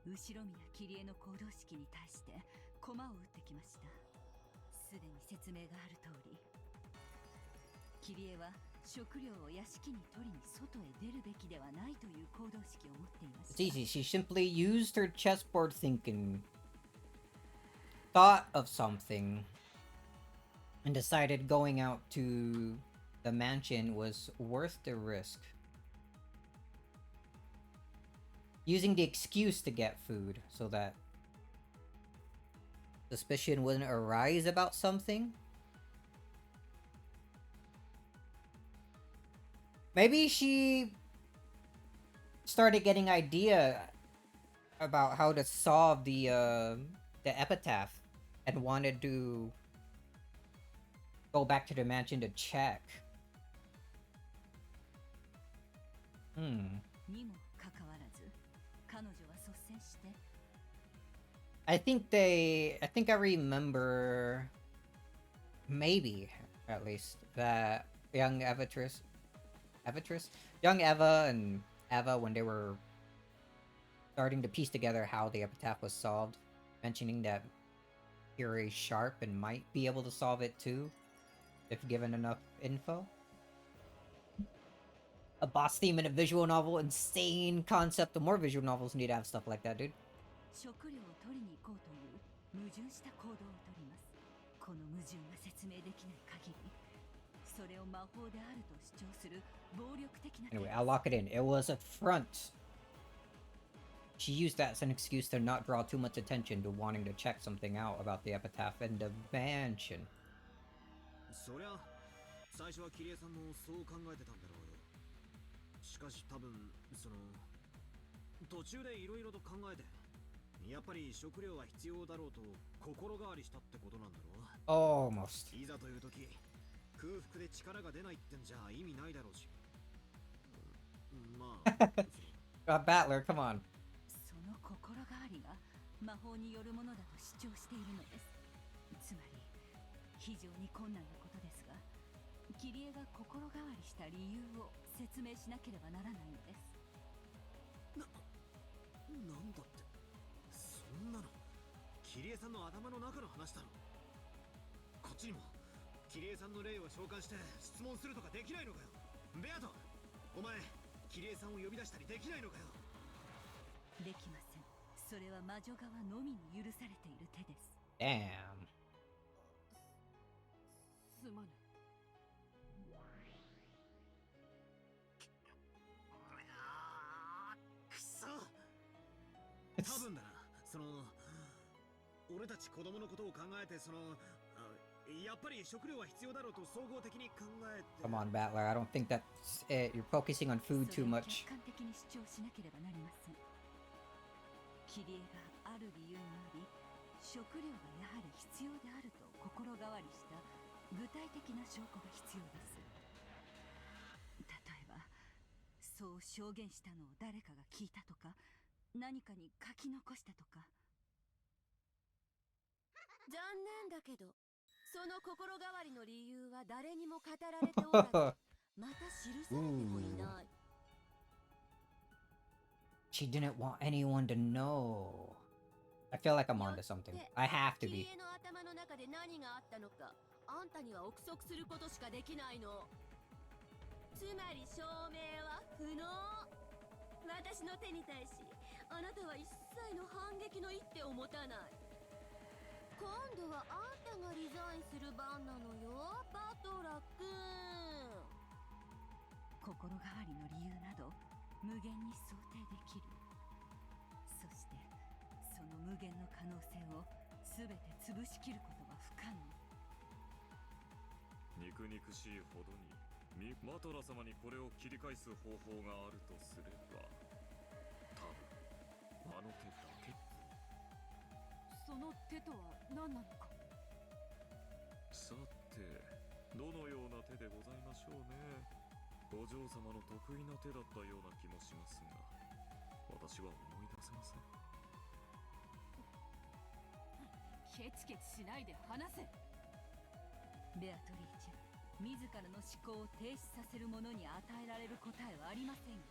S7: 後ろ宮切り絵の行動式に対して駒を打ってきました。すでに説明がある通り、キリエは食料を屋敷に取りに外へ出るべきではないという行動式を持っていまし
S1: It's
S7: た。
S1: easy. She simply used her chessboard thinking, thought of something, and decided going out to the mansion was worth the risk. Using the excuse to get food so that suspicion wouldn't arise about something. Maybe she started getting idea about how to solve the epitaph and wanted to go back to the mansion to check.
S7: にもかかわらず、彼女は率先して
S1: I think I remember, maybe at least, that young young Eva and Eva, when they were starting to piece together how the epitaph was solved, mentioning that Fury is sharp and might be able to solve it too, if given enough info. A boss theme in a visual novel, insane concept. The more visual novels need to have stuff like that, dude.
S7: 食料を取りに行こうという矛盾した行動をとります。この矛盾が説明できない限り、それを魔法であると主張する暴力的な。
S1: Anyway, I'll lock it in. It was a front. She used that as an excuse to not draw too much attention to wanting to check something out about the epitaph and the mansion.
S3: そりゃ最初はキリエさんもそう考えてたんだろうよ。しかし多分その途中でいろいろと考えて、やっぱり食料は必要だろうと心変わりしたってことなんだろう。
S1: Almost.
S3: いざという時、空腹で力が出ないってんじゃ意味ないだろうし。まあ。
S1: Battler, come on.
S7: その心変わりが魔法によるものだと主張しているのです。つまり非常に困難なことですが、キリエが心変わりした理由を説明しなければならないのです。
S3: なんだって、そんなのキリエさんの頭の中の話だろ。こっちにもキリエさんの霊を召喚して質問するとかできないのかよ。ベアト、お前キリエさんを呼び出したりできないのかよ。
S7: できません。それは魔女側のみに許されている手です。
S1: Damn.
S7: すまぬ。
S3: くそ。多分だな、その俺たち子供のことを考えて、やっぱり食料は必要だろうと総合的に考えて。
S1: Come on, Battler. I don't think that's it. You're focusing on food too much.
S7: 客観的に主張しなければなりません。キリエがある理由により食料がやはり必要であると心変わりした具体的な証拠が必要です。例えばそう証言したのを誰かが聞いたとか、何かに書き残したとか。
S4: 残念だけど、その心変わりの理由は誰にも語られておらず、また記されてもいない。
S1: She didn't want anyone to know. I feel like I'm onto something. I have to
S4: キリ
S1: be.
S4: エの頭の中で何があったのか、あんたには憶測することしかできないの。つまり証明は不能。私の手に対し、あなたは一切の反撃の一手を持たない。今度はあんたがリザインする番なのよ、バトラ君。
S7: 心変わりの理由など無限に想定できる。そしてその無限の可能性を全て潰しきることは不可能。
S6: 肉々しいほどにマトラ様にこれを切り返す方法があるとすれば、多分あの手だけ。
S7: その手とは何なのか。
S6: さて、どのような手でございましょうね。お嬢様の得意な手だったような気もしますが、私は思い出せません。
S7: ケチケチしないで話せ。ベアトリーチェ、自らの思考を停止させる者に与えられる答えはありませんよ。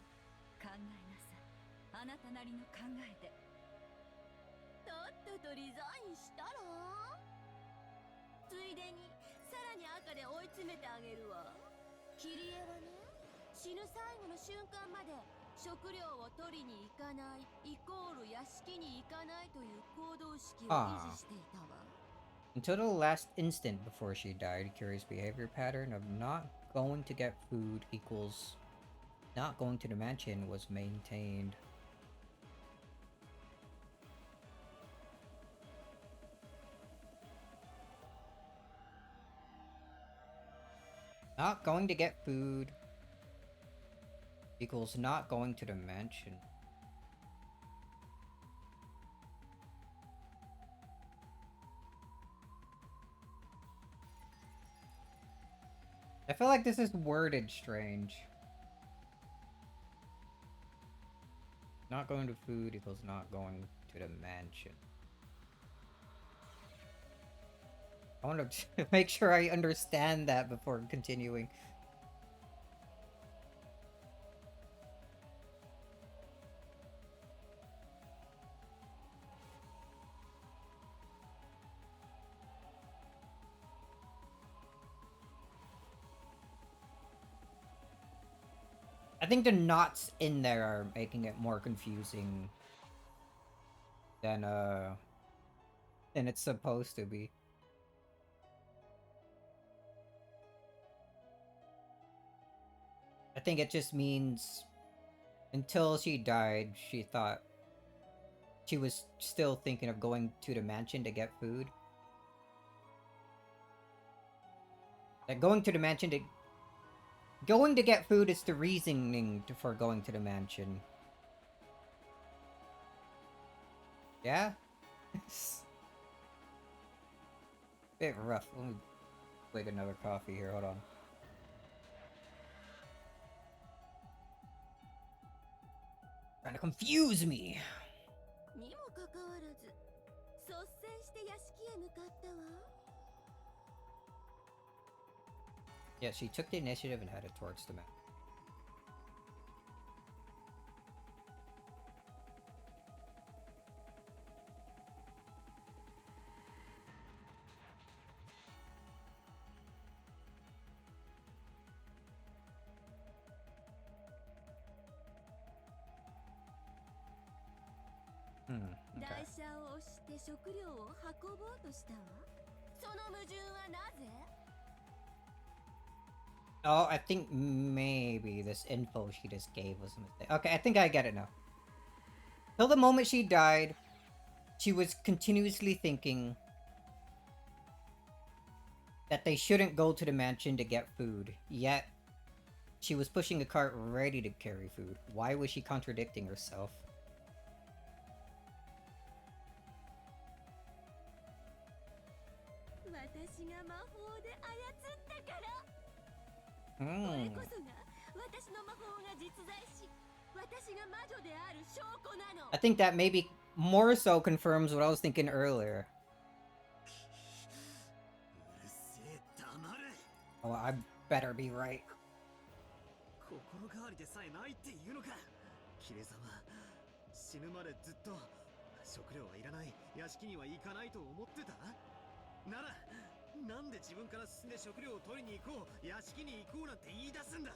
S7: 考えなさい。あなたなりの考えで。
S4: とっととリザインしたら？
S5: ついでにさらに赤で追い詰めてあげるわ。キリエはね、死ぬ最後の瞬間まで食料を取りに行かないイコール屋敷に行かないという行動式を維持していたわ。
S1: Until the last instant before she died, Kiri's behavior pattern of not going to get food equals not going to the mansion was maintained. Not going to get food equals not going to the mansion. I feel like this is worded strange. Not going to food equals not going to the mansion. I want to make sure I understand that before continuing. I think the knots in there are making it more confusing than it's supposed to be. I think it just means until she died, she thought she was still thinking of going to the mansion to get food. Like going to the mansion to get food is the reasoning for going to the mansion. Yeah? Bit rough. Let me make another coffee here, hold on. Trying to confuse me.
S5: にもかかわらず、率先して屋敷へ向かったわ。
S1: Yeah, she took the initiative and headed towards the map. Okay.
S5: 台車を押して食料を運ぼうとしたわ。その矛盾はなぜ？
S1: Oh, I think maybe this info she just gave was a mistake. Okay, I think I get it now. Till the moment she died, she was continuously thinking that they shouldn't go to the mansion to get food, yet she was pushing a cart ready to carry food. Why was she contradicting herself?
S5: 私が魔法で操ったから。こ
S1: Hmm.
S5: れこそが私の魔法が実在し、私が魔女である証拠なの。
S1: I think that maybe more so confirms what I was thinking earlier.
S3: うるせえ、黙れ。
S1: Oh, I better be right.
S3: 心変わりでさえないっていうのか。キレ様、死ぬまでずっと食料はいらない、屋敷には行かないと思ってた。ならなんで自分から進んで食料を取りに行こう、屋敷に行こうなんて言い出すんだ。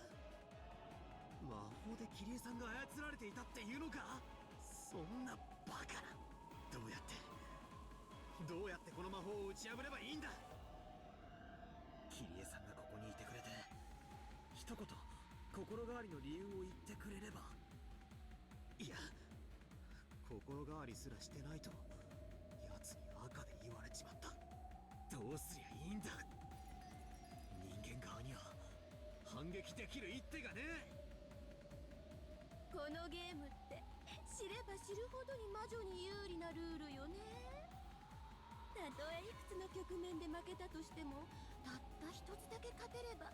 S3: 魔法でキリエさんが操られていたっていうのか。そんなバカな。どうやってこの魔法を打ち破ればいいんだ。キリエさんがここにいてくれて、一言心変わりの理由を言ってくれれば。いや、心変わりすらしてないと奴に赤で言われちまった。どうすりゃいいんだ。人間側には反撃できる一手がねえ。
S5: このゲームって知れば知るほどに魔女に有利なルールよね。たとえいくつの局面で負けたとしても、たった一つだけ勝てれば、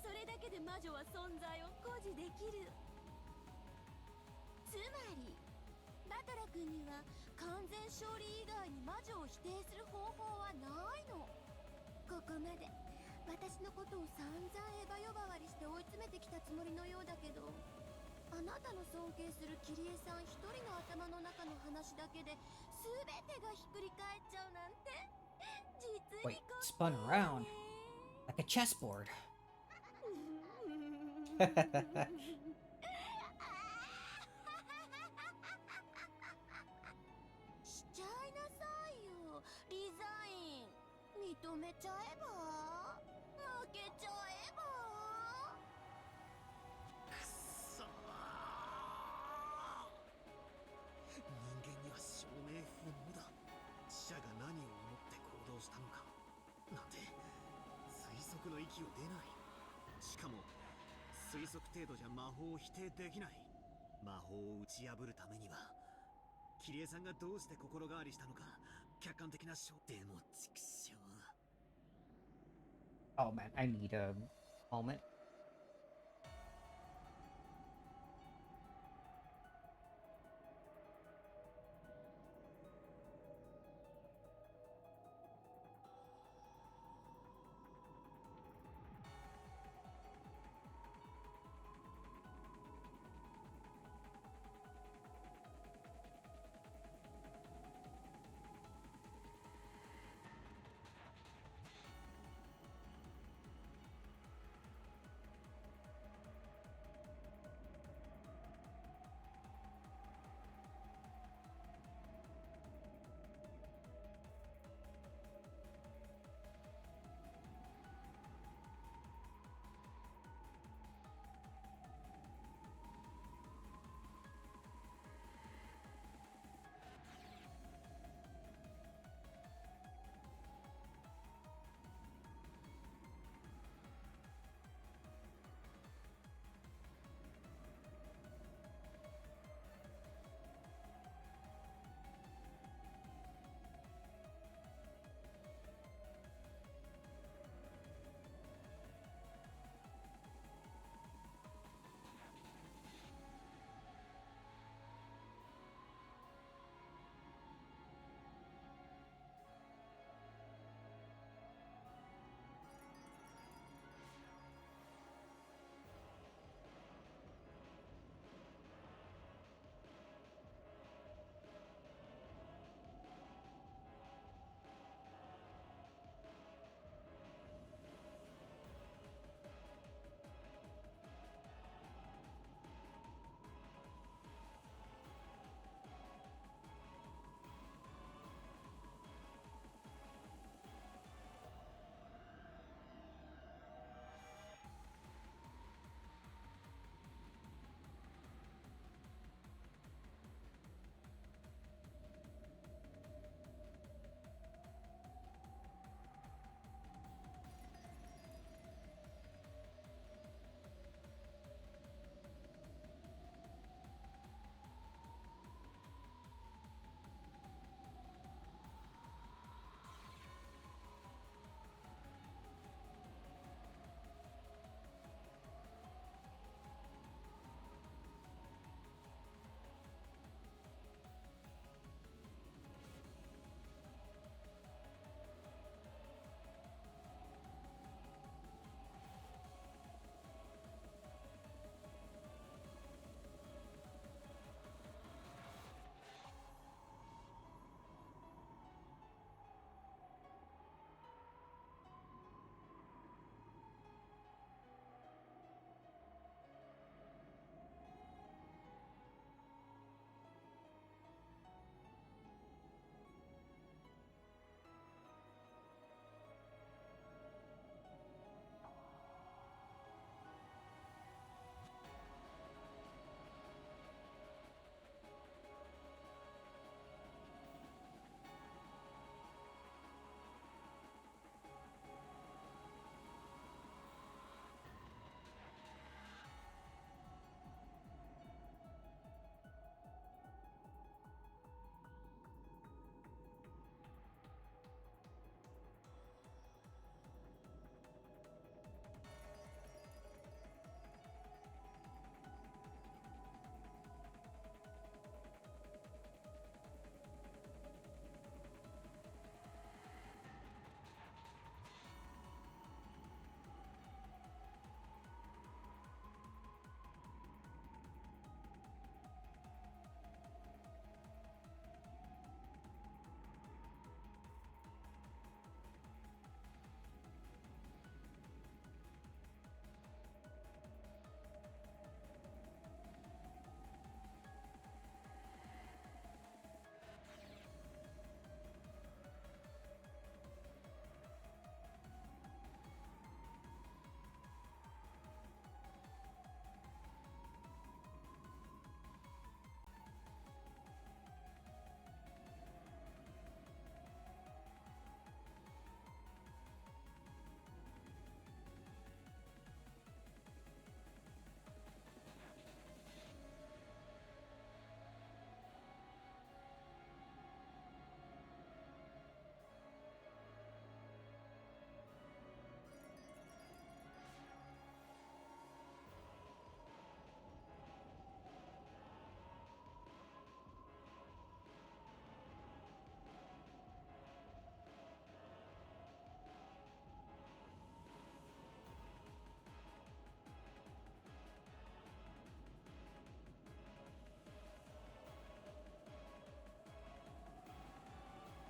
S5: それだけで魔女は存在を誇示できる。つまりバトラ君には完全勝利以外に魔女を否定する方法はないの。ここまで私のことを散々エヴァ呼ばわりして追い詰めてきたつもりのようだけど、あなたの尊敬するキリエさん一人の頭の中の話だけで全てがひっくり返っちゃうなんて、
S1: Wait, spun around like a chessboard.
S5: しちゃいなさいよ、リザイン。認めちゃえば、負けちゃえば。
S3: くそー。人間には証明不能だ。死者が何を思って行動したのかなんて推測の域を出ない。しかも推測程度じゃ魔法を否定できない。魔法を打ち破るためにはキリエさんがどうして心変わりしたのか客観的な証でも畜生。
S1: Oh man, I need a moment.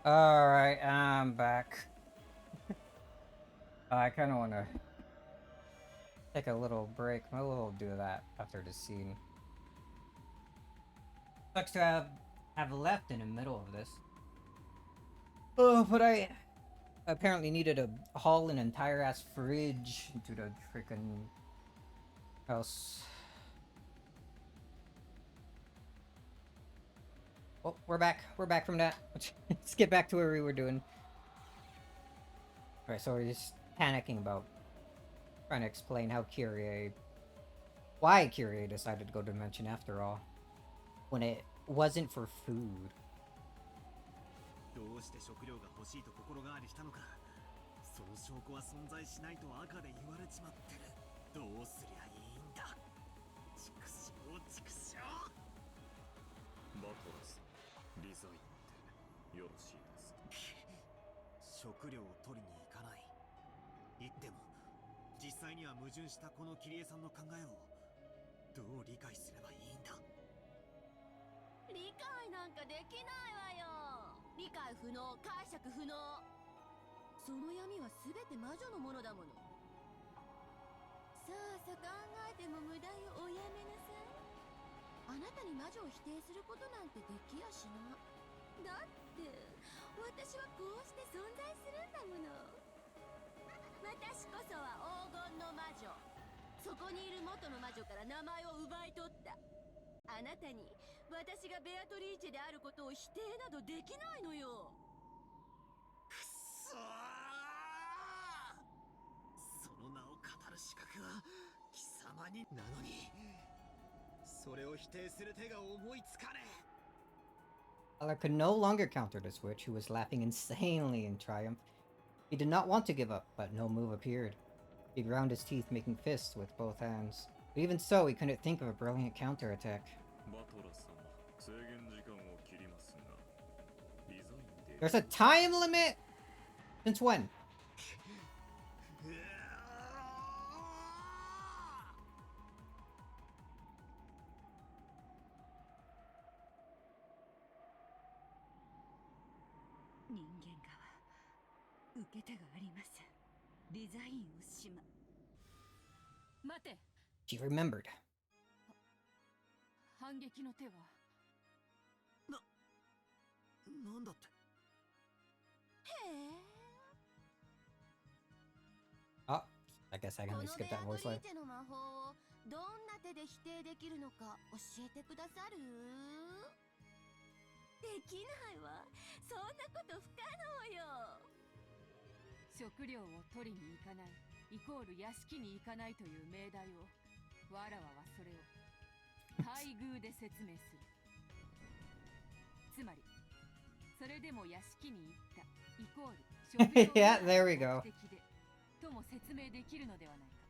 S1: Alright, I'm back. I kind of want to take a little break. Maybe we'll do that after the scene. Sucks to have left in the middle of this. Oh, but I apparently needed to haul an entire ass fridge into the freaking house. Oh, we're back. We're back from that. Let's get back to where we were doing. Alright, so we're just panicking about trying to explain how why Kyrie decided to go to Dimension after all, when it wasn't for food.
S3: どうして食料が欲しいと心変わりしたのか。その証拠は存在しないと赤で言われちまってる。どうすりゃいいんだ。畜生畜生。
S6: バトラス、リザインってよろしいですか？
S3: 食料を取りに行かない。言っても実際には矛盾したこのキリエさんの考えをどう理解すればいいんだ。
S5: 理解なんかできないわよ。理解不能、解釈不能。その闇は全て魔女のものだもの。さあさ考えても無駄よ。おやめなさい。あなたに魔女を否定することなんてできやしな。だって私はこうして存在するんだもの。私こそは黄金の魔女。そこにいる元の魔女から名前を奪い取った。あなたに私がベアトリーチェであることを否定などできないのよ。
S3: くそー。その名を語る資格は貴様になのに、それを否定する手が思いつかねえ。
S1: Tyler could no longer counter this witch, who was laughing insanely in triumph. He did not want to give up, but no move appeared. He ground his teeth, making fists with both hands. But even so, he couldn't think of a brilliant counterattack.
S6: バトラス様、制限時間を切りますが、リザインで
S1: There's a time limit? Since when?
S7: 人間側受け手がありません。リザインをしま。待て。
S1: She remembered.
S7: 反撃の手は。
S3: なんだって。
S5: へえ。
S1: Oh, I guess I can
S5: こ
S1: only
S5: の
S1: skip
S5: ベ
S1: that
S5: ア
S1: voice
S5: トリ
S1: line.
S5: ーチェの魔法をどんな手で否定できるのか教えてくださる？できないわ。そんなこと不可能よ。
S7: 食料を取りに行かないイコール屋敷に行かないという命題を、わらわはそれを待遇で説明する。つまりそれでも屋敷に行ったイコール食料
S1: Yeah, there we go.
S7: 目的でとも説明できるのではないか。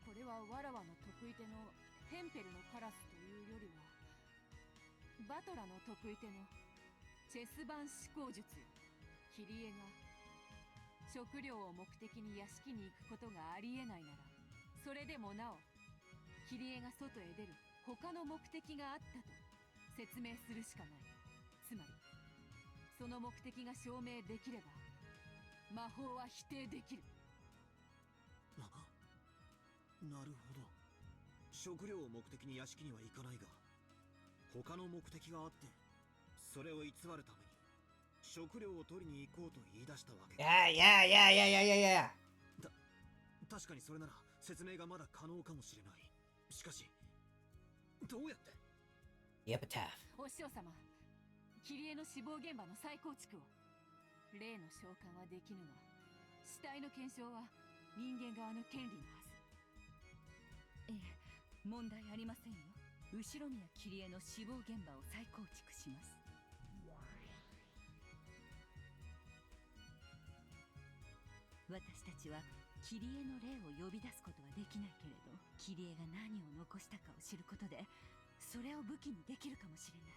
S7: これはわらわの得意手のヘンペルのカラスというよりは、バトラの得意手のチェス盤思考術よ。キリエが食料を目的に屋敷に行くことがありえないなら、それでもなおキリエが外へ出る他の目的があったと説明するしかない。つまりその目的が証明できれば魔法は否定できる。
S3: なるほど。食料を目的に屋敷には行かないが、他の目的があって、それを偽るために食料を取りに行こうと言い出したわけか。
S1: Yeah.
S3: 確かにそれなら説明がまだ可能かもしれない。しかしどうやって。
S1: Epitaph.
S7: お師匠様、キリエの死亡現場の再構築を。例の召喚はできぬが、死体の検証は人間側の権利のはず。
S4: ええ、問題ありませんよ。後ろ宮キリエの死亡現場を再構築します。私たちはキリエの霊を呼び出すことはできないけれど、キリエが何を残したかを知ることで、それを武器にできるかもしれない。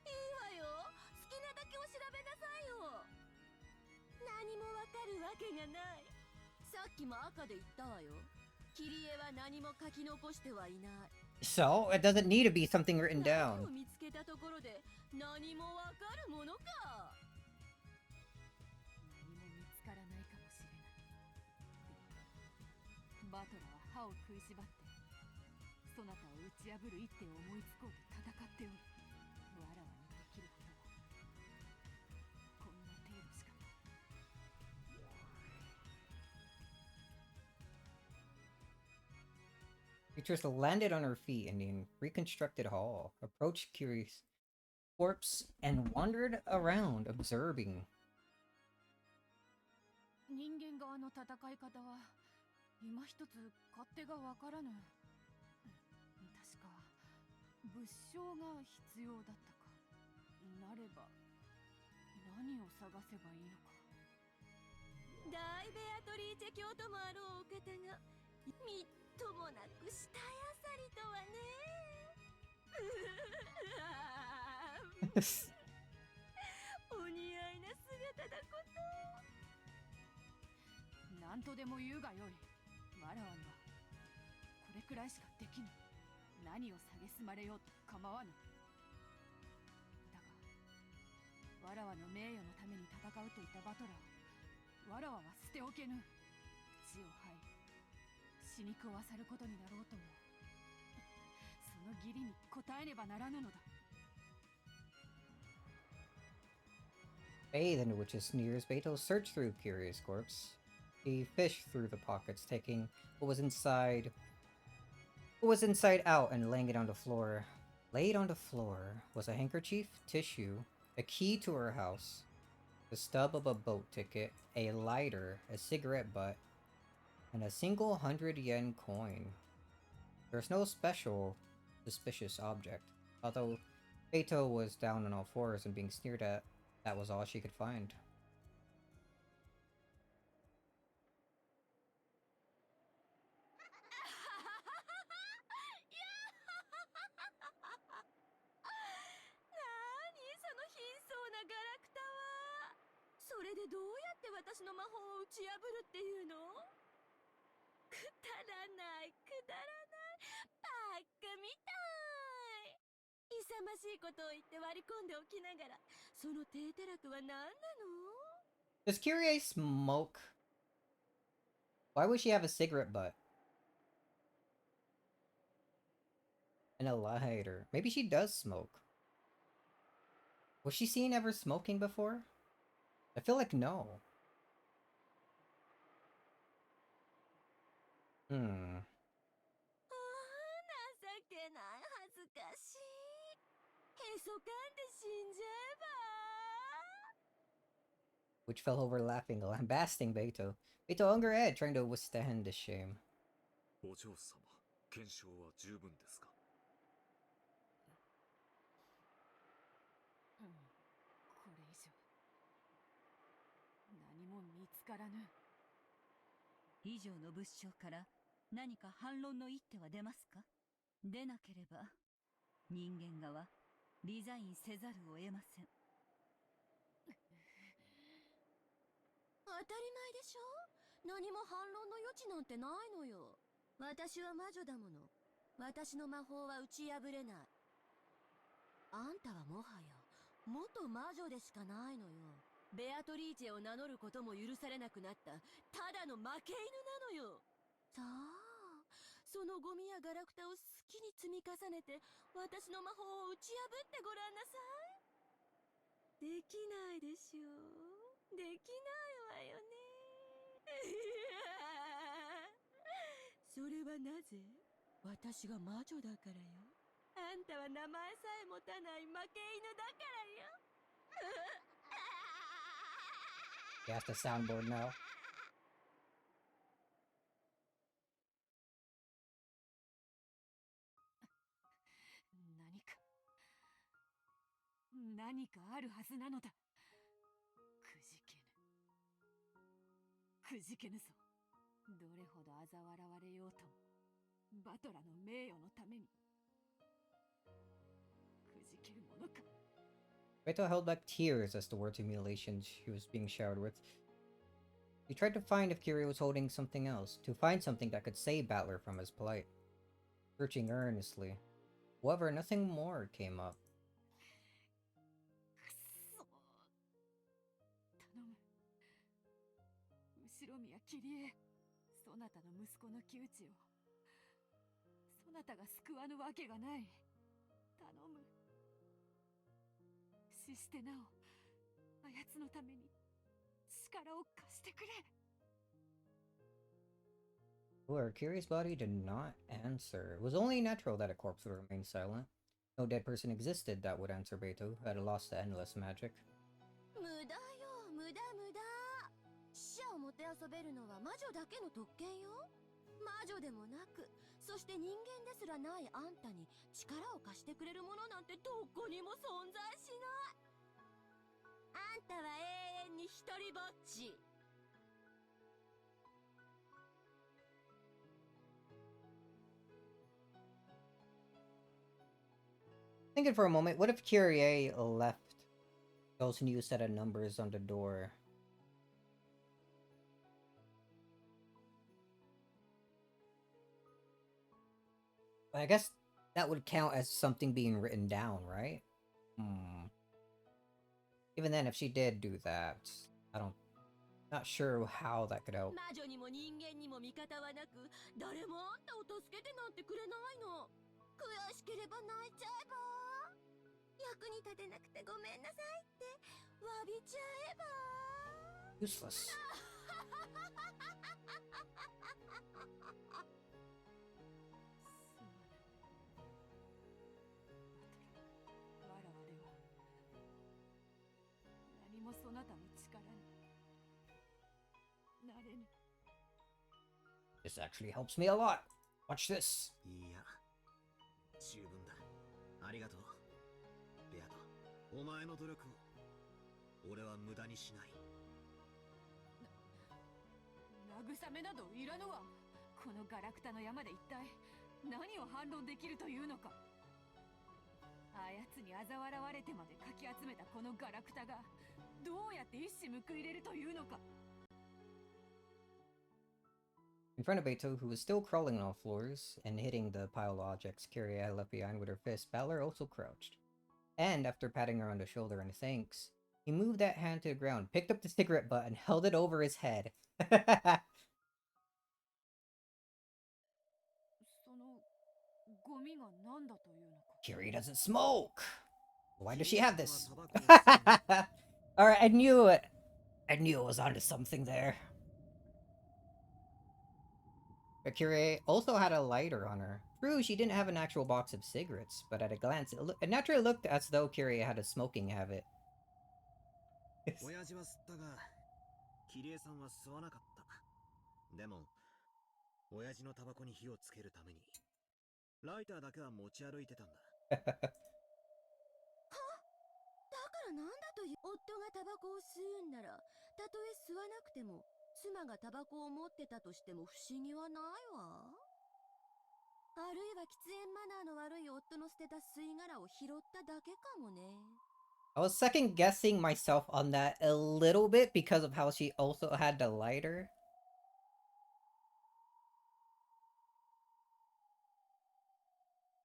S5: いいわよ。好きなだけを調べなさいよ。何もわかるわけがない。さっきも赤で言ったわよ。キリエは何も書き残してはいない。
S1: So it doesn't need to be something written
S4: 何を
S1: down.
S4: 見つけたところで何もわかるものか。何も見つからないかもしれない。バトラは歯を食いしばってそなたを打ち破る一手を思いつこうと戦っておる。わらわにできることはこんな程度しかない。
S1: Beatrice landed on her feet in the reconstructed hall, approached Curious corpse, and wandered around, observing.
S7: 人間側の戦い方は今一つ勝手がわからぬ。確か物証が必要だったか。なれば何を探せばいいのか。
S4: 大ベアトリーチェ教ともあろうお方がみっともなくしたやさりとはね。お似合いな姿だこと。
S7: 何とでも言うがよい。わらわにはこれくらいしかできぬ。何を蔑まれようと構わぬ。だがわらわの名誉のために戦うと言ったバトラー、わらわは捨ておけぬ。血を吐い死肉を漁ることになろうともその義理に応えねばならぬのだ。
S1: Bathed in the witch's sneers, Beto searched through Curious corpse. He fished through the pockets, taking what was inside out and laying it on the floor. Laid on the floor was a handkerchief, tissue, a key to her house, the stub of a boat ticket, a lighter, a cigarette butt, and a single 100-yen coin. There's no special suspicious object. Although Beto was down on all fours and being sneered at, that was all she could find.
S4: それでどうやって私の魔法を打ち破るっていうの？くだらないくだらないバカみたい。勇ましいことを言って割り込んでおきながらその低たらくは何なの？
S1: Does Kyrie smoke? Why would she have a cigarette butt? And a lighter. Maybe she does smoke. Was she seen ever smoking before? I feel like no. Hmm.
S4: ああ、情けない恥ずかしい。へそかんで死んじゃえば。
S1: Which fell over laughing, lambasting Beto. Beto hung her head, trying to withstand the shame.
S6: お嬢様、検証は十分ですか？
S7: これ以上何も見つからぬ。
S8: 以上の物証から何か反論の一手は出ますか？出なければ人間側リザインせざるを得ません。
S4: 当たり前でしょ。何も反論の余地なんてないのよ。私は魔女だもの。私の魔法は打ち破れない。あんたはもはや元魔女でしかないのよ。ベアトリーチェを名乗ることも許されなくなったただの負け犬なのよ。さあ、そのゴミやガラクタを好きに積み重ねて私の魔法を打ち破ってごらんなさい。できないでしょう。できないわよね。それはなぜ？私が魔女だからよ。あんたは名前さえ持たない負け犬だからよ。
S1: He has the soundboard now.
S7: 何かあるはずなのだ。くじけぬ。くじけぬぞ。どれほど嘲笑われようともバトラの名誉のためにくじけるものか。
S1: Beto held back tears as the words humiliations he was being showered with. He tried to find if Kyrie was holding something else, to find something that could save Battler from his plight. searching earnestly. However, nothing more came up.
S7: くっそ。頼む。後ろ宮キリエ。そなたの息子の窮地を。そなたが救わぬわけがない。頼む。死してなお、あやつのために力を貸してくれ。
S1: However, Kiri's body did not answer. It was only natural that a corpse would remain silent. No dead person existed that would answer Beto, who had lost the endless magic.
S5: 無駄よ、無駄無駄。死者をもてあそべるのは魔女だけの特権よ。魔女でもなく、そして人間ですらないあんたに力を貸してくれるものなんてどこにも存在しない。あんたは永遠に一人ぼっち。
S1: Thinking for a moment, what if Kyrie left those new set of numbers on the door? I guess that would count as something being written down, right? Even then, if she did do that, not sure how that could help.
S5: 魔女にも人間にも味方はなく、誰もあんたを助けてなんてくれないの。悔しければ泣いちゃえば。役に立てなくてごめんなさいって詫びちゃえば。
S1: Useless.
S7: わらわでは何もそなたの力になれぬ。
S1: This actually helps me a lot. Watch this.
S3: いや、十分だ。ありがとう。ベアト、お前の努力を俺は無駄にしない。
S7: 慰めなどいらぬわ。このガラクタの山で一体何を反論できるというのか。あやつに嘲笑われてまでかき集めたこのガラクタがどうやって一矢報いれるというのか。
S1: In front of Beto, who was still crawling on all floors and hitting the pile of objects Kyrie had left behind with her fist, Balor also crouched. And after patting her on the shoulder in thanks, he moved that hand to the ground, picked up the cigarette butt, and held it over his head.
S7: そのゴミが何だというのか。
S1: Kyrie doesn't smoke! Why does she have this?
S3: 君はタバコを吸うの
S1: Alright, I knew it! I knew it was onto something there. But Kyrie also had a lighter on her. True, she didn't have an actual box of cigarettes, but at a glance, it naturally looked as though Kyrie had a smoking habit.
S3: 親父は吸ったが、キリエさんは吸わなかった。でも、親父のタバコに火をつけるために、ライターだけは持ち歩いてたんだ。
S5: だからなんだという。夫がタバコを吸うんなら、たとえ吸わなくても妻がタバコを持ってたとしても不思議はないわ。あるいは喫煙マナーの悪い夫の捨てた吸い殻を拾っただけかもね。
S1: I was second guessing myself on that a little bit because of how she also had the lighter.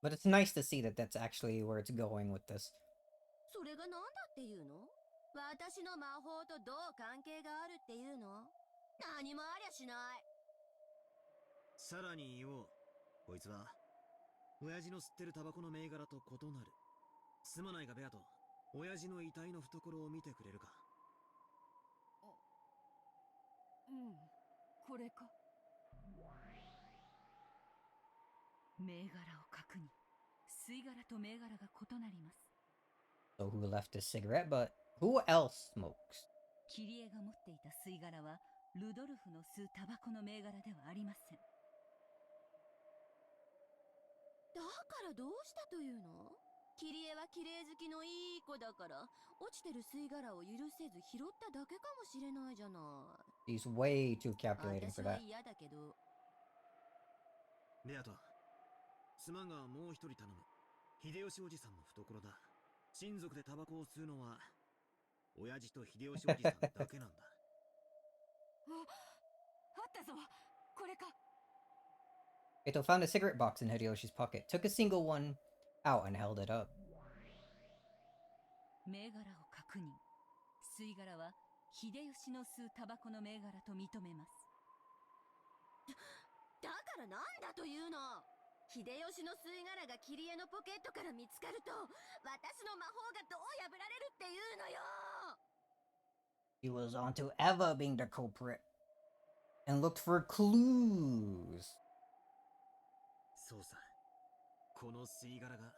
S1: But it's nice to see that that's actually where it's going with this.
S5: それがなんだっていうの？私の魔法とどう関係があるっていうの？何もありゃしない。
S3: さらに言おう。こいつは、親父の吸ってるタバコの銘柄と異なる。すまないがベアト、親父の遺体の懐を見てくれるか。
S7: うん、これか。
S8: 銘柄を確認。吸い殻と銘柄が異なります。
S1: So who left a cigarette, but who else smokes?
S8: キリエが持っていた吸い殻はルドルフの吸うタバコの銘柄ではありません。
S5: だからどうしたというの？キリエは綺麗好きのいい子だから、落ちてる吸い殻を許せず拾っただけかもしれないじゃない。
S1: He's way too calculating
S5: 私
S1: for
S5: は
S1: that.
S5: 嫌だけど。
S3: ベアト、すまんがもう一人頼む。秀吉おじさんの懐だ。親族でタバコを吸うのは、親父と秀吉おじさんだけなんだ。
S7: あったぞ、これか。
S1: Kaito found a cigarette box in Hideyoshi's pocket, took a single one out, and held it up.
S8: 銘柄を確認。吸い殻は秀吉の吸うタバコの銘柄と認めます。
S4: だからなんだというの。秀吉の吸い殻が桐江のポケットから見つかると、私の魔法がどう破られるっていうのよ。
S1: He was on to Eva being the culprit and looked for clues.
S3: そうさ。この吸い殻が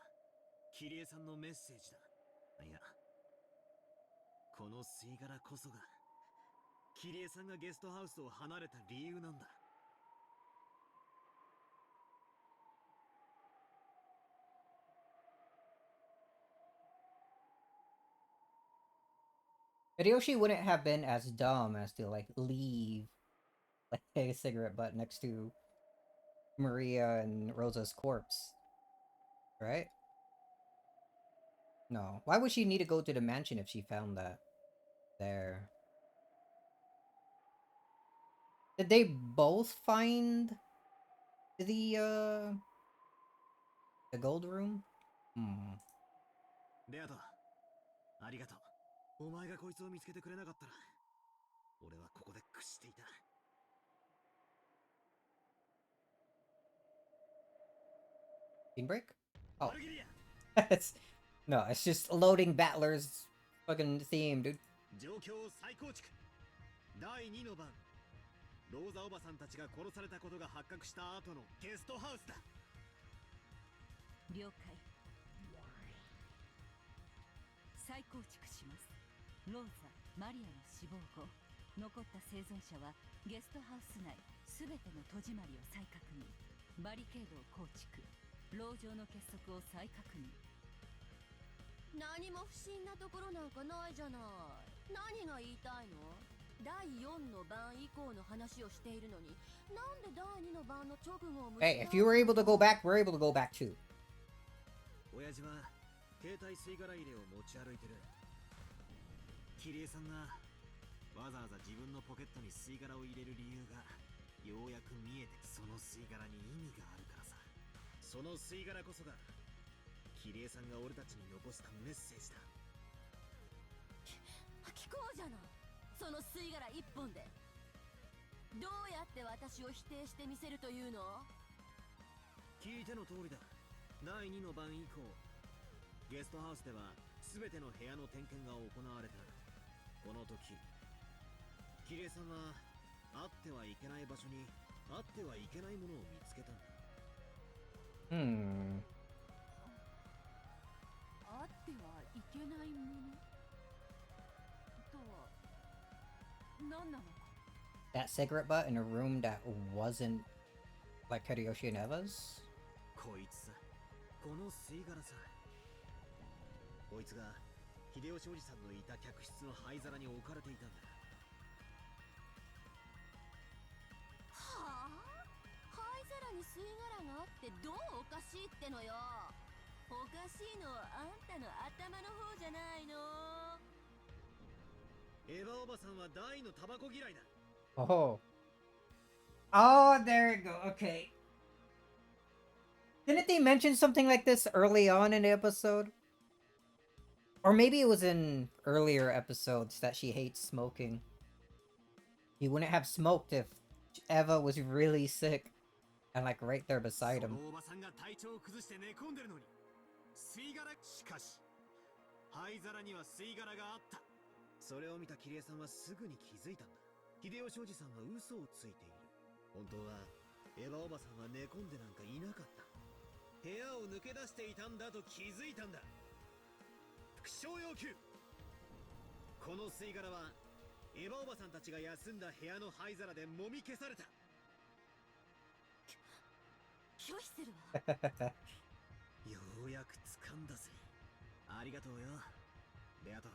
S3: 桐江さんのメッセージだ。いや、この吸い殻こそが桐江さんがゲストハウスを離れた理由なんだ。
S1: Hideyoshi wouldn't have been as dumb as to like leave like a cigarette butt next to Maria and Rosa's corpse, right? No. Why would she need to go to the mansion if she found that there? Did they both find the gold room? Hmm.
S3: レアト、ありがとう。お前がこいつを見つけてくれなかったら、俺はここで屈していた。
S1: Scene break? Oh.
S3: マルギリア
S1: No, it's just loading Battler's fucking theme, dude.
S3: 状況を再構築。第2の番。ローザおばさんたちが殺されたことが発覚した後のゲストハウスだ。
S8: 了解。再構築します。ローザ、マリアの死亡後、残った生存者はゲストハウス内すべての戸締まりを再確認。バリケードを構築。牢城の結束を再確認。
S4: 何も不審なところなんかないじゃない。何が言いたいの？第4の番以降の話をしているのに、なんで第2の番の直後を無視？
S1: Hey, if you were able to go back, we're able to go back too.
S3: 親父は携帯吸い殻入れを持ち歩いてる。桐江さんがわざわざ自分のポケットに吸い殻を入れる理由がようやく見えて、その吸い殻に意味があるからさ。その吸い殻こそが桐江さんが俺たちに残したメッセージだ。
S4: 聞こうじゃない。その吸い殻一本でどうやって私を否定してみせるというの？
S3: 聞いての通りだ。第2の番以降、ゲストハウスでは全ての部屋の点検が行われた。この時、桐江さんはあってはいけない場所にあってはいけないものを見つけたんだ。
S7: あってはいけないものとは何なのか。
S1: That cigarette butt in a room that wasn't like Hideyoshi and Eva's?
S3: こいつさ、この吸い殻さ。こいつが秀吉おじさんのいた客室の灰皿に置かれていたんだ。
S4: はあ？灰皿に吸い殻があってどうおかしいってのよ。おかしいのはあんたの頭の方じゃないの。
S3: エヴァおばさんは大のタバコ嫌いだ。
S1: Oh. Oh, there you go. Okay. Didn't they mention something like this early on in the episode? Or maybe it was in earlier episodes that she hates smoking. He wouldn't have smoked if Eva was really sick and like right there beside him.
S3: そのおばさんが体調を崩して寝込んでるのに吸い殻。しかし灰皿には吸い殻があった。それを見た桐江さんはすぐに気づいたんだ。秀吉おじさんは嘘をついている。本当はエヴァおばさんは寝込んでなんかいなかった。部屋を抜け出していたんだと気づいたんだ。復唱要求。この吸い殻はエヴァおばさんたちが休んだ部屋の灰皿で揉み消された。
S4: 拒否するわ。
S3: ようやく掴んだぜ。ありがとうよ、レアト。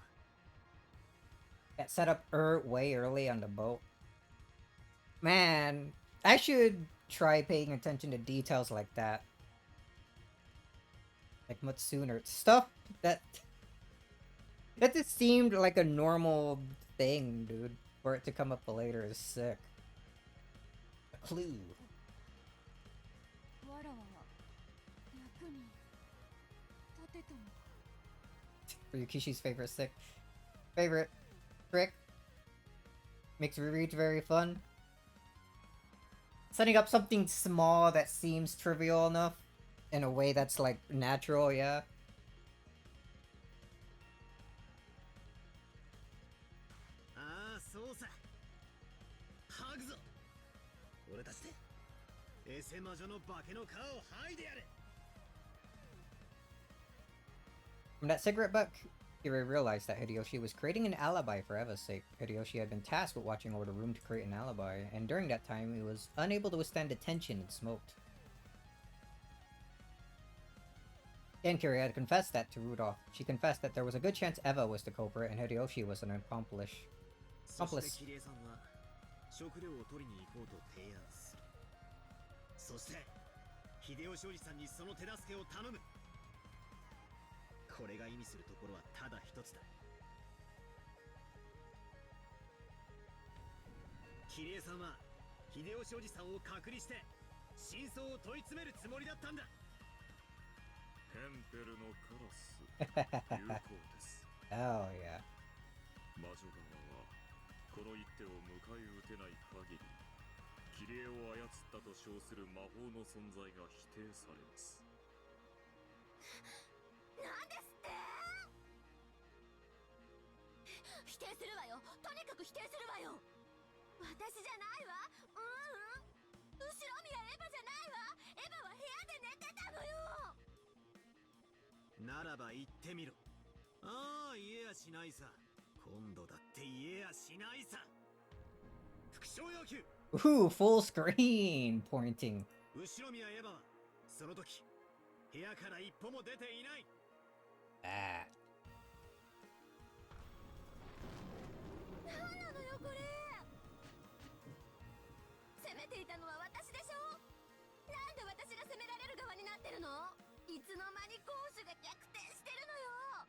S1: Got set up way early on the boat. Man, I should try paying attention to details like that. Like much sooner. Stuff that just seemed like a normal thing, dude. For it to come up later is sick. A clue.
S7: わらわは役に立てたのか。
S1: Ryukishi's favorite trick makes reread very fun. Setting up something small that seems trivial enough in a way that's like natural, yeah.
S3: ああそうさ、吐くぞ。俺たちでエセ魔女の化けの皮を剥いでやる。
S1: From that cigarette butt, Kira realized that Hideyoshi was creating an alibi for Eva's sake. Hideyoshi had been tasked with watching over the room to create an alibi, and during that time, he was unable to withstand the tension and smoked. And Kira had confessed that to Rudolph. She confessed that there was a good chance Eva was the culprit and Hideyoshi was an accomplice.
S3: そしてキリエさんは食料を取りに行こうと提案する。そして秀吉おじさんにその手助けを頼む。これが意味するところはただ一つだ。キリエさんは秀吉おじさんを隔離して真相を問い詰めるつもりだったんだ。
S6: ヘンペルのカラス有効です。
S1: Oh yeah.
S6: 魔女側はこの一手を迎え撃てない限りキリエを操ったと称する魔法の存在が否定されます。
S5: なんですって？否定するわよ。とにかく否定するわよ。私じゃないわ。後ろ宮エヴァじゃないわ。エヴァは部屋で寝てたのよ。
S3: ならば言ってみろ。ああ、言えやしないさ。今度だって言えやしないさ。副将要求。
S1: Ooh, full screen pointing.
S3: 後ろ宮エヴァはその時部屋から一歩も出ていない。
S1: Ah.
S5: 何なのよこれ。責めていたのは私でしょ。なんで私が責められる側になってるの？いつの間に攻守が逆転してるのよ。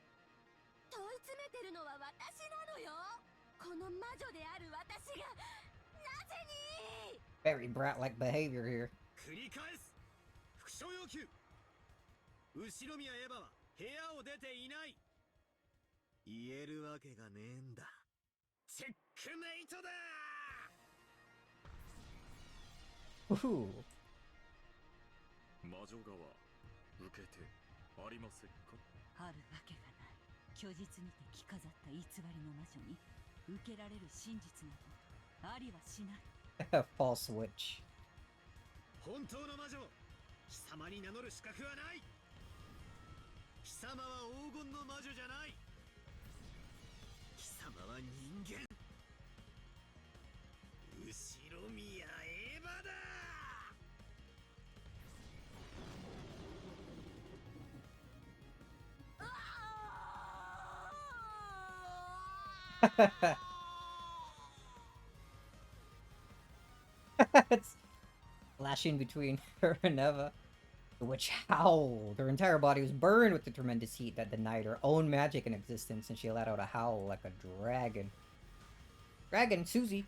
S5: 問い詰めてるのは私なのよ。この魔女である私がなぜに。
S1: Very brat-like behavior here.
S3: 繰り返す。副将要求。後ろ宮エヴァは部屋を出ていない。言えるわけがねえんだ。チェックメイトだ。
S1: Ooh.
S6: 魔女側受けてありませんか？
S8: あるわけがない。虚実にて着飾った偽りの魔女に受けられる真実などありはしない。
S1: False witch.
S3: 本当の魔女、貴様に名乗る資格はない。貴様は黄金の魔女じゃない。貴様は人間。後ろ宮エヴァだ。
S1: It's flashing between her and Eva. The witch howled. Her entire body was burned with the tremendous heat that denied her own magic and existence, and she let out a howl like a dragon. Dragon, Susie!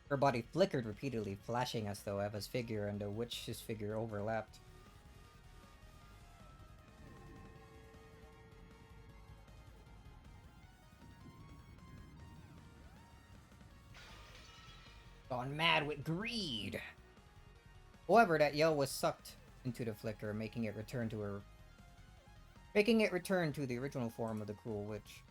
S1: Her body flickered repeatedly, flashing as though Eva's figure and the witch's figure overlapped. Gone mad with greed. However, that yell was sucked into the flicker, making it return to the original form of the cruel witch.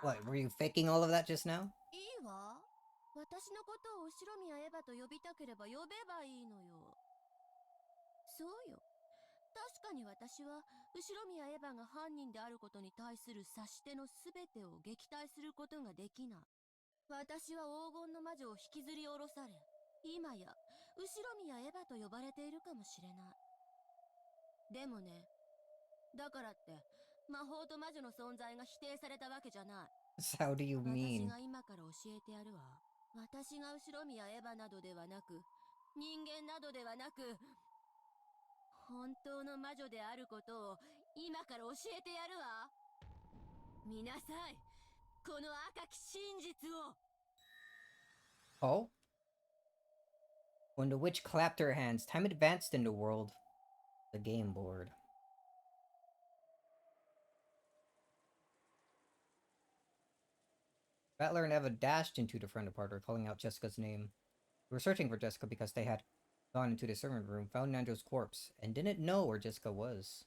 S1: What, were you faking all of that just now?
S5: いいわ。私のことを後ろ宮エヴァと呼びたければ呼べばいいのよ。そうよ。確かに私は後ろ宮エヴァが犯人であることに対する指し手のすべてを撃退することができない。私は黄金の魔女を引きずり下ろされ、今や後ろ宮エヴァと呼ばれているかもしれない。でもね、だからって魔法と魔女の存在が否定されたわけじゃない。
S1: How do you
S5: 私
S1: mean?
S5: が今から教えてやるわ。私が後ろ宮エヴァなどではなく、人間などではなく、
S4: 本当の魔女であることを今から教えてやるわ。見なさい、この赤き真実を。
S1: Oh? When the witch clapped her hands, time advanced in the world. The game board. Battler and Eva dashed into the front apartment, calling out Jessica's name. They were searching for Jessica because they had gone into the servant room, found Nanjo's corpse, and didn't know where Jessica was.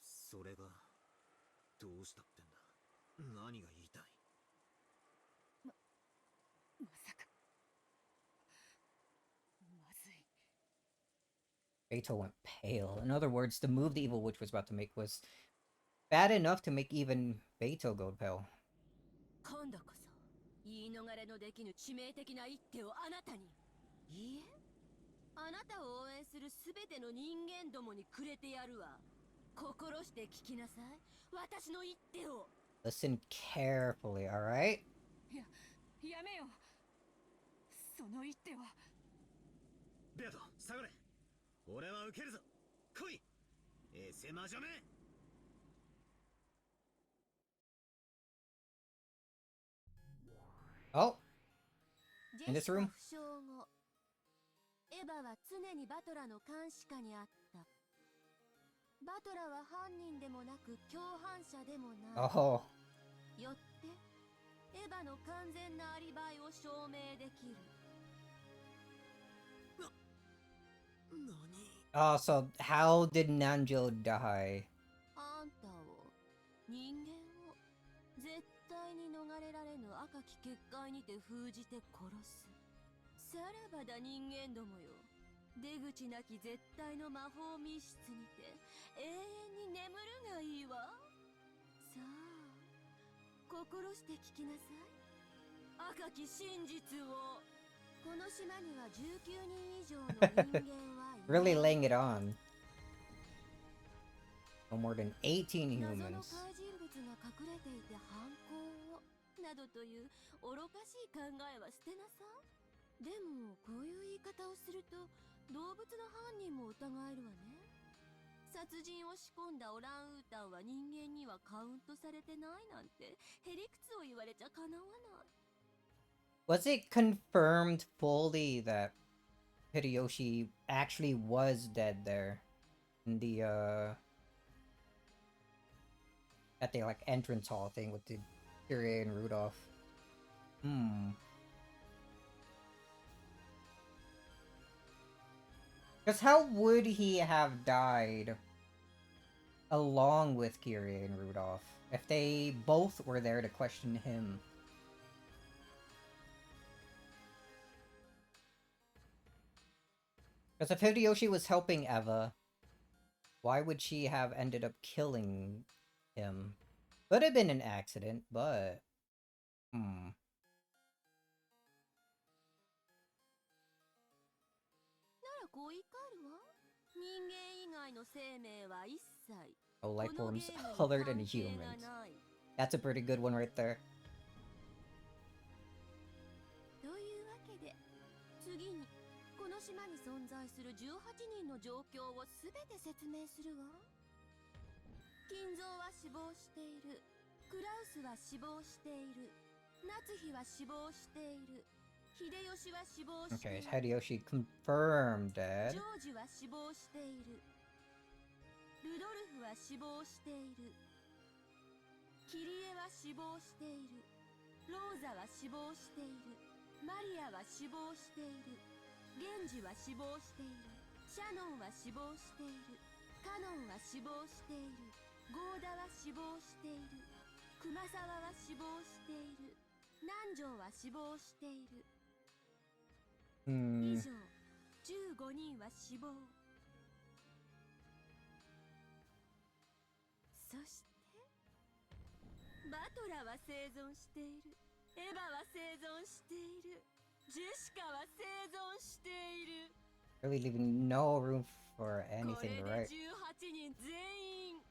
S3: それがどうしたってんだ。何が言いたい？
S7: まさか。まずい。
S1: Beto went pale. In other words, the move the evil witch was about to make was bad enough to make even Beto go pale.
S4: 今度こそ言い逃れのできぬ致命的な一手をあなたに。いいえ、あなたを応援するすべての人間どもにくれてやるわ。心して聞きなさい、私の一手を。
S1: Listen carefully, alright?
S7: やめよ。その一手は。
S3: ベアト、下がれ。俺は受けるぞ。来い。エセ魔女め。
S1: Oh,
S4: ジ
S1: in
S4: ェ
S1: this
S4: シカ
S1: room?
S4: 負傷後、エヴァは常にバトラの監視下にあった。バトラは犯人でもなく共犯者でもない。
S1: Oh,
S4: よってエヴァの完全なアリバイを証明できる。
S3: 何？
S1: oh, so how did Nanjo die?
S4: あんたを、人間を絶対に逃れられぬ赤き結界にて封じて殺す。さらばだ人間どもよ、出口なき絶対の魔法密室にて永遠に眠るがいいわ。さあ、心して聞きなさい、赤き真実を。この島には19人以上の人間はいない。
S1: Really laying it on. No more than 18
S4: 謎の
S1: humans.
S4: 怪人物が隠れていて犯行をなどという愚かしい考えは捨てなさい。でもこういう言い方をすると動物の犯人も疑えるわね。殺人を仕込んだオランウータンは人間にはカウントされてないなんてへりくつを言われちゃかなわない。
S1: Was it confirmed fully that Hideyoshi actually was dead there in the at the like entrance hall thing with the Kyrie and Rudolph? Because how would he have died along with Kyrie and Rudolph if they both were there to question him? Because if Hideyoshi was helping Eva, why would she have ended up killing him? Could have been an accident, but...
S4: ならこう言い換えるわ。人間以外の生命は一切
S1: Oh,
S4: こ
S1: life
S4: のゲ
S1: forms
S4: ームに
S1: other
S4: 関
S1: than
S4: 係が
S1: humans.
S4: ない。
S1: That's a pretty good one right there.
S4: というわけで次にこの島に存在する18人の状況をすべて説明するわ。金蔵は死亡している、クラウスは死亡している、夏日は死亡している、秀吉は死亡してい
S1: Okay,
S4: る、
S1: Hideyoshi confirmed
S4: ジ
S1: dead.
S4: ョージは死亡している、ルドルフは死亡している、キリエは死亡している、ローザは死亡している、マリアは死亡している、ゲンジは死亡している、シャノンは死亡している、カノンは死亡している、ゴーダは死亡している、クマサワは死亡している、南條は死亡している。以上、15人は死亡。そしてバトラは生存している、エヴァは生存している、ジェシカは生存している。
S1: Really leaving no room for
S4: これ
S1: anything
S4: で
S1: to write.
S4: 18人全員。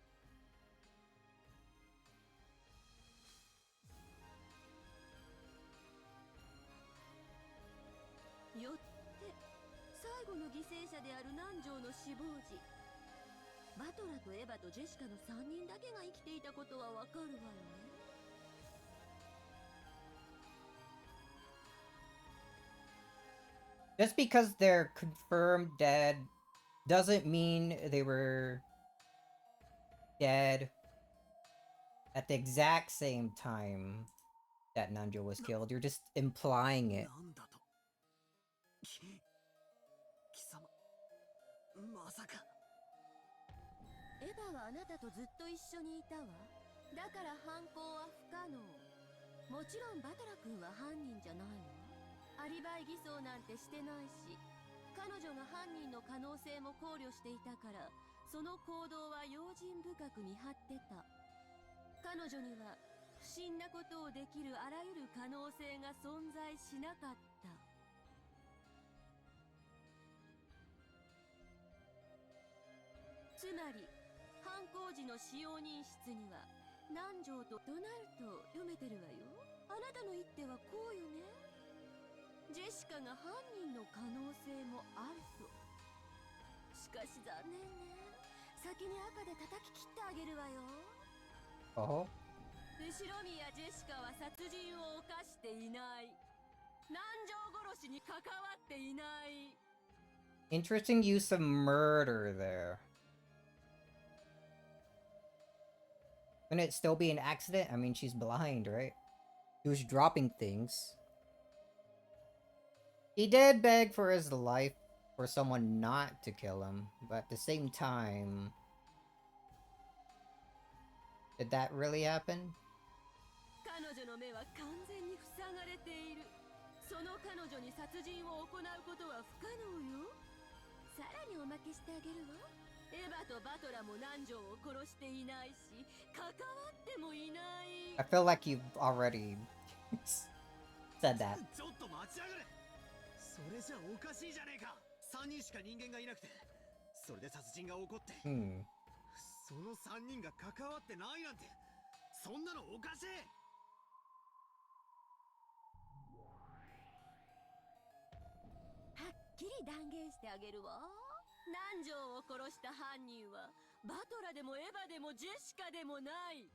S4: よって最後の犠牲者である南條の死亡時、バトラとエヴァとジェシカの3人だけが生きていたことはわかるわよね。
S1: Just because they're confirmed dead doesn't mean they were dead at the exact same time that Nanjo was killed. You're just implying it.
S3: なんだと貴様まさか。
S4: エヴァはあなたとずっと一緒にいたわ。だから犯行は不可能。もちろんバトラ君は犯人じゃないわ。アリバイ偽装なんてしてないし、彼女が犯人の可能性も考慮していたから、その行動は用心深く見張ってた。彼女には不審なことをできるあらゆる可能性が存在しなかった。つまり犯行時の使用人室には南條とドナルと読めてるわよ。あなたの一手はこうよね。ジェシカが犯人の可能性もあると。しかし残念ね。先に赤で叩き切ってあげるわよ。
S1: Oh?
S4: 後ろ宮ジェシカは殺人を犯していない。南條殺しに関わっていない。
S1: Interesting use of murder there. Can it still be an accident? I mean, she's blind, right? He was dropping things. He did beg for his life for someone not to kill him, but at the same time... Did that really happen?
S4: 彼女の目は完全に塞がれている。その彼女に殺人を行うことは不可能よ。さらにおまけしてあげるわ。エヴァとバトラも南條を殺していないし、関わってもいない。
S1: I feel like you've already said that.
S3: ちょっと待ち上がれ。それじゃおかしいじゃねえか。3人しか人間がいなくて、それで殺人が起こって、その3人が関わってないなんて、そんなのおかしい。
S4: はっきり断言してあげるわ。南條を殺した犯人はバトラでもエヴァでもジェシカでもない。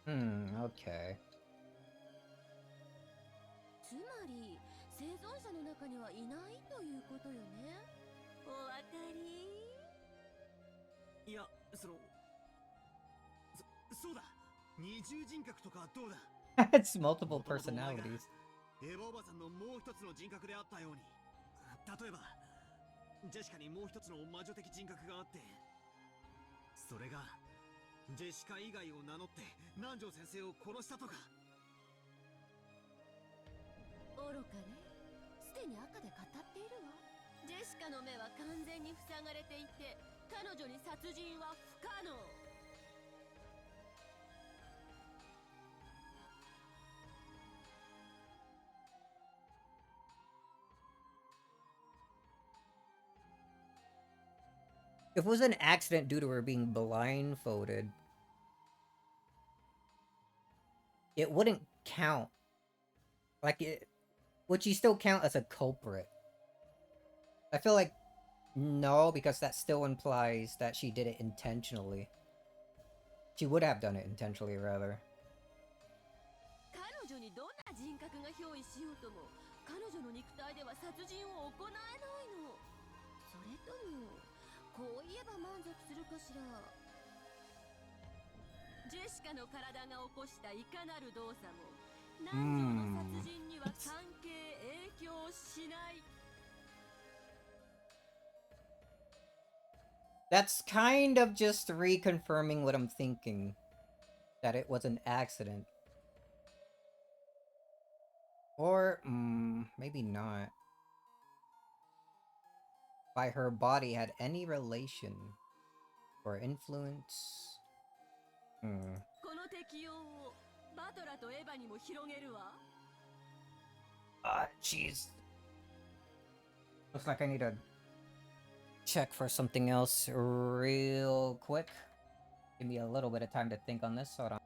S1: Okay.
S4: つまり生存者の中にはいないということよね。お分かり？
S3: いや、そうだ。二重人格とかどうだ。
S1: It's multiple personalities.
S3: エヴァおばさんのもう一つの人格であったように、例えばジェシカにもう一つの魔女的人格があって、それがジェシカ以外を名乗って南條先生を殺したとか。
S4: 愚かね。すでに赤で語っているわ。ジェシカの目は完全に塞がれていて、彼女に殺人は不可能。
S1: If it was an accident due to her being blindfolded, it wouldn't count. Like, it would she still count as a culprit? I feel like no, because that still implies that she did it intentionally. She would have done it intentionally, rather.
S4: 彼女にどんな人格が憑依しようとも、彼女の肉体では殺人を行えないの。それともこう言えば満足するかしら。ジェシカの体が起こしたいかなる動作も南條の殺人には関係影響しない。
S1: That's kind of just reconfirming what I'm thinking. That it was an accident. Or, maybe not. By her body had any relation or influence.
S4: この適用をバトラとエヴァにも広げるわ。
S1: Jeez. Looks like I need to check for something else real quick. Give me a little bit of time to think on this. Hold on.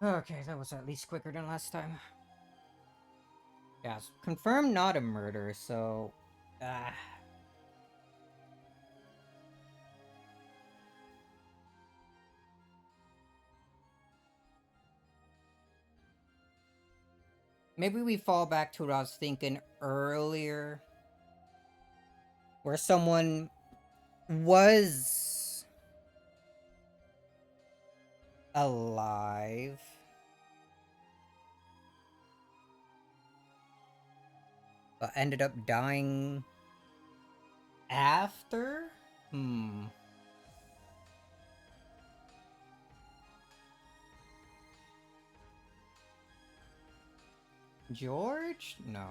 S1: Okay, that was at least quicker than last time. Yes, confirmed not a murder, so... Maybe we fall back to what I was thinking earlier. Where someone was alive. But ended up dying after? George? No.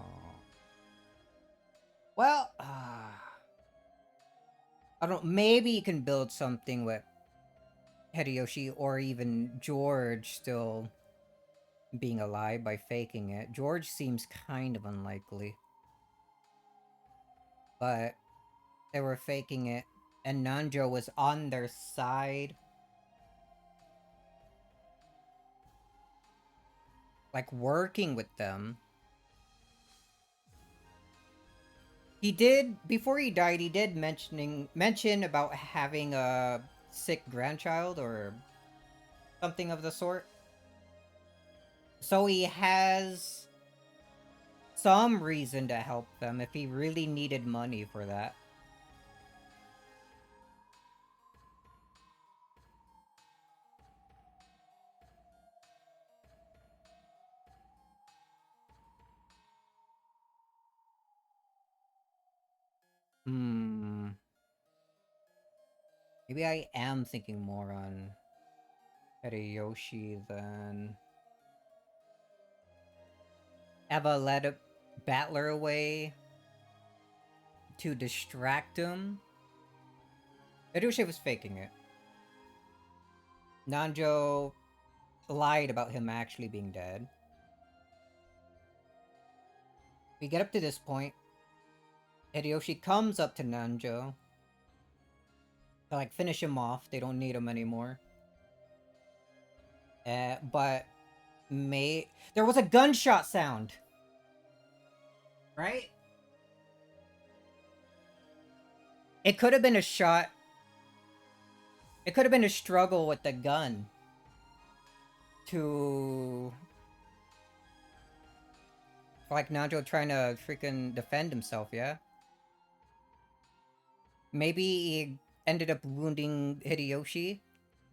S1: Well, I don't. Maybe you can build something with Hideyoshi or even George still being alive by faking it. George seems kind of unlikely. But they were faking it, and Nanjo was on their side. Like, working with them. He did, before he died, he did mention about having a sick grandchild or something of the sort. So he has some reason to help them if he really needed money for that. Maybe I am thinking more on Hideyoshi than... Eva led a battler away to distract him. Hideyoshi was faking it. Nanjo lied about him actually being dead. We get up to this point. Hideyoshi comes up to Nanjo to like finish him off. They don't need him anymore. But there was a gunshot sound, right? It could have been a shot. It could have been a struggle with the gun to like Nanjo trying to freaking defend himself. Yeah. Maybe he ended up wounding Hideyoshi,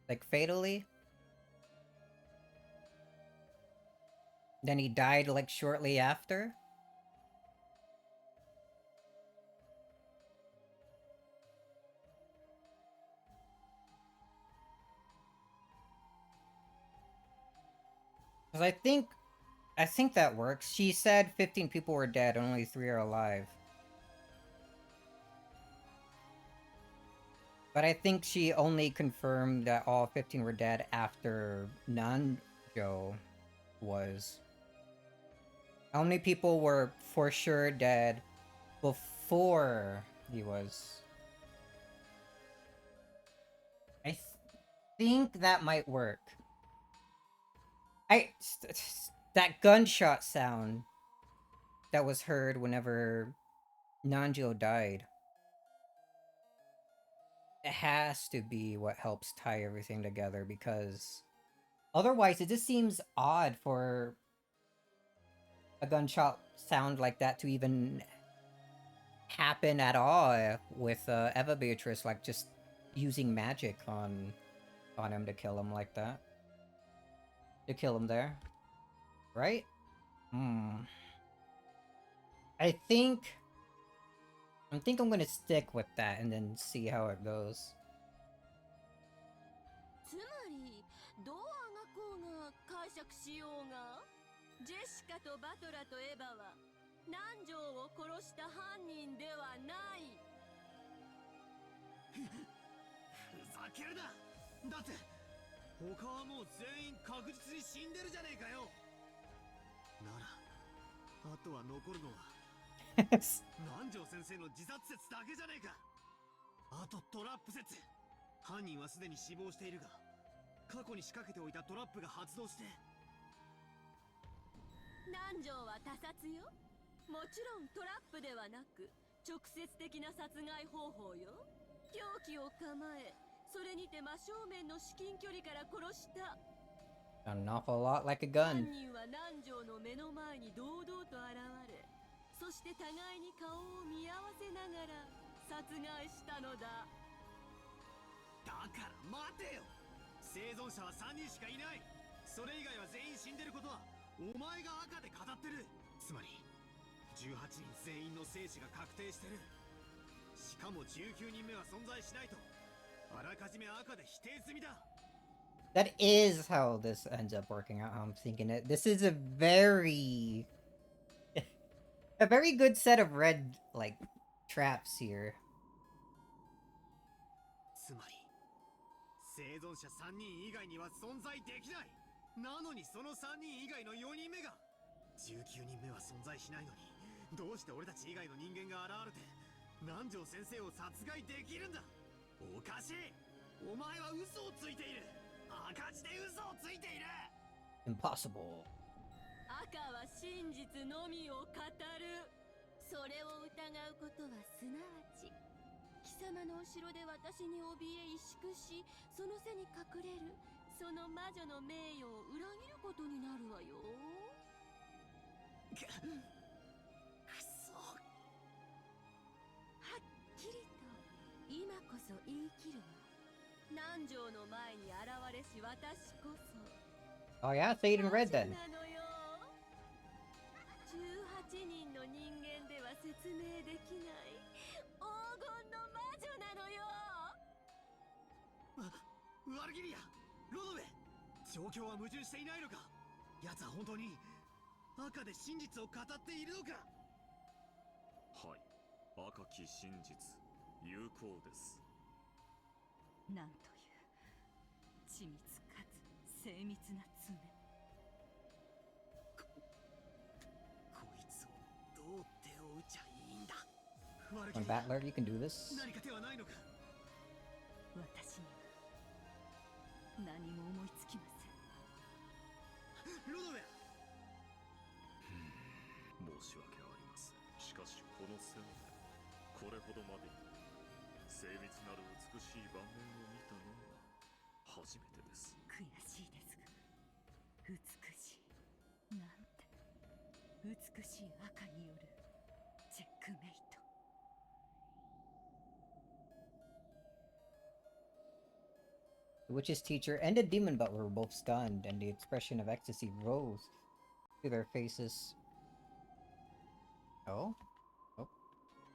S1: like fatally. Then he died like shortly after. Because I think that works. She said 15 people were dead, only 3 are alive. But I think she only confirmed that all 15 were dead after Nanjo was. How many people were for sure dead before he was? I think that might work. That gunshot sound that was heard whenever Nanjo died. It has to be what helps tie everything together, because otherwise it just seems odd for a gunshot sound like that to even happen at all with Eva Beatrice, like just using magic on him to kill him like that. To kill him there. Right? I think I'm gonna stick with that and then see how it goes.
S4: つまりどうあがこうが解釈しようがジェシカとバトラとエヴァは南條を殺した犯人ではない。
S3: ふざけるな。だって他はもう全員確実に死んでるじゃねえかよ。ならあとは残るのは南條先生の自殺説だけじゃねえか。あとトラップ説。犯人はすでに死亡しているが、過去に仕掛けておいたトラップが発動して
S4: 南條は他殺よ。もちろんトラップではなく直接的な殺害方法よ。凶器を構え、それにて真正面の至近距離から殺した。
S1: An awful lot like a
S4: 犯
S1: gun.
S4: 人は南條の目の前に堂々と現れ、そして互いに顔を見合わせながら殺害したのだ。
S3: だから待てよ。生存者は3人しかいない。それ以外は全員死んでることはお前が赤で語ってる。つまり18人全員の生死が確定してる。しかも19人目は存在しないとあらかじめ赤で否定済みだ。
S1: That is how this ends up working out. How I'm thinking it. This is a very good set of red like traps here.
S3: つまり生存者3人以外には存在できない。なのにその3人以外の4人目が、19人目は存在しないのにどうして俺たち以外の人間が現れて南條先生を殺害できるんだ。おかしい。お前は嘘をついている。赤字で嘘をついている。
S1: Impossible.
S4: 赤は真実のみを語る。それを疑うことはすなわち貴様の後ろで私に怯え萎縮し、その背に隠れるその魔女の名誉を裏切ることになるわよ。
S3: くそ。
S4: はっきりと今こそ言い切るわ。南條の前に現れし私こそ
S1: Oh yeah, say it in red then.
S4: 魔女なのよ。18人の人間では説明できない黄金の魔女なのよ。
S3: ワルギリア、ロドベ、状況は矛盾していないのか。奴は本当に赤で真実を語っているのか。
S6: はい、赤き真実有効です。
S8: なんという緻密かつ精密な爪。
S3: こいつをどう手を打ちゃいいんだ。ワルギ
S1: One
S3: リア、
S1: battler, you can do this.
S3: 何か手はないのか。
S8: 私には何も思いつきません。
S3: ロドベ、
S6: 申し訳ありません。しかしこの1000年、これほどまでに精密なる美しい盤面を見たのは初めてです。
S8: 悔しいですが、美しいなんて、美しい赤によるチェックメイト。
S1: The witch's teacher and the demon butler were both stunned, and the expression of ecstasy rose to their faces. Oh? Oh.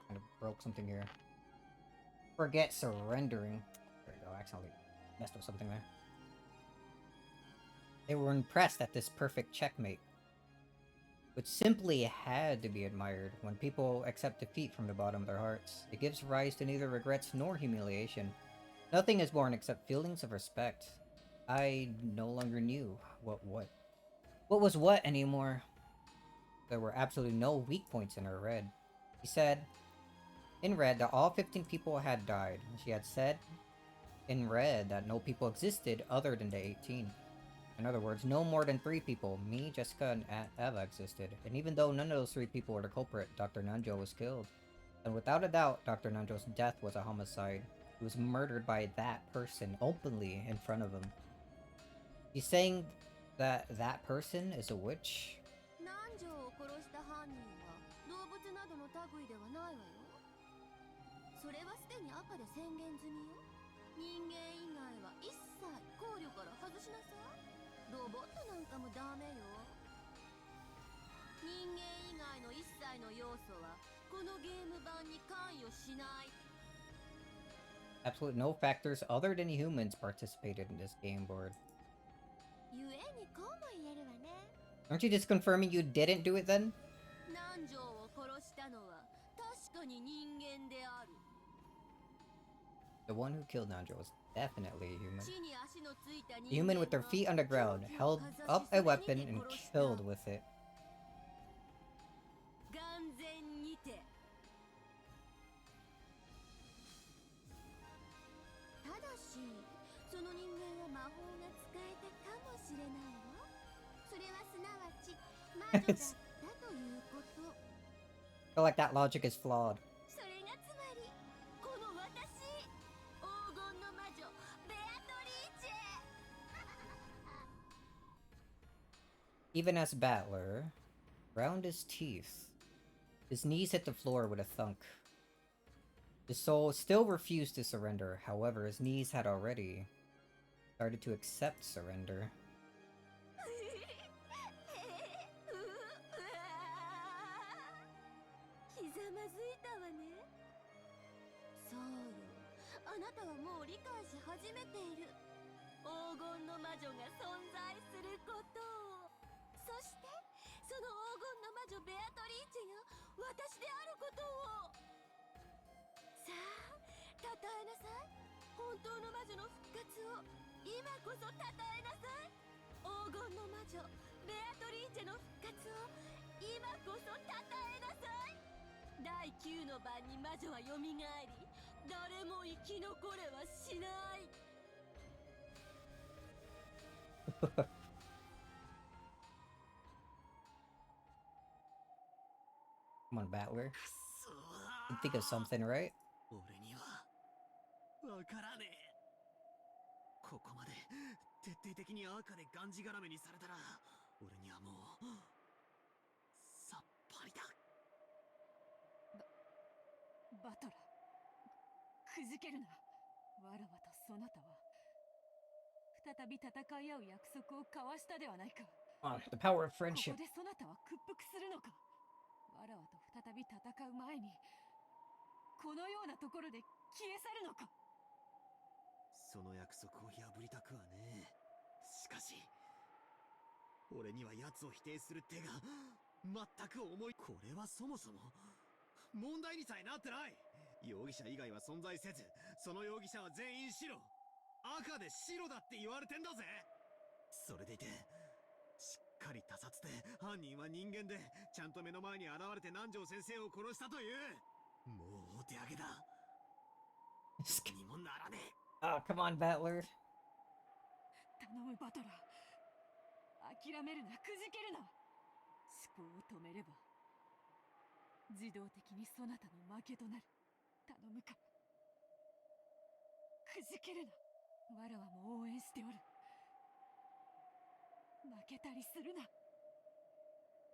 S1: Kind of broke something here. Forget surrendering. There you go, accidentally messed with something there. They were impressed at this perfect checkmate, which simply had to be admired. When people accept defeat from the bottom of their hearts, it gives rise to neither regrets nor humiliation. Nothing is born except feelings of respect. I no longer knew what was what anymore. There were absolutely no weak points in her red. She said in red that all 15 people had died. She had said in red that no people existed other than the 18. In other words, no more than 3 people, me, Jessica, and Eva existed. And even though none of those 3 people were the culprit, Dr. Nanjo was killed. And without a doubt, Dr. Nanjo's death was a homicide. He was murdered by that person openly in front of him. He's saying that that person is a witch?
S4: 南條を殺した犯人は動物などの類ではないわよ。それはすでに赤で宣言済みよ。人間以外は一切考慮から外しなさい。ロボットなんかもダメよ。人間以外の一切の要素はこのゲーム版に関与しない。
S1: Absolutely no factors other than humans participated in this game board.
S5: ゆえにこうも言えるわね。
S1: Aren't you just confirming you didn't do it then?
S4: 南條を殺したのは確かに人間である。
S1: The one who killed Nanjo was definitely a human.
S4: 地に足のついた
S1: A human with their feet on the ground, held up a weapon and killed with it.
S4: 眼前にて。ただし、その人間は魔法が使えたかもしれないわ。
S5: それはすなわち魔女だった
S1: It's-
S5: ということ。
S1: I feel like that logic is flawed.
S5: それがつまりこの私、黄金の魔女ベアトリーチェ。
S1: Even as Battler, ground his teeth. His knees hit the floor with a thunk. His soul still refused to surrender, however, his knees had already started to accept surrender.
S5: ひざまずいたわね。そうよ、あなたはもう理解し始めている。黄金の魔女が存在することを。そしてその黄金の魔女ベアトリーチェが私であることを。さあ、称えなさい。本当の魔女の復活を今こそ称えなさい。黄金の魔女ベアトリーチェの復活を今こそ称えなさい。第9の晩に魔女はよみがえり、誰も生き残れはしない。
S1: Come on, Battler.
S3: くそ
S1: You think of something, right?
S3: 俺にはわからねえ。ここまで徹底的に赤でがんじがらめにされたら、俺にはもうさっぱりだ。
S7: バトラー、くじけるな。わらわとそなたは再び戦い合う約束を交わしたではないか。
S1: Come on, the power of
S7: ここ
S1: friendship.
S7: でそなたは屈服するのか。わらわと再び戦う前にこのようなところで消え去るのか。
S3: その約束を破りたくはねえ。しかし俺には奴を否定する手が全く思い。これはそもそも問題にさえなってない。容疑者以外は存在せず、その容疑者は全員白、赤で白だって言われてんだぜ。それでいてしっかり他殺で、犯人は人間でちゃんと目の前に現れて南條先生を殺したという、もうお手上げだ。どうにもならねえ。
S1: Oh, come on, Battler.
S7: 頼むバトラー、諦めるな、くじけるな。思考を止めれば自動的にそなたの負けとなる。頼むからくじけるな。わらわも応援しておる。負けたりするな。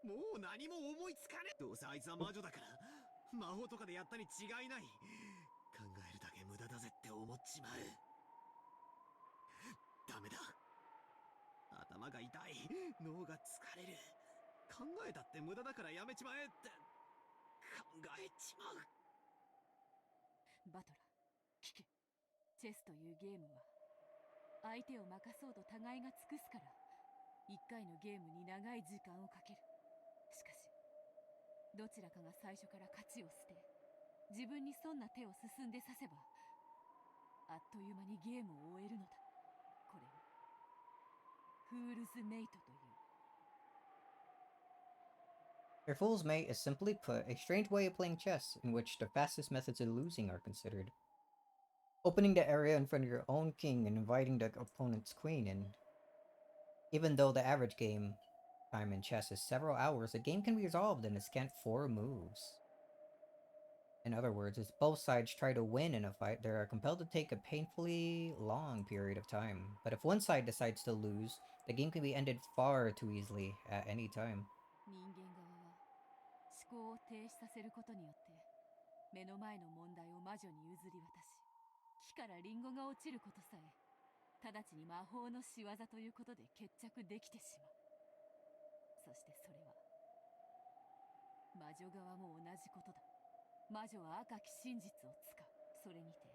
S3: もう何も思いつかねえ。どうせあいつは魔女だから魔法とかでやったに違いない。考えるだけ無駄だぜって思っちまう。ダメだ、頭が痛い、脳が疲れる。考えたって無駄だからやめちまえって考えちまう。
S7: バトラー、聞け。チェスというゲームは相手を負かそうと互いが尽くすから一回のゲームに長い時間をかける。しかしどちらかが最初から勝ちを捨て、自分に損な手を進んでさせばあっという間にゲームを終えるのだ。これをフールズメイトという。
S1: Your fool's mate is simply put a strange way of playing chess in which the fastest methods of losing are considered. Opening the area in front of your own king and inviting the opponent's queen in. Even though the average game time in chess is several hours, the game can be resolved in a scant 4 moves. In other words, as both sides try to win in a fight, they are compelled to take a painfully long period of time. But if one side decides to lose, the game can be ended far too easily at any time.
S7: 人間側は思考を停止させることによって目の前の問題を魔女に譲り渡し、木からリンゴが落ちることさえ直ちに魔法の仕業ということで決着できてしまう。そしてそれは魔女側も同じことだ。魔女は赤き真実を使う。それにて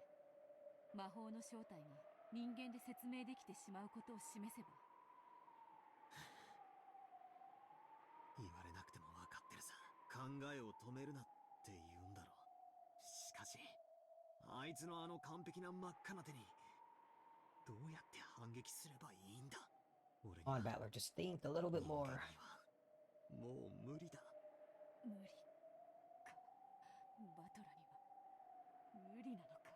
S7: 魔法の正体が人間で説明できてしまうことを示せば。
S3: 言われなくても分かってるさ。考えを止めるなって言うんだろう。しかしあいつのあの完璧な真っ赤な手にどうやって反撃すればいいんだ。俺に
S1: Come
S3: は
S1: on, Battler, just think a little bit
S3: 人
S1: more.
S3: 間にはもう無理だ。
S7: 無理か。バトラには無理なのか。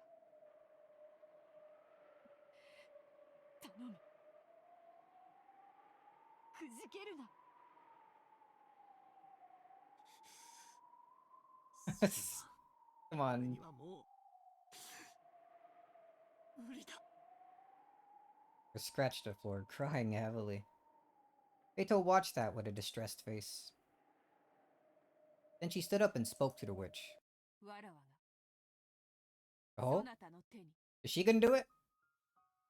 S7: 頼む、くじけるな。
S1: Come
S3: 俺
S1: on.
S3: にはもう無理だ。
S1: Or scratched the floor, crying heavily. Beto watched that with a distressed face. Then she stood up and spoke to the witch.
S7: わらわが
S1: Oh?
S7: そなたの手に
S1: Is she gonna do it?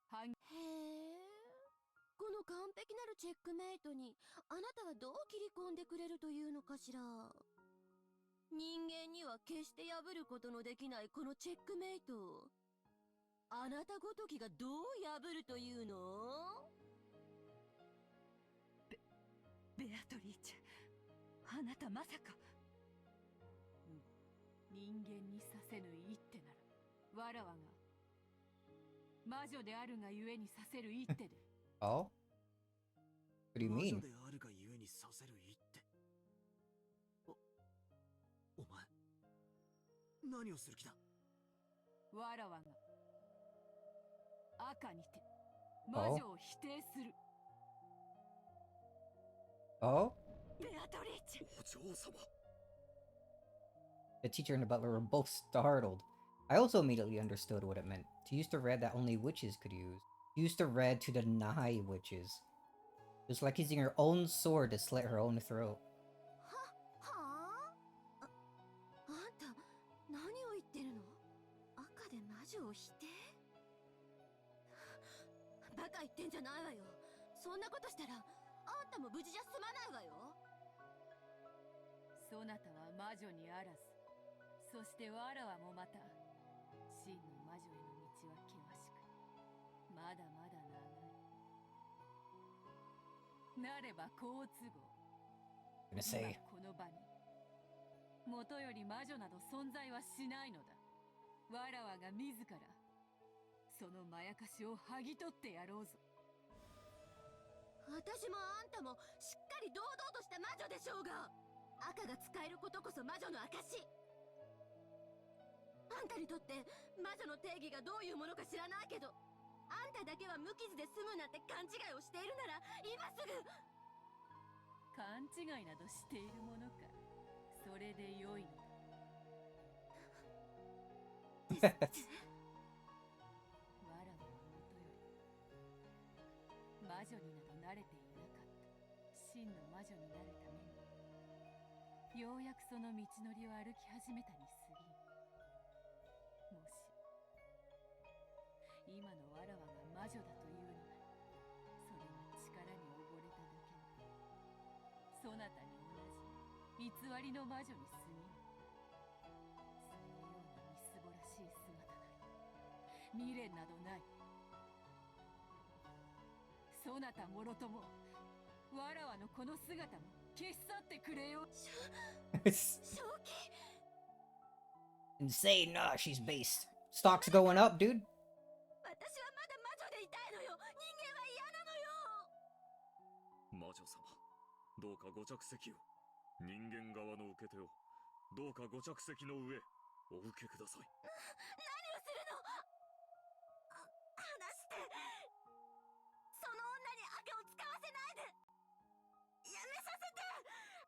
S7: 反
S5: へえ、この完璧なるチェックメイトにあなたはどう切り込んでくれるというのかしら。人間には決して破ることのできないこのチェックメイトをあなたごときがどう破るというの？
S8: ベアトリーチェ、あなたまさか。
S7: 人間にさせぬ一手ならわらわが魔女であるがゆえにさせる一手で
S1: Oh? What do you
S3: 魔女
S1: mean?
S3: であるがゆえにさせる一手。お前何をする気だ。
S7: わらわが赤にて魔女を否定する
S1: Oh?
S8: ベアトリーチェ。
S3: お嬢様。
S1: The teacher and the butler were both startled. I also immediately understood what it meant. To use the red that only witches could use. Use the red to deny witches. It was like using her own sword to slit her own throat.
S5: はあ？あんた何を言ってるの？赤で魔女を否定？バカ言ってんじゃないわよ。そんなことしたらあんたも無事じゃ済まないわよ。
S7: そなたは魔女にあらず、そしてわらわもまた真の魔女への道は険しく、まだまだ長い。なれば好都合。
S1: I'm gonna say,
S7: 今この場に元より魔女など存在はしないのだ。わらわが自らそのまやかしを剥ぎ取ってやろうぞ。
S5: 私もあんたもしっかり堂々とした魔女でしょうが、赤が使えることこそ魔女の証。あんたにとって魔女の定義がどういうものか知らないけど、あんただけは無傷で済むなんて勘違いをしているなら今すぐ。
S7: 勘違いなどしているものか。それで良いのだ。わらわのもとより魔女になど慣れていなかった真の魔女になるために、ようやくその道のりを歩き始めたに過ぎん。もし今のわらわが魔女だというのなら、それは力に溺れただけのそなたに同じ偽りの魔女に過ぎん。そのようなみすぼらしい姿なり未練などない。そなたもろともわらわのこの姿も消し去ってくれよ。
S5: 正気。
S1: insane. Nah, she's based. Stock's going up, dude.
S5: 私はまだ魔女でいたいのよ。人間は嫌なのよ。
S6: 魔女様、どうかご着席を。人間側の受け手をどうかご着席の上お受けください。
S5: 何をするの？話して。その女に赤を使わせないで。やめさせて。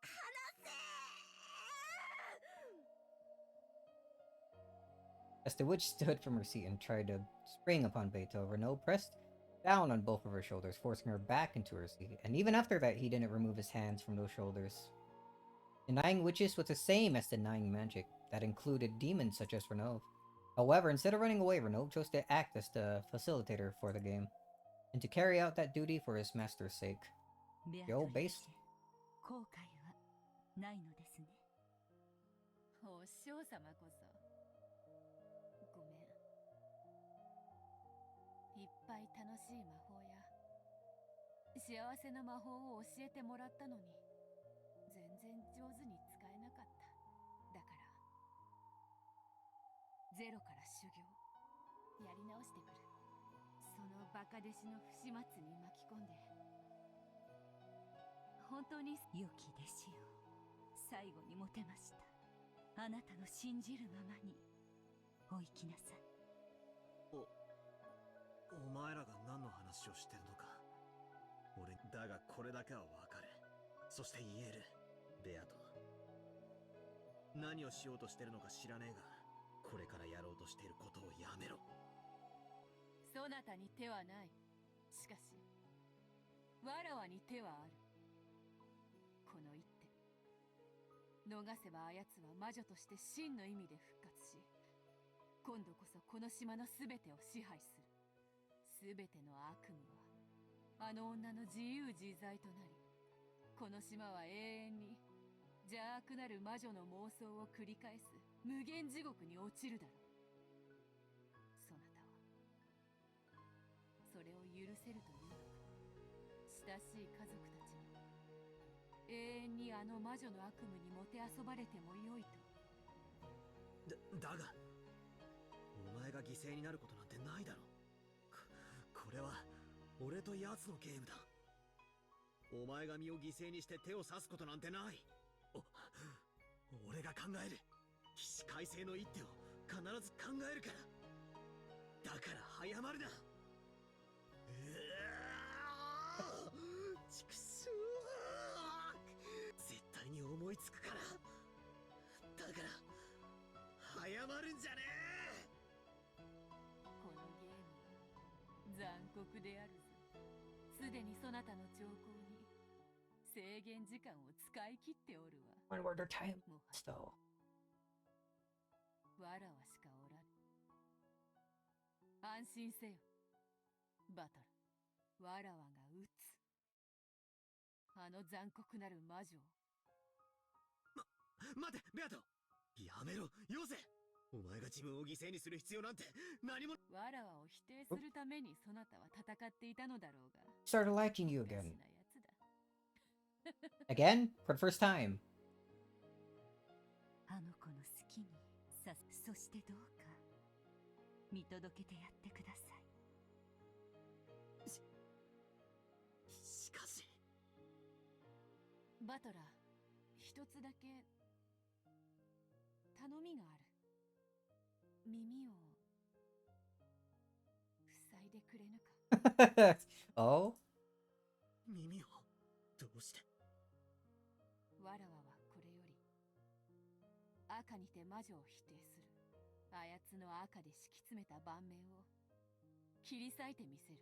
S5: 話せ。
S1: As the witch stood from her seat and tried to spring upon Beto, Renault pressed down on both of her shoulders, forcing her back into her seat. And even after that, he didn't remove his hands from those shoulders. Denying witches was the same as denying magic. That included demons such as Renault. However, instead of running away, Renault chose to act as the facilitator for the game, and to carry out that duty for his master's sake.
S8: ベアトリ
S1: Yo,
S8: ー
S1: base.
S8: チェ、後悔はないのですね。
S7: お師匠様こそごめん。いっぱい楽しい魔法や幸せな魔法を教えてもらったのに全然上手に使えなかった。だからゼロから修行やり直してくる。そのバカ弟子の不始末に巻き込んで本当に
S8: 良き弟子を最後にもてました。あなたの信じるままにお行きなさい。
S3: お前らが何の話をしてるのか俺だがこれだけは分かる。そして言える。ベアト、何をしようとしてるのか知らねえが、これからやろうとしていることをやめろ。
S7: そなたに手はない。しかしわらわに手はある。この一手逃せばあやつは魔女として真の意味で復活し、今度こそこの島の全てを支配する。全ての悪夢はあの女の自由自在となり、この島は永遠に邪悪なる魔女の妄想を繰り返す無限地獄に落ちるだろう。そなたはそれを許せるというのか。親しい家族たちに永遠にあの魔女の悪夢にもてあそばれてもよいと。
S3: だがお前が犠牲になることなんてないだろ。これは俺と奴のゲームだ。お前が身を犠牲にして手を刺すことなんてない。俺が考える。起死回生の一手を必ず考えるから。だから早まるな。ちくしょう、絶対に思いつくから。だから早まるんじゃねえ。
S7: このゲームは残酷であるぞ。すでにそなたの兆候に制限時間を使い切っておるわ。
S1: When were their times
S7: もは
S1: though?
S7: わらわしかおらぬ。安心せよバトル。わらわが撃つ。あの残酷なる魔女を。
S3: 待てベアト、やめろよせ。お前が自分を犠牲にする必要なんて何も。
S7: わらわを否定するためにそなたは戦っていたのだろうが。
S1: Started liking you
S7: おかし
S1: again.
S7: なやつだ。
S1: Again? For the first time.
S8: あの子の好きにそしてどうか見届けてやってください。
S3: しかし
S7: バトラー、一つだけ頼みがある。耳を塞いでくれぬか。
S1: Oh?
S3: 耳をどうして。
S7: わらわはこれより赤にて魔女を否定する。あやつの赤で敷き詰めた盤面を切り裂いてみせる。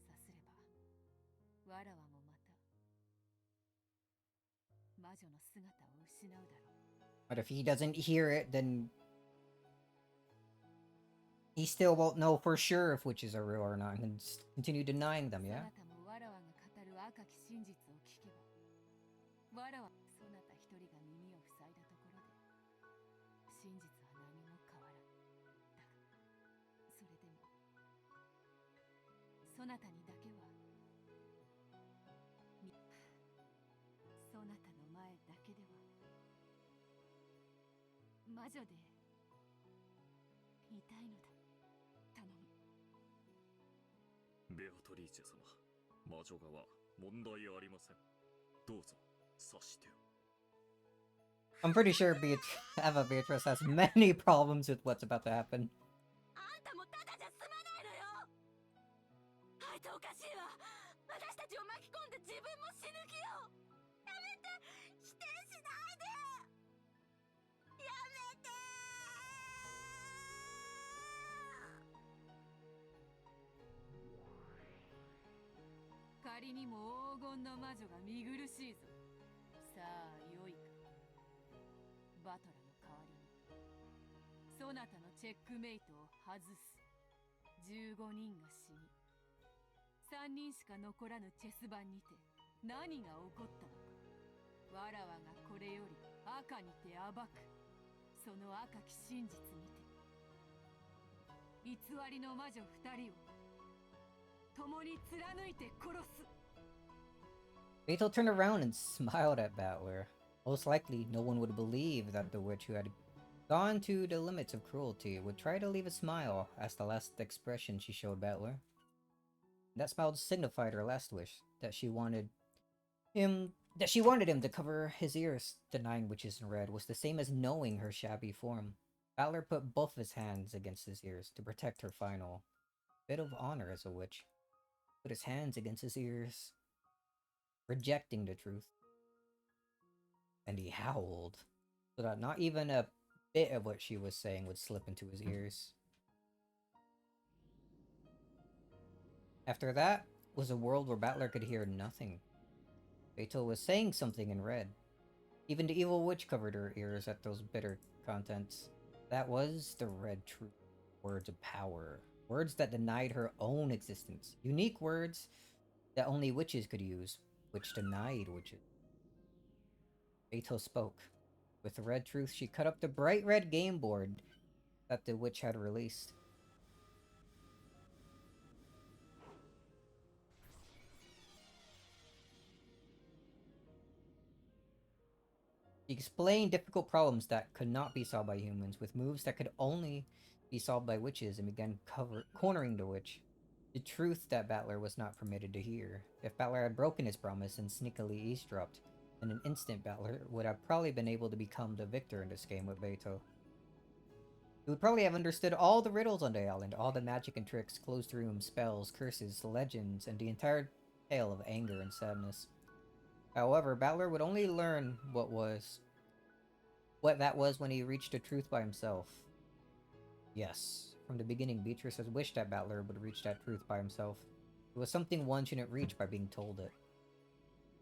S7: さすればわらわもまた魔女の姿を失うだろう。
S1: But if he doesn't hear it, then he still won't know for sure if witches are real or not, and continue denying them,
S7: そ
S1: yeah?
S7: なたもわらわが語る赤き真実を聞けば、わらわそなた一人が耳を塞いだところで真実は何も変わらん。だがそれでもそなたにだけはそなたの前だけでは魔女でいたいのだ。頼む。
S6: ベアトリーチェ様、魔女側問題ありません。どうぞ察してよ。
S1: I'm pretty sure Eva Beatrice has many problems with what's about to happen.
S4: あんたもただじゃ済まないのよ。あいつおかしいわ。私たちを巻き込んで自分も死ぬ気よ。やめて、否定しないで。やめて。
S7: 仮にも黄金の魔女が見苦しいぞ。さあよいか。バトラの代わりにそなたのチェックメイトを外す。15人が死に3人しか残らぬチェス盤にて何が起こったのか。わらわがこれより赤にて暴く。その赤き真実にて偽りの魔女2人を共に貫いて殺す。
S1: Beetle turned around and smiled at Battler. Most likely, no one would believe that the witch who had gone to the limits of cruelty would try to leave a smile as the last expression she showed Battler. That smile signified her last wish, that she wanted him to cover his ears. Denying witches in red was the same as knowing her shabby form. Battler put both his hands against his ears to protect her final bit of honor as a witch. Put his hands against his ears, rejecting the truth. And he howled. so that not even a bit of what she was saying would slip into his ears. After that was a world where Battler could hear nothing. Beto was saying something in red. Even the evil witch covered her ears at those bitter contents. That was the red truth. Words of power. Words that denied her own existence. Unique words that only witches could use, which denied witches. Beto spoke. With the red truth, she cut up the bright red game board that the witch had released. She explained difficult problems that could not be solved by humans with moves that could only be solved by witches and began cornering the witch. The truth that Battler was not permitted to hear. If Battler had broken his promise and sneakily eavesdropped, in an instant Battler would have probably been able to become the victor in this game with Beto. He would probably have understood all the riddles on the island, all the magic and tricks, closed rooms, spells, curses, legends, and the entire tale of anger and sadness. However, Battler would only learn what that was when he reached the truth by himself. Yes, from the beginning, Beatrice had wished that Battler would reach that truth by himself. It was something one shouldn't reach by being told it.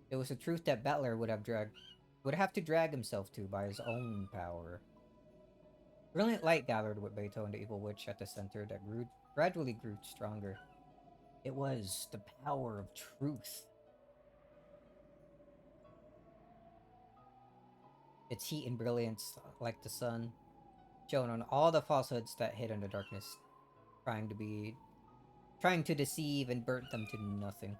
S1: It was a truth that Battler would have to drag himself to by his own power. Brilliant light gathered with Beto and the evil witch at the center that gradually grew stronger. It was the power of truth. Its heat and brilliance, like the sun, shone on all the falsehoods that hid in the darkness, trying to deceive and burn them to nothing.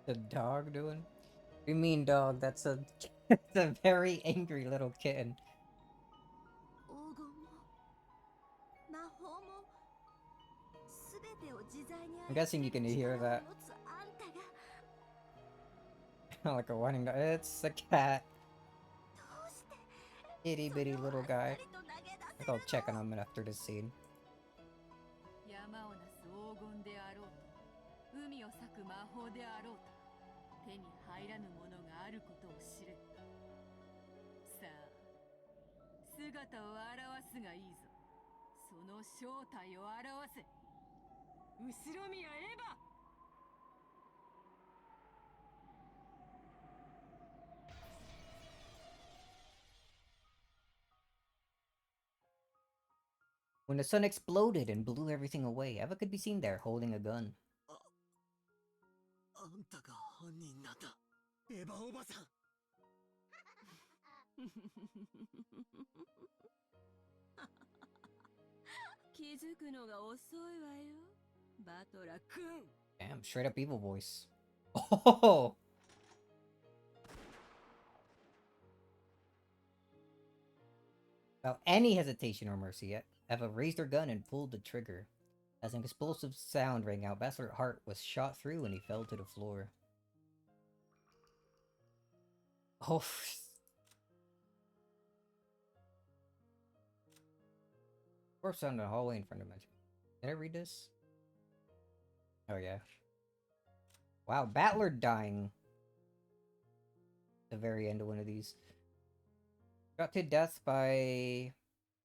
S1: The dog doing? You mean dog? That's a it's a very angry little kitten. I'm guessing you can hear that. Like a whining dog. It's a cat. Itty bitty little guy. I think I'll check on him after this scene.
S7: 山をなす黄金であろうと海を裂く魔法であろうと手に入らぬものがあることを知れ。さあ姿を現すがいいぞ。その正体を表せ。後ろ宮エヴァ。
S1: When the sun exploded and blew everything away, Eva could be seen there holding a gun.
S3: あんたが犯人なんだ、エヴァおばさん。
S4: 気づくのが遅いわよ、バトラ君。
S1: Damn, straight up evil voice. Oh! Without any hesitation or mercy, Eva raised her gun and pulled the trigger. As an explosive sound rang out, Bastard's heart was shot through and he fell to the floor. Oh. Corpse on the hallway in front of me. Did I read this? Oh yeah. Wow, Battler dying. The very end of one of these. Shot to death by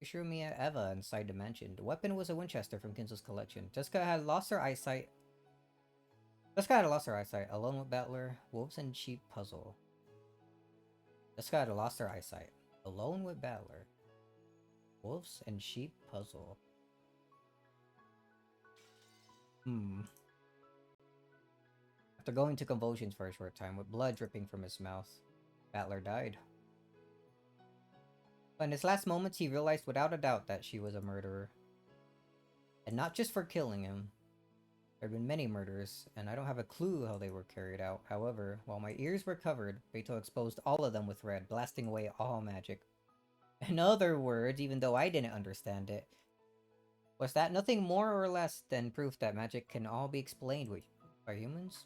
S1: Ishiromiya Eva inside dimension. The weapon was a Winchester from Kinzo's collection. Jessica had lost her eyesight. Alone with Battler. Wolves and Sheep puzzle. Jessica had lost her eyesight. Alone with Battler. Wolves and Sheep puzzle. After going to convulsions for a short time, with blood dripping from his mouth, Battler died. But in his last moments, he realized without a doubt that she was a murderer. And not just for killing him. There have been many murders, and I don't have a clue how they were carried out. However, while my ears were covered, Beto exposed all of them with red, blasting away all magic. In other words, even though I didn't understand it, was that nothing more or less than proof that magic can all be explained by humans?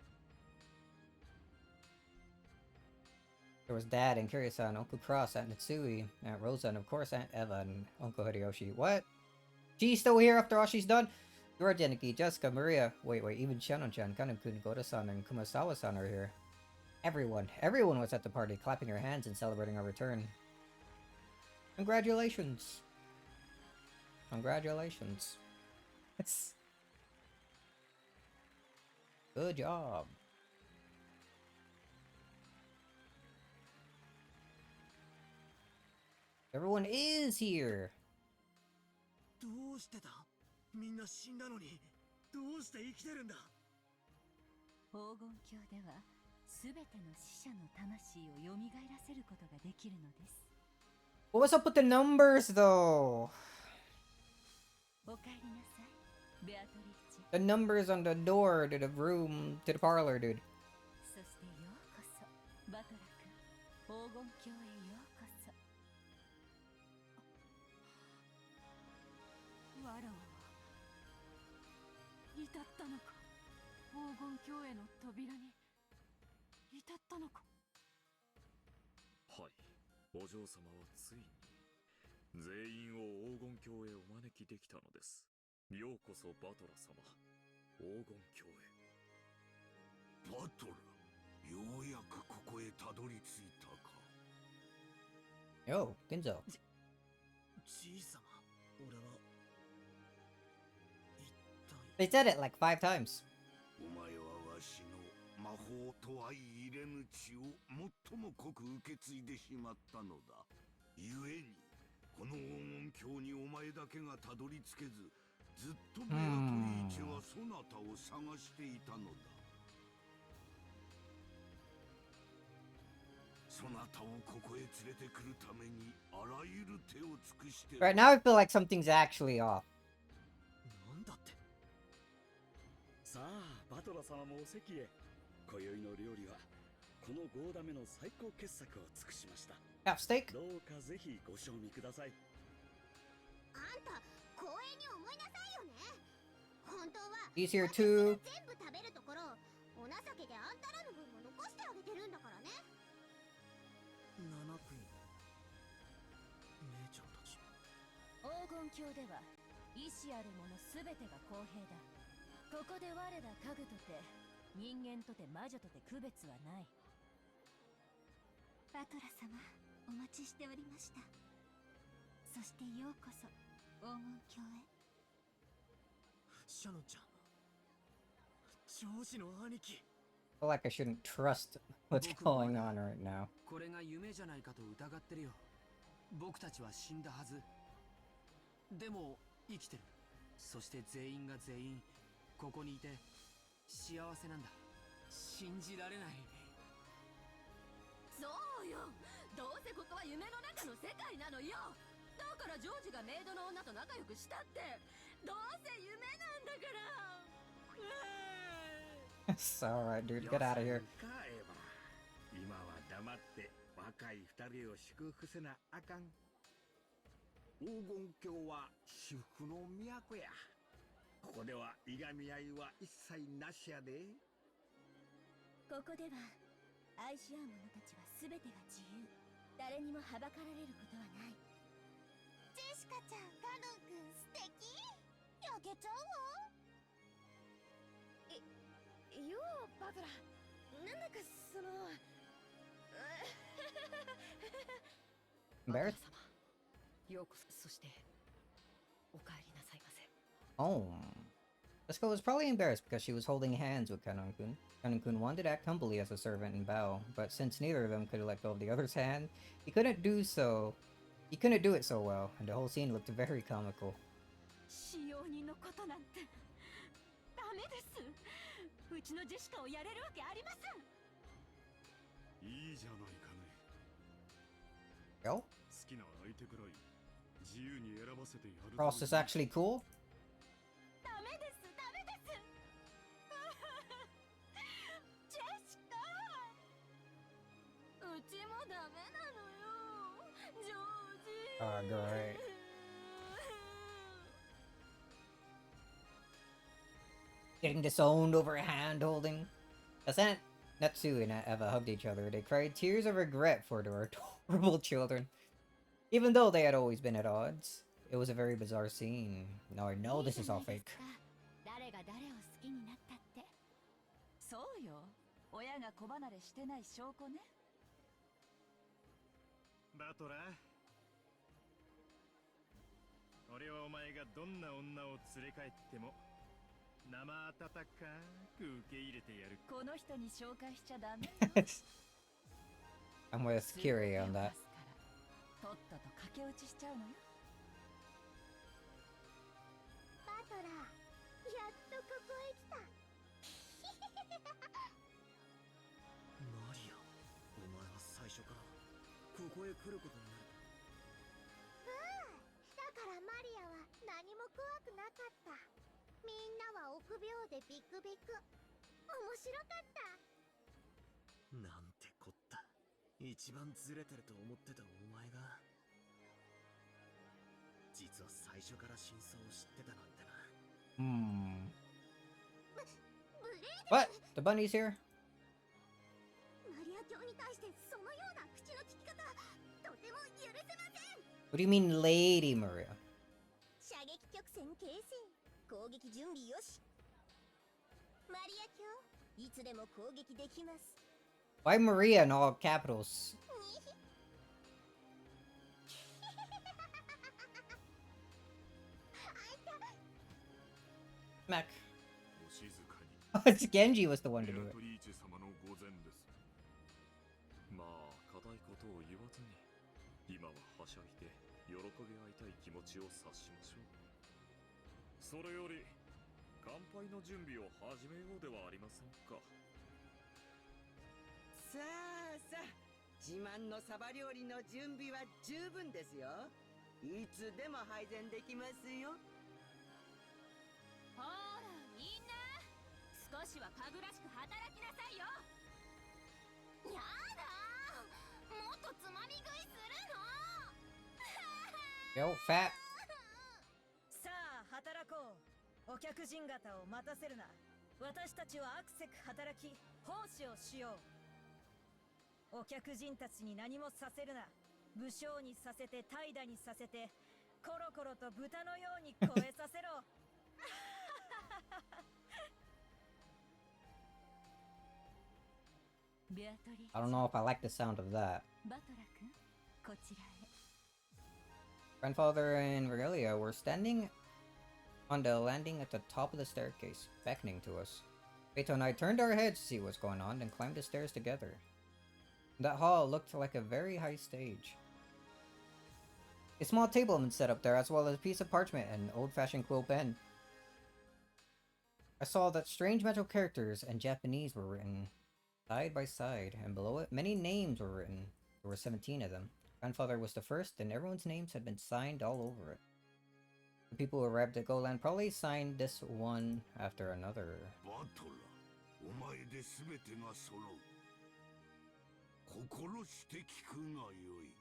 S1: There was Dad and Kiryu-san, Uncle Cross, Aunt Mitsui, Aunt Rosa, and of course Aunt Eva and Uncle Hideyoshi. What? She's still here after all she's done? George, Aniki, Jessica, Maria. Wait, even Shannon-chan, Kanon-kun, Goda-san, and Kumasawa-san are here. Everyone was at the party, clapping their hands and celebrating our return. Congratulations. Congratulations. Good job. Everyone is here.
S3: どうしてだ？みんな死んだのに、どうして生きてるんだ？
S8: 黄金鏡では、すべての死者の魂を蘇らせることができるのです。
S1: What was up with the numbers, though?
S8: おかえりなさい、ベアトリーチェ。
S1: The numbers on the door to the room, to the parlor, dude.
S8: そしてようこそ、バトラ君。黄金鏡へようこそ。
S7: わらわは至ったのか。黄金鏡への扉に至ったのか。
S6: はい、お嬢様はついに全員を黄金鏡へお招きできたのです。ようこそバトラ様、黄金鏡へ。
S2: バトラ、ようやくここへたどり着いたか。
S1: Yo, Ginzo.
S3: じいさま、俺は
S1: They said it like 5 times.
S2: お前はわしの魔法と相入れぬ血を最も濃く受け継いでしまったのだ。故にこの黄金鏡にお前だけがたどり着けず、ずっとベアトリーチェはそなたを探していたのだ。そなたをここへ連れてくるためにあらゆる手を尽くして。
S1: Right now I feel like something's actually off.
S3: なんだって。
S9: さあ、バトラ様もお席へ。今宵の料理はこの5打目の最高傑作を尽くしました。
S1: Half steak?
S9: どうかぜひご賞味ください。
S5: あんた光栄に思いなさいよね。本当は
S1: He's here too.
S5: 全部食べるところお情けであんたらの分も残してあげてるんだからね。
S3: 七国姉ちゃんたち。
S8: 黄金鏡では意志ある者すべてが公平だ。ここで我ら家具とて人間とて魔女とて区別はない。
S5: バトラ様、お待ちしておりました。そしてようこそ黄金鏡へ。
S3: シャノンちゃん、ジョージの兄貴。
S1: I feel like I shouldn't trust what's going on right now.
S10: これが夢じゃないかと疑ってるよ。僕たちは死んだはず。でも生きてる。そして全員が全員ここにいて幸せなんだ。信じられない。
S4: そうよ、どうせここは夢の中の世界なのよ。だからジョージがメイドの女と仲良くしたってどうせ夢なんだから。
S1: It's alright, dude. Get out of here.
S11: 今は黙って若い二人を祝福せなあかん。黄金鏡は至福の都や。ここではいがみ合いは一切なしやで。
S5: ここでは愛し合う者たちは全てが自由。誰にもはばかられることはない。ジェシカちゃん、カノンくん素敵。焼けちゃうわ。ようバトラ、なんだかその
S1: Embarrassed?
S4: ようこそ、そしてお帰りなさいませ。
S1: Oh. Let's was probably embarrassed because she was holding hands with Kanon-kun. Kanon-kun wanted to act humbly as a servant and bow, but since neither of them could let go of the other's hand, he couldn't do so. He couldn't do it so well, and the whole scene looked very comical.
S4: 使用人のことなんてダメです。うちのジェシカをやれるわけありません。
S2: いいじゃないかね。
S1: Yo?
S2: 好きな相手くらい自由に選ばせてやる。
S1: Frost is actually cool?
S4: ダメです、ダメです。ジェシカ、うちもダメなのよ、ジョージ。
S1: Great. Getting disowned over hand holding. Doesn't Natsu and Eva hugged each other. They cried tears of regret for their adorable children. Even though they had always been at odds. It was a very bizarre scene. Now I know this is all fake.
S8: 誰が誰を好きになったって。そうよ。親が子離れしてない証拠ね。
S3: バトラー、俺はお前がどんな女を連れ帰っても生温かく受け入れてやる。
S8: この人に紹介しちゃダメよ。
S1: I'm with Kiri on that.
S8: とっとと駆け落ちしちゃうのよ。
S5: バトラー、やっとここへ来た。
S3: マリア、お前は最初からここへ来ることになる。
S5: だからマリアは何も怖くなかった。みんなは臆病でビクビク。面白かった。
S3: なんてこった。一番ずれてると思ってたお前が実は最初から真相を知ってたなんてな。
S1: What? The bunny's here?
S5: マリア教に対してそのような口の利き方、とても許せません。
S1: What do you mean, Lady Maria?
S5: 射撃曲線形成、攻撃準備よし。マリア教、いつでも攻撃できます。
S1: Why Maria in all capitals? Mac. It's Genji was the one to do it.
S6: まあ、固いことを言わずに、今ははしゃいで喜び合いたい気持ちを察しましょう。それより、乾杯の準備を始めようではありませんか。
S12: さあさあ、自慢のサバ料理の準備は十分ですよ。いつでも配膳できますよ。
S7: ほらみんな、少しはかぐらしく働きなさいよ。やだ、もっとつまみ食いするの。
S1: Yo, fat.
S4: さあ働こう。お客人方を待たせるな。私たちはアクセク働き奉仕をしよう。お客人たちに何もさせるな。武将にさせて怠惰にさせて、コロコロと豚のように超えさせろ。
S1: I don't know if I like the sound of that.
S8: バトラ君、こちらへ。
S1: Grandfather and Regalia were standing on the landing at the top of the staircase, beckoning to us. Beto and I turned our heads to see what's going on and climbed the stairs together. That hall looked like a very high stage. A small table had been set up there, as well as a piece of parchment and an old-fashioned quill pen. I saw that strange metal characters and Japanese were written side by side, and below it, many names were written. There were 17 of them. Grandfather was the first, and everyone's names had been signed all over it. The people who arrived at Golan probably signed this one after another.
S2: 心して聞くがよい。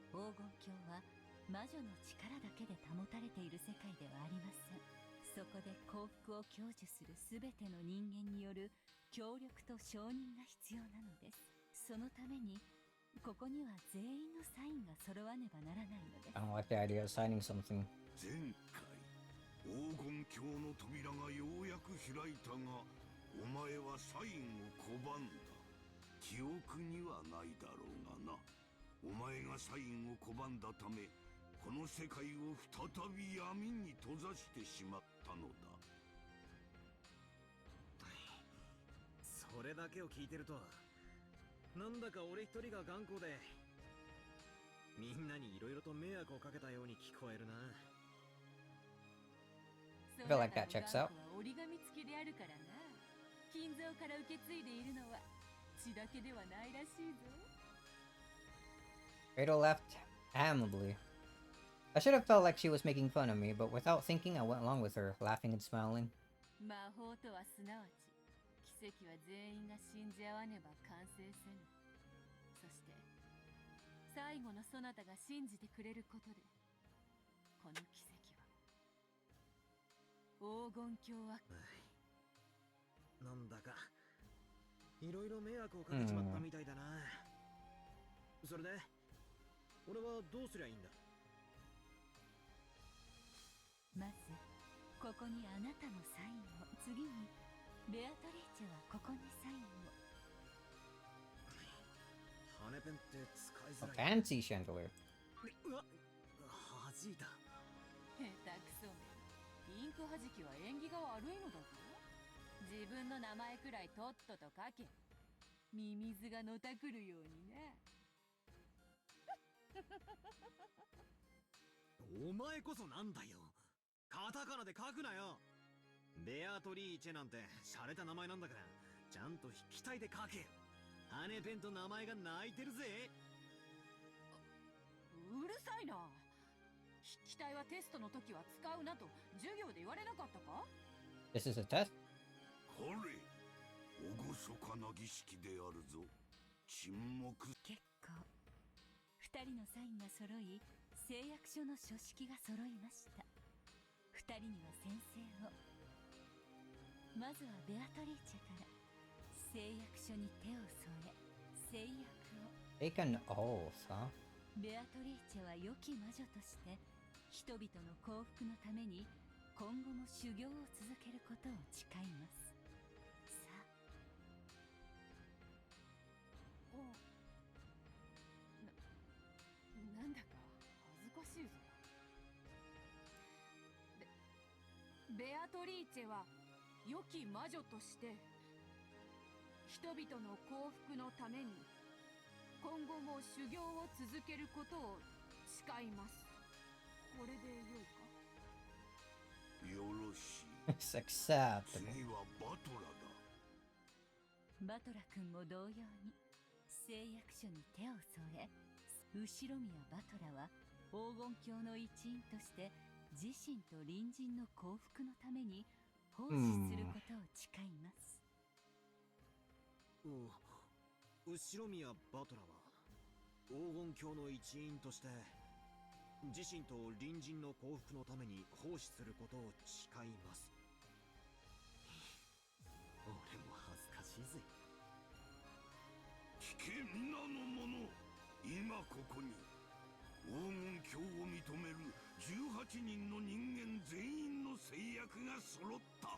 S8: 黄金鏡は魔女の力だけで保たれている世界ではありません。そこで幸福を享受するすべての人間による協力と承認が必要なのです。そのためにここには全員のサインが揃わねばならないのです。
S1: I don't like the idea of signing something.
S2: 前回、黄金鏡の扉がようやく開いたが、お前はサインを拒んだ。記憶にはないだろうがな。お前がサインを拒んだため、この世界を再び闇に閉ざしてしまったのだ。
S3: それだけを聞いてると、なんだか俺一人が頑固で、みんなにいろいろと迷惑をかけたように聞こえるな。
S1: I feel like that checks out.
S7: 折り紙付きであるからな。金蔵から受け継いでいるのは血だけではないらしいぞ。
S1: Rado laughed amiably. I should have felt like she was making fun of me, but without thinking, I went along with her, laughing and smiling.
S7: 魔法とはすなわち、奇跡は全員が信じ合わねば完成せぬ。そして、最後のそなたが信じてくれることで、この奇跡は、黄金鏡は、
S3: なんだかいろいろ迷惑をかけちまったみたいだな。それで俺はどうすりゃいいんだ。
S8: まずここにあなたのサインを、次にベアトリーチェはここにサインを。
S3: 羽ペンって使いづ
S1: A
S3: らい。
S1: fancy chandelier.
S3: うわ、弾いた。
S7: 下手くそめ。インク弾きは縁起が悪いのだぞ。自分の名前くらいとっとと書け。ミミズがのたくるようにね。
S3: お前こそなんだよ。カタカナで書くなよ。ベアトリーチェなんて洒落た名前なんだから、ちゃんと筆記体で書け。羽ペンと名前が泣いてるぜ。
S7: うるさいな。筆記体はテストの時は使うなと授業で言われなかったか？
S1: This is a test?
S2: これ厳かな儀式であるぞ。沈黙。
S8: 結構2人のサインが揃い、誓約書の書式が揃いました。2人には宣誓を。まずはベアトリーチェから。誓約書に手を添え、誓約を。
S1: Take an oath, huh?
S8: ベアトリーチェは良き魔女として人々の幸福のために今後も修行を続けることを誓います。さあ。
S7: なんだか恥ずかしいぞ。ベアトリーチェは良き魔女として人々の幸福のために今後も修行を続けることを誓います。これでよいか？
S2: よろしい。
S1: It's acceptable.
S2: 次はバトラだ。
S8: バトラ君も同様に誓約書に手を添え、後宮バトラは黄金鏡の一員として自身と隣人の幸福のために奉仕することを誓います。
S3: 後宮バトラは黄金鏡の一員として自身と隣人の幸福のために奉仕することを誓います。俺も恥ずかしいぜ。
S2: 聞け皆の者、今ここに黄金鏡を認める18人の人間全員の誓約が揃った。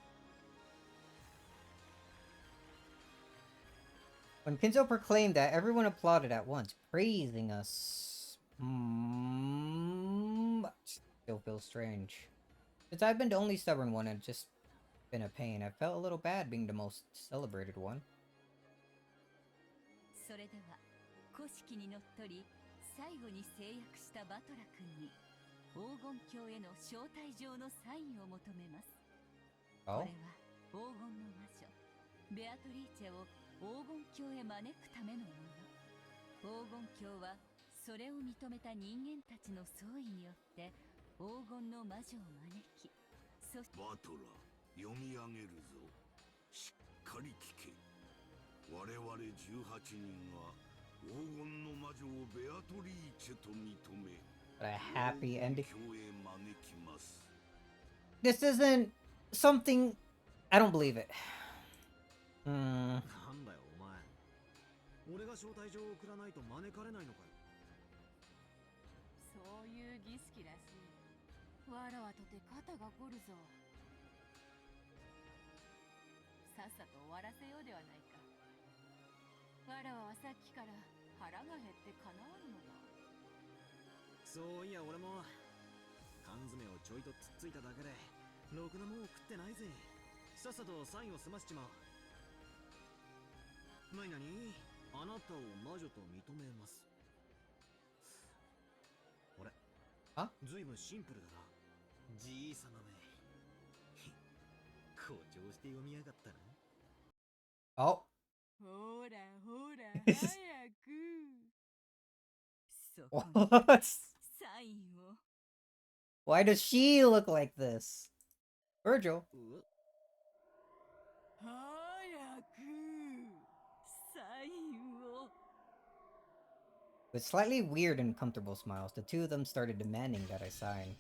S1: When Kinzo proclaimed that, everyone applauded at once, praising us. Still feels strange. Since I've been the only stubborn one and just been a pain, I felt a little bad being the most celebrated one.
S8: それでは古式にのっとり最後に誓約したバトラ君に黄金鏡への招待状のサインを求めます。これは黄金の魔女ベアトリーチェを黄金鏡へ招くためのもの。黄金鏡はそれを認めた人間たちの総意によって黄金の魔女を招き、そして
S2: バトラ読み上げるぞ。しっかり聞け。我々18人が黄金の魔女をベアトリーチェと認め、
S1: But a happy ending.
S2: 黄金鏡へ招きます。
S1: This isn't something. I don't believe it.
S3: なんだよお前。俺が招待状を送らないと招かれないのかよ。
S7: そういう儀式らしい。わらわとて肩が凝るぞ。さっさと終わらせようではないか。わらわはさっきから腹が減ってかなわぬのだ。
S3: そういや俺も缶詰をちょいとつっついただけでろくなもんを食ってないぜ。さっさとサインを済ましちまう。なになに、あなたを魔女と認めます。俺ずいぶんシンプルだな。じいさまめ誇張して読みやがったな。
S1: Oh.
S7: ほらほら早く。
S8: そこに
S1: What?
S8: サインを。
S1: Why does she look like this? Virgil.
S7: 早く。
S8: サインを。
S1: With slightly weird and uncomfortable smiles, the two of them started demanding that I sign.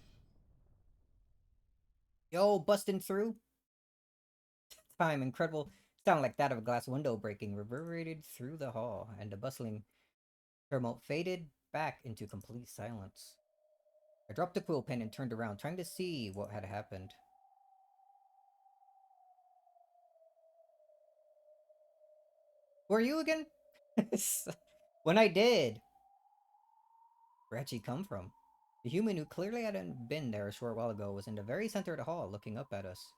S1: Yo, busting through? Time, incredible sound like that of a glass window breaking reverberated through the hall, and the bustling tumult faded back into complete silence. I dropped the quill pen and turned around, trying to see what had happened. Who are you again? When I did, where'd she come from? The human who clearly hadn't been there a short while ago was in the very center of the hall, looking up at us.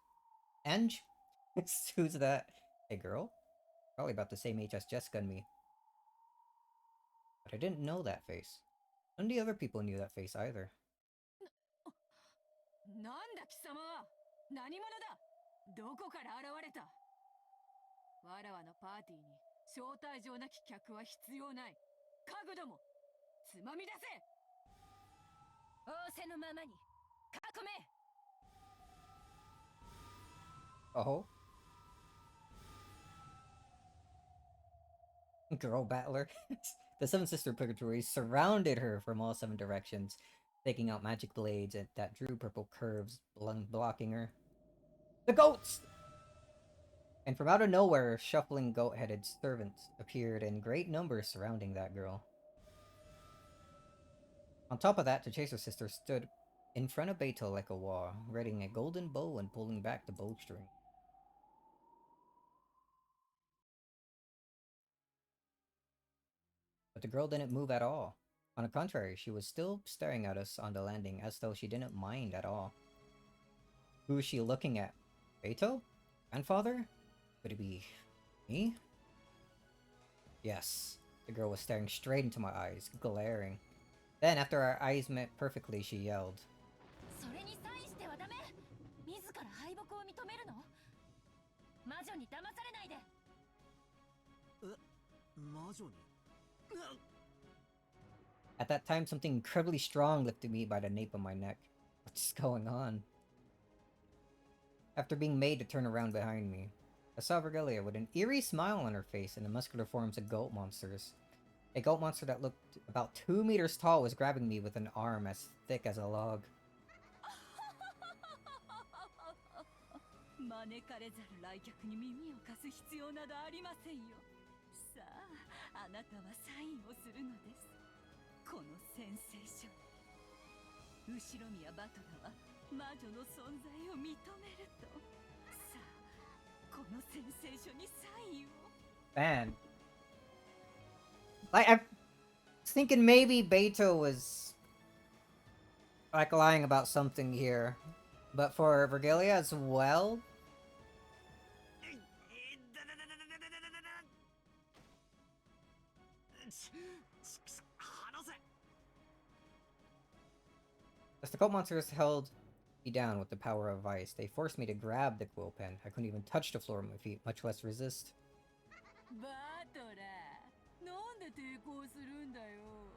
S1: Ange? Who's that? A girl? Probably about the same age as Jessica and me. But I didn't know that face. None of the other people knew that face either.
S7: なんだ貴様は。何者だ。どこから現れた。わらわのパーティーに招待状なき客は必要ない。家具どもつまみ出せ。仰せのままに囲め。
S1: Oh? Girl battler. The Seven Sister Purgatory surrounded her from all 7 directions, taking out magic blades that drew purple curves, blocking her. The goats! And from out of nowhere, shuffling goat-headed servants appeared in great numbers surrounding that girl. On top of that, the Chaser Sister stood in front of Beto like a wall, readying a golden bow and pulling back the bowstring. But the girl didn't move at all. On the contrary, she was still staring at us on the landing as though she didn't mind at all. Who is she looking at? Beto? Grandfather? Could it be me? Yes. The girl was staring straight into my eyes, glaring. Then, after our eyes met perfectly, she yelled.
S7: それにサインしてはダメ。自ら敗北を認めるの。魔女に騙されないで。
S3: 魔女に。
S1: At that time, something incredibly strong lifted me by the nape of my neck. What's going on? After being made to turn around behind me, I saw Virgilia with an eerie smile on her face and the muscular forms of goat monsters. A goat monster that looked about 2 meters tall was grabbing me with an arm as thick as a log.
S8: 招かれざる来客に耳を貸す必要などありませんよ。さあ、あなたはサインをするのです。この宣誓書に。後ろ宮バトラは魔女の存在を認めると。さあ、この宣誓書にサインを。
S1: Man. Like, I was thinking maybe Beto was like lying about something here. But for Virgilia as well? As the goat monsters held me down with the power of ice, they forced me to grab the quill pen. I couldn't even touch the floor with my feet, much less resist.
S7: バトラー、なんで抵抗するんだよ。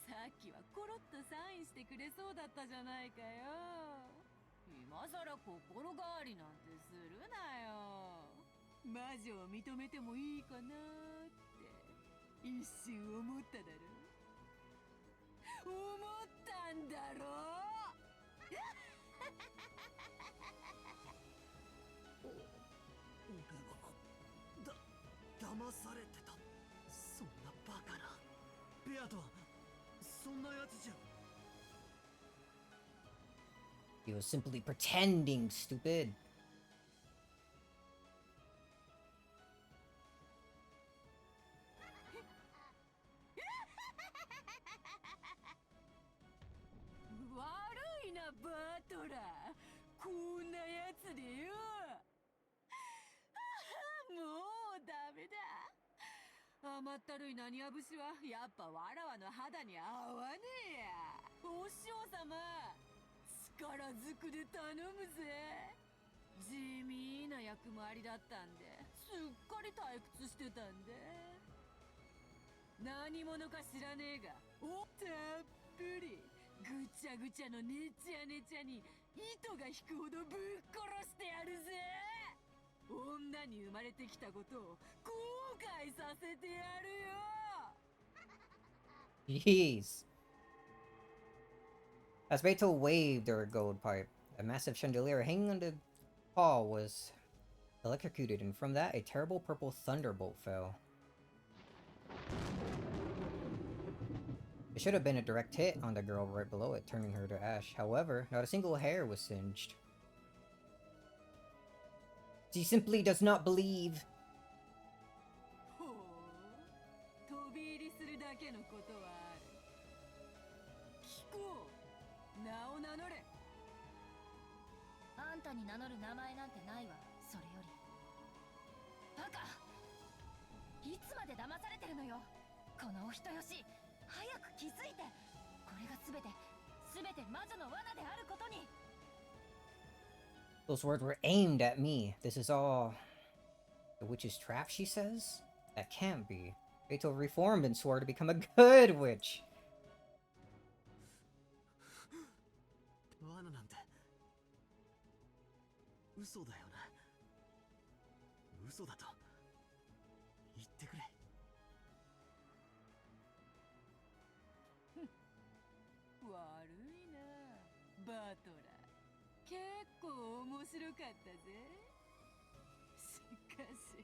S7: さっきはコロッとサインしてくれそうだったじゃないかよ。今さら心変わりなんてするなよ。魔女を認めてもいいかなって一瞬思っただろ。思ったんだろ。
S3: 騙されてた。そんなバカな。ベアとはそんなやつじゃ。
S1: He was simply pretending, stupid.
S7: 悪いなバトラー、こんなやつでよ。もうダメだ。甘ったるい何や節はやっぱわらわの肌に合わねえや。お師匠様、力ずくで頼むぜ。地味な役回りだったんですっかり退屈してたんで。何者か知らねえが、たっぷりぐちゃぐちゃのねちゃねちゃに糸が引くほどぶっ殺してやるぜ。女に生まれてきたことを後悔させてやるよ。
S1: Jeez. As Beto waved her gold pipe, a massive chandelier hanging on the hall was electrocuted, and from that, a terrible purple thunderbolt fell. It should have been a direct hit on the girl right below it, turning her to ash. However, not a single hair was singed. She simply does not believe.
S7: ほう飛び入りするだけのことはある。聞こう、名を名乗れ。
S13: あんたに名乗る名前なんてないわ。それよりバカ、いつまで騙されてるのよ。このお人よし、早く気づいて。これが全て魔女の罠であることに。
S1: Those words were aimed at me. This is all the witch's trap, she says? That can't be. Beto reformed and swore to become a good witch.
S3: 罠なんて嘘だよな。嘘だと言ってくれ。
S7: 悪いな、バトラ。結構面白かったぜ。しかし、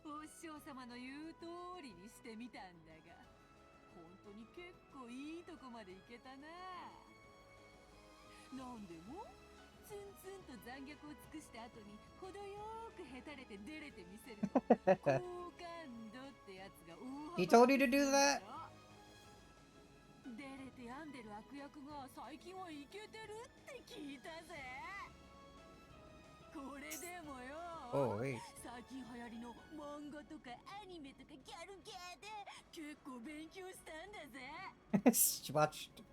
S7: お師匠様の言う通りにしてみたんだが、本当に結構いいとこまで行けたな。なんでもツンツンと残虐を尽くした後に程よくへたれて出れてみせると好感度ってやつが大幅に
S1: He told you to do that?
S7: 出れて病んでる悪役が最近はイケてるって聞いたぜ。これでもよ、
S1: Oh, wait.
S7: 最近流行りの漫画とかアニメとかギャルゲーで結構勉強したんだぜ。
S1: She watched a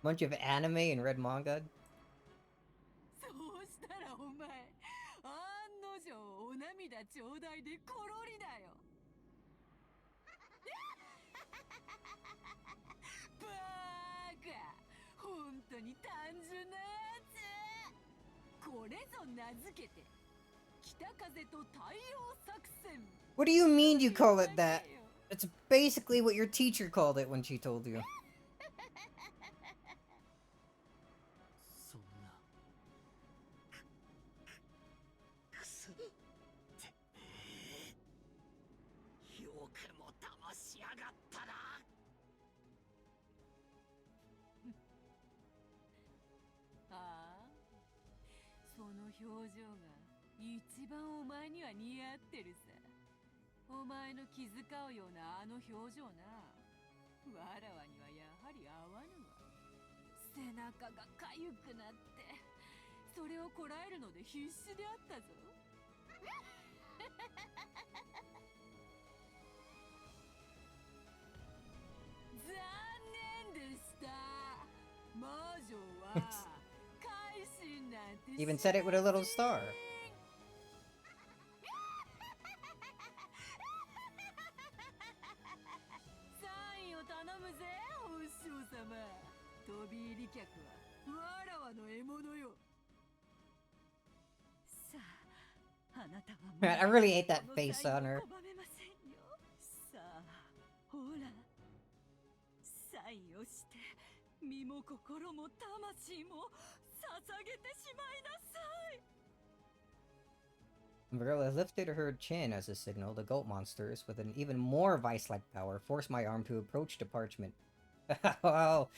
S1: bunch of anime and read manga.
S7: そうしたらお前、案の定お涙ちょうだいでコロリだよ。バカ、本当に単純なやつ。これぞ名付けて北風と太陽作戦。
S1: What do you mean you call it that? That's basically what your teacher called it when she told you.
S3: そんなくそてよくも騙しやがったな。
S7: ああ、その表情が一番お前には似合ってるさ。お前の気遣うようなあの表情な。わらわにはやはり合わぬわ。背中がかゆくなって、それをこらえるので必死であったぞ。残念でした。魔女は改心なんて
S1: Even said it with a little star.
S7: サインを頼むぜ、お師匠様。飛び入り客はわらわの獲物よ。
S8: さあ、あなたは
S1: Man, I really hate that face on her.
S8: 拒めませんよ。さあ、ほら、サインをして身も心も魂も捧げてしまいなさい。
S1: Marilla lifted her chin as a signal. The goat monsters, with an even more vice-like power, forced my arm to approach the parchment. Wow,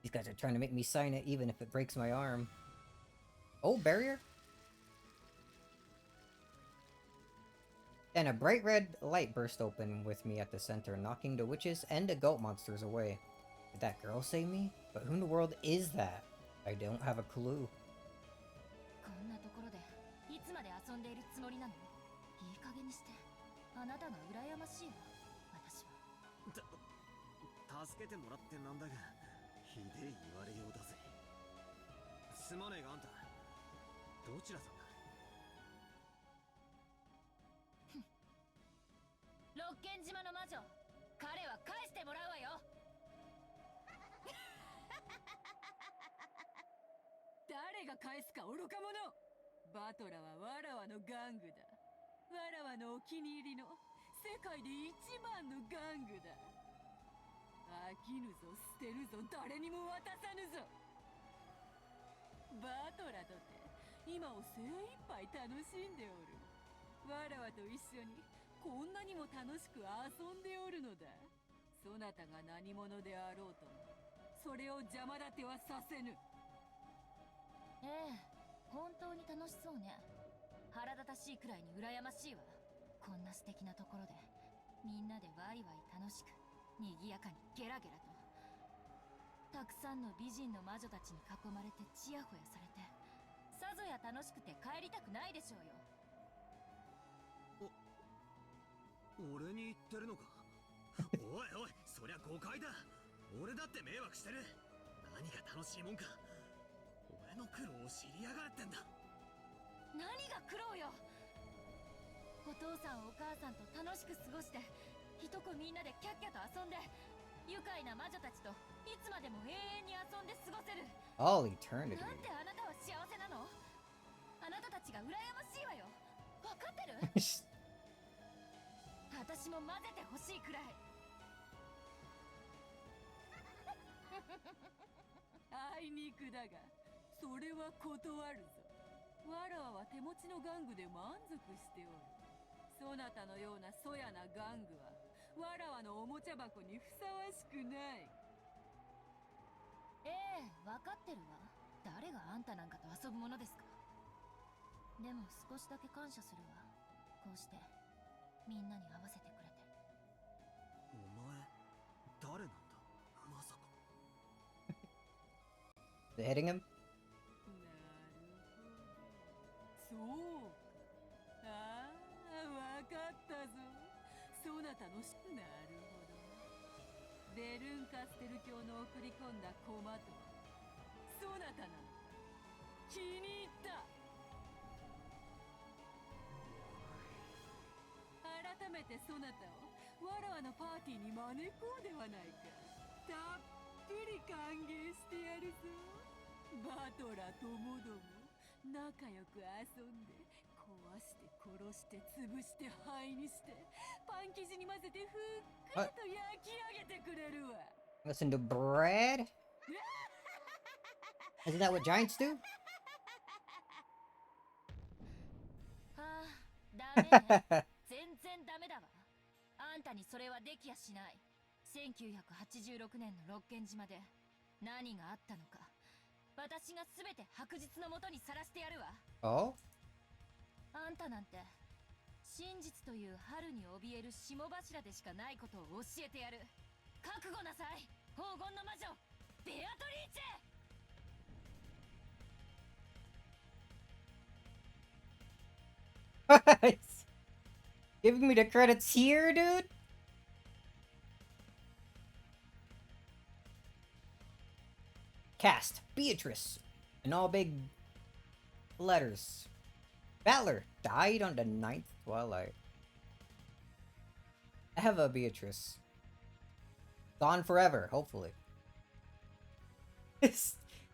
S1: these guys are trying to make me sign it even if it breaks my arm. Oh, barrier? Then a bright red light burst open with me at the center, knocking the witches and the goat monsters away. Did that girl save me? But who in the world is that? I don't have a clue.
S13: こんなところでいつまで遊んでいるつもりなの。いい加減にして。あなたが羨ましいわ。私は
S3: 助けてもらってなんだが、ひでえ言われようだぜ。すまねえがあんた、どちらさんだ。
S13: 六軒島の魔女、彼は返してもらうわよ。
S7: 誰が返すか愚か者。バトラはわらわの玩具だ。わらわのお気に入りの世界で一番の玩具だ。飽きぬぞ、捨てるぞ、誰にも渡さぬぞ。バトラとて今を精一杯楽しんでおる。わと一緒にこんなにも楽しく遊んでおるのだ。そなたが何者であろうともそれを邪魔立てはさせぬ。
S13: ええ、本当に楽しそうね。腹立たしいくらいに羨ましいわ。こんな素敵なところでみんなでワイワイ楽しく賑やかにゲラゲラと、たくさんの美人の魔女たちに囲まれてチヤホヤされて、さぞや楽しくて帰りたくないでしょうよ。
S3: 俺に言ってるのか？おいおい、そりゃ誤解だ。俺だって迷惑してる。何が楽しいもんか。俺の苦労を知りやがってんだ。
S13: 何が苦労よ。お父さんお母さんと楽しく過ごして、いとこみんなでキャッキャと遊んで、愉快な魔女たちといつまでも永遠に遊んで過ごせる。
S1: All eternity.
S13: なんであなたは幸せなの？あなたたちが羨ましいわよ。わかってる？私も混ぜてほしいくらい。
S7: あいにくだがそれは断るぞ。わらわは手持ちの玩具で満足しておる。そなたのようなそやな玩具はわらわのおもちゃ箱にふさわしくない。
S13: ええ、わかってるわ。誰があんたなんかと遊ぶものですか。でも少しだけ感謝するわ。こうしてみんなに合わせてくれて。
S3: お前誰なんだ？まさか。
S1: They hitting him?
S7: そうか。ああ、わかったぞ。そなたのなるほど。ベルンカステル教の送り込んだ駒とはそなたなのか。気に入った。改めてそなたをわらわのパーティーに招こうではないか。たっぷり歓迎してやるぞ。バトラともども仲良く遊んで、壊して殺して潰して灰にして、パン生地に混ぜてふっくらと焼き上げてくれるわ。
S1: Listen to bread? Isn't that what giants do?
S13: ああ、ダメね。全然ダメだわ。あんたにそれはできやしない。1986年の六軒島で何があったのか、私が全て白日のもとにさらしてやるわ。
S1: Oh?
S13: あんたなんて真実という春に怯える霜柱でしかないことを教えてやる。覚悟なさい、黄金の魔女ベアトリーチェ。
S1: Giving me the credits here, dude? Cast Beatrice in all big letters. Battler died on the 9th twilight. I have a Beatrice. Gone forever, hopefully.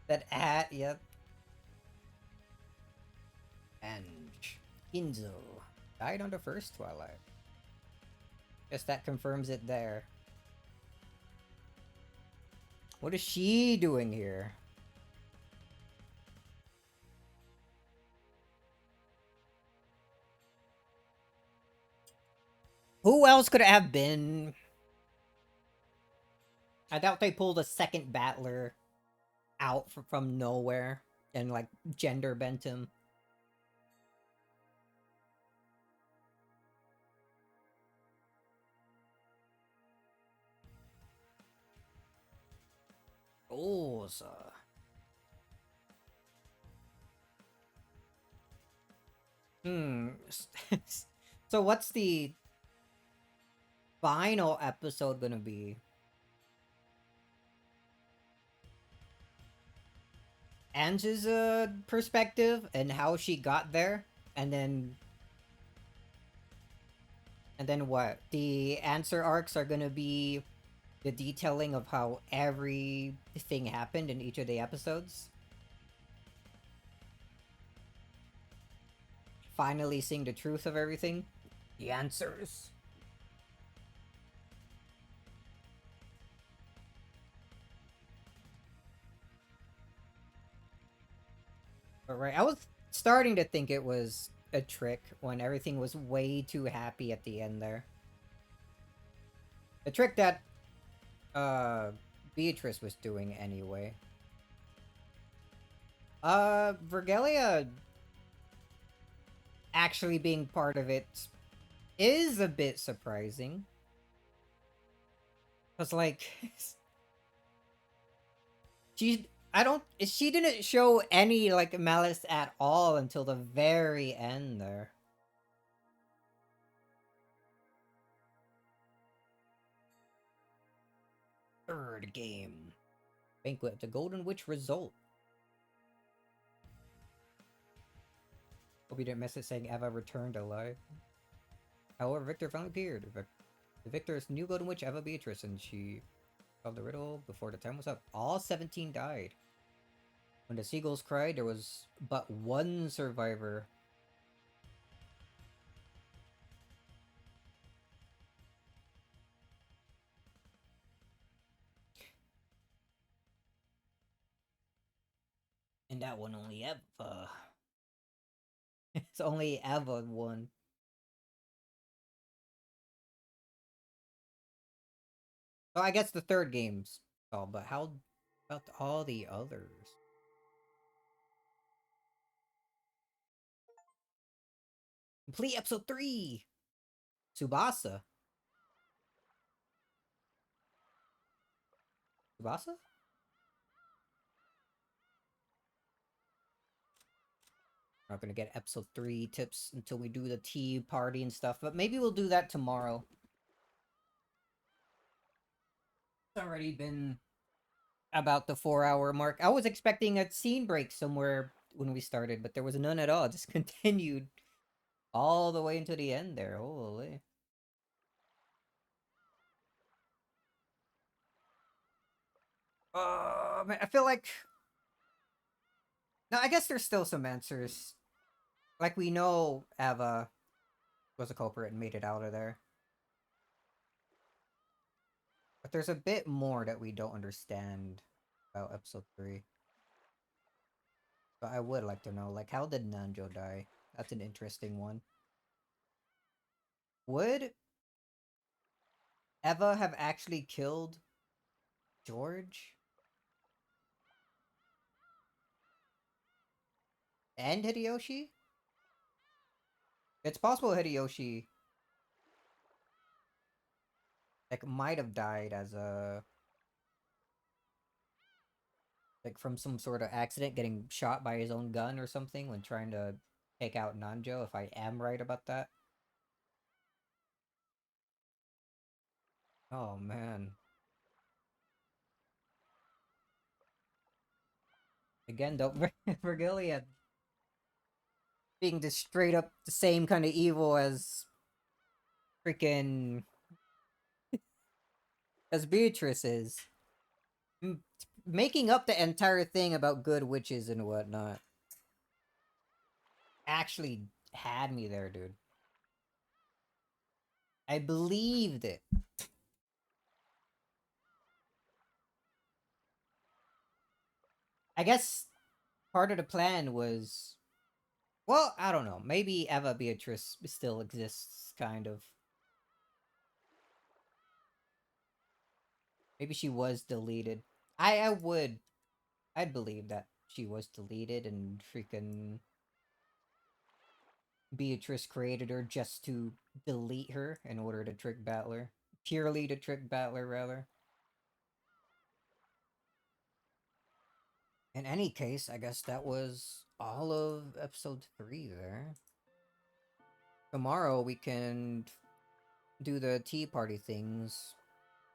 S1: That hat, yep. And Ginzo died on the 1st twilight. Guess that confirms it there. What is she doing here? Who else could it have been? I doubt they pulled a second battler out from nowhere and like gender bent him. Oh, so what's the final episode gonna be? Ange's perspective and how she got there, and then what? The answer arcs are gonna be the detailing of how everything happened in each of the episodes. Finally seeing the truth of everything. The answers. Alright, I was starting to think it was a trick when everything was way too happy at the end there. The trick that Beatrice was doing anyway. Vergelia actually being part of it is a bit surprising. Cause like she didn't show any like malice at all until the very end there. Third game. Banquet of the Golden Witch result. Hope you didn't miss it saying Eva returned alive. However, Victor finally appeared. The Victor's new Golden Witch, Eva Beatrice, and she solved the riddle before the time was up. All 17 died. When the seagulls cried, there was but one survivor. And that one only Eva. It's only Eva won. So I guess the third game's solved, but how about all the others? Complete episode 3! Tsubasa. Tsubasa? We're not gonna get episode 3 tips until we do the tea party and stuff, but maybe we'll do that tomorrow. It's already been about the 4-hour mark. I was expecting a scene break somewhere when we started, but there was none at all. It just continued all the way into the end there. Holy. Man, I feel like... No, I guess there's still some answers. Like, we know Eva was a culprit and made it out of there. But there's a bit more that we don't understand about episode 3. But I would like to know, like, how did Nanjo die? That's an interesting one. Would Eva have actually killed George? And Hideyoshi? It's possible Hideyoshi like might have died as a like from some sort of accident, getting shot by his own gun or something when trying to take out Nanjo, if I am right about that. Oh man. Again, don't Vergilia being just straight up the same kind of evil as freaking as Beatrice is. Making up the entire thing about good witches and whatnot actually had me there, dude. I believed it. I guess part of the plan was... Well, I don't know. Maybe Eva Beatrice still exists, kind of. Maybe she was deleted. I'd believe that she was deleted and freaking Beatrice created her just to delete her in order to trick Battler. Purely to trick Battler, rather. In any case, I guess that was all of episode 3 there. Tomorrow we can do the tea party things,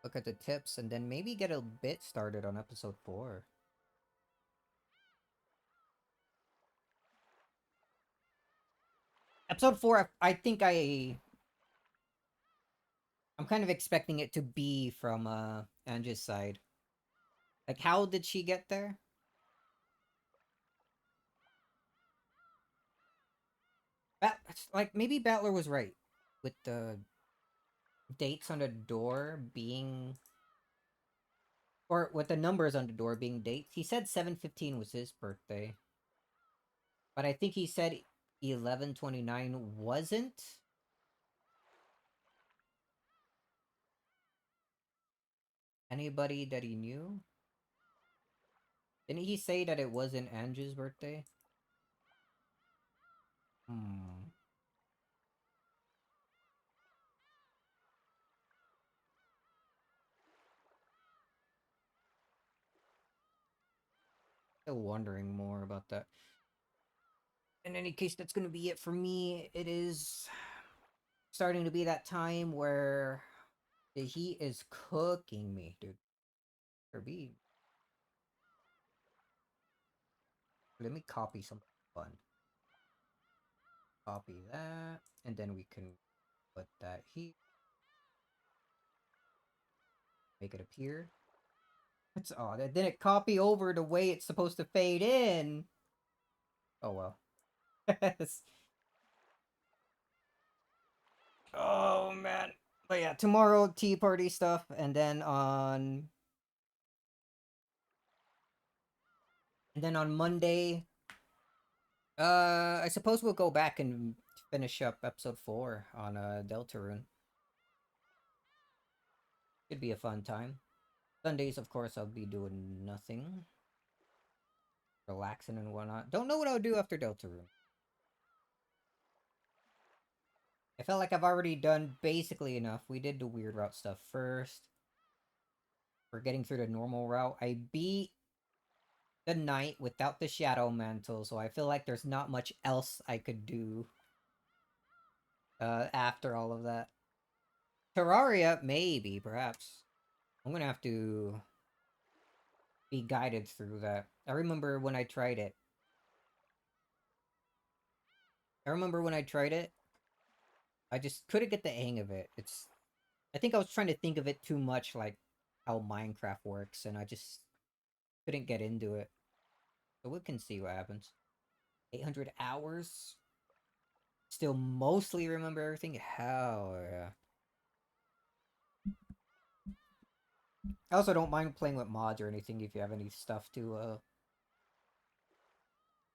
S1: look at the tips, and then maybe get a bit started on episode 4. Episode 4, I think I'm kind of expecting it to be from Anja's side. Like, how did she get there? Like, maybe Battler was right with the dates on the door being... Or with the numbers on the door being dates. He said 7/15 was his birthday. But I think he said 1129 wasn't? Anybody that he knew? Didn't he say that it wasn't Anju's birthday? Hmm. Still wondering more about that. In any case, that's gonna be it for me. It is starting to be that time where the heat is cooking me, dude. Kirby. Let me copy something fun. Copy that, and then we can put that here. Make it appear. It's odd. It didn't copy over the way it's supposed to fade in. Oh well. Oh man. But yeah, tomorrow tea party stuff, and then on Monday, I suppose we'll go back and finish up episode 4 on Deltarune. Should be a fun time. Sundays, of course, I'll be doing nothing. Relaxing and whatnot. Don't know what I'll do after Deltarune. I felt like I've already done basically enough. We did the weird route stuff first. We're getting through the normal route. I beat the knight without the shadow mantle, so I feel like there's not much else I could do after all of that. Terraria, maybe, perhaps. I'm gonna have to be guided through that. I remember when I tried it. I just couldn't get the hang of it. I think I was trying to think of it too much like how Minecraft works, and I just couldn't get into it. So we can see what happens. 800 hours? Still mostly remember everything? Hell yeah. I also don't mind playing with mods or anything if you have any stuff to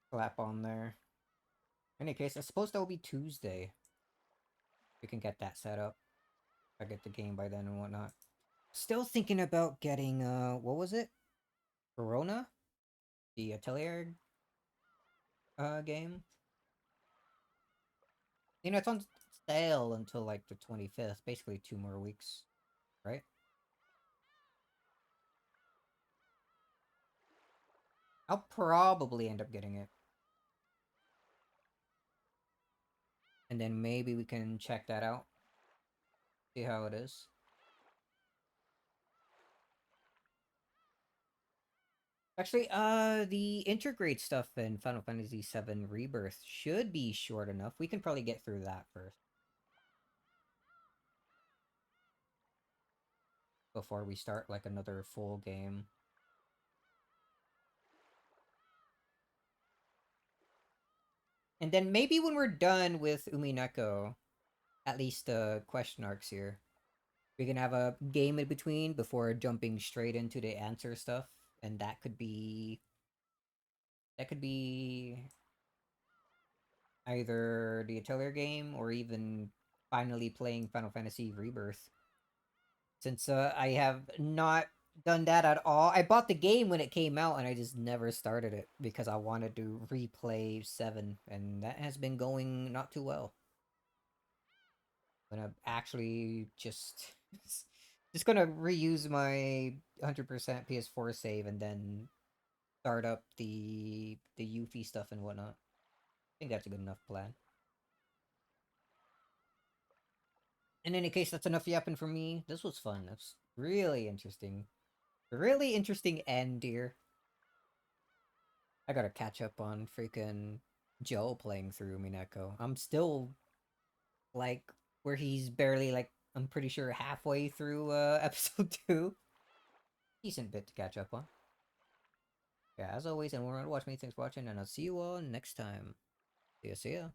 S1: slap on there. In any case, I suppose that will be Tuesday. We can get that set up. I get the game by then and whatnot. Still thinking about getting what was it? Corona? The Atelier game. You know, it's on sale until like the 25th, basically 2 more weeks, right? I'll probably end up getting it. And then maybe we can check that out. See how it is. Actually, the intergrade stuff in Final Fantasy VII Rebirth should be short enough. We can probably get through that first. Before we start, like, another full game. And then maybe when we're done with Umineko, at least the question arcs here, we can have a game in between before jumping straight into the answer stuff. And that could be either the Atelier game or even finally playing Final Fantasy Rebirth. Since I have not done that at all. I bought the game when it came out and I just never started it because I wanted to replay 7, and that has been going not too well. I'm gonna actually just gonna reuse my 100% PS4 save and then start up the Yuffie stuff and whatnot. I think that's a good enough plan. In any case, that's enough yapping for me. This was fun. That's really interesting. Really interesting end here. I gotta catch up on freaking Joe playing through Mineko. I'm still, like, where he's barely, like, I'm pretty sure halfway through, episode 2. Decent bit to catch up on. Yeah, as always, and we're gonna watch me. Thanks for watching, and I'll see you all next time. See ya, see ya.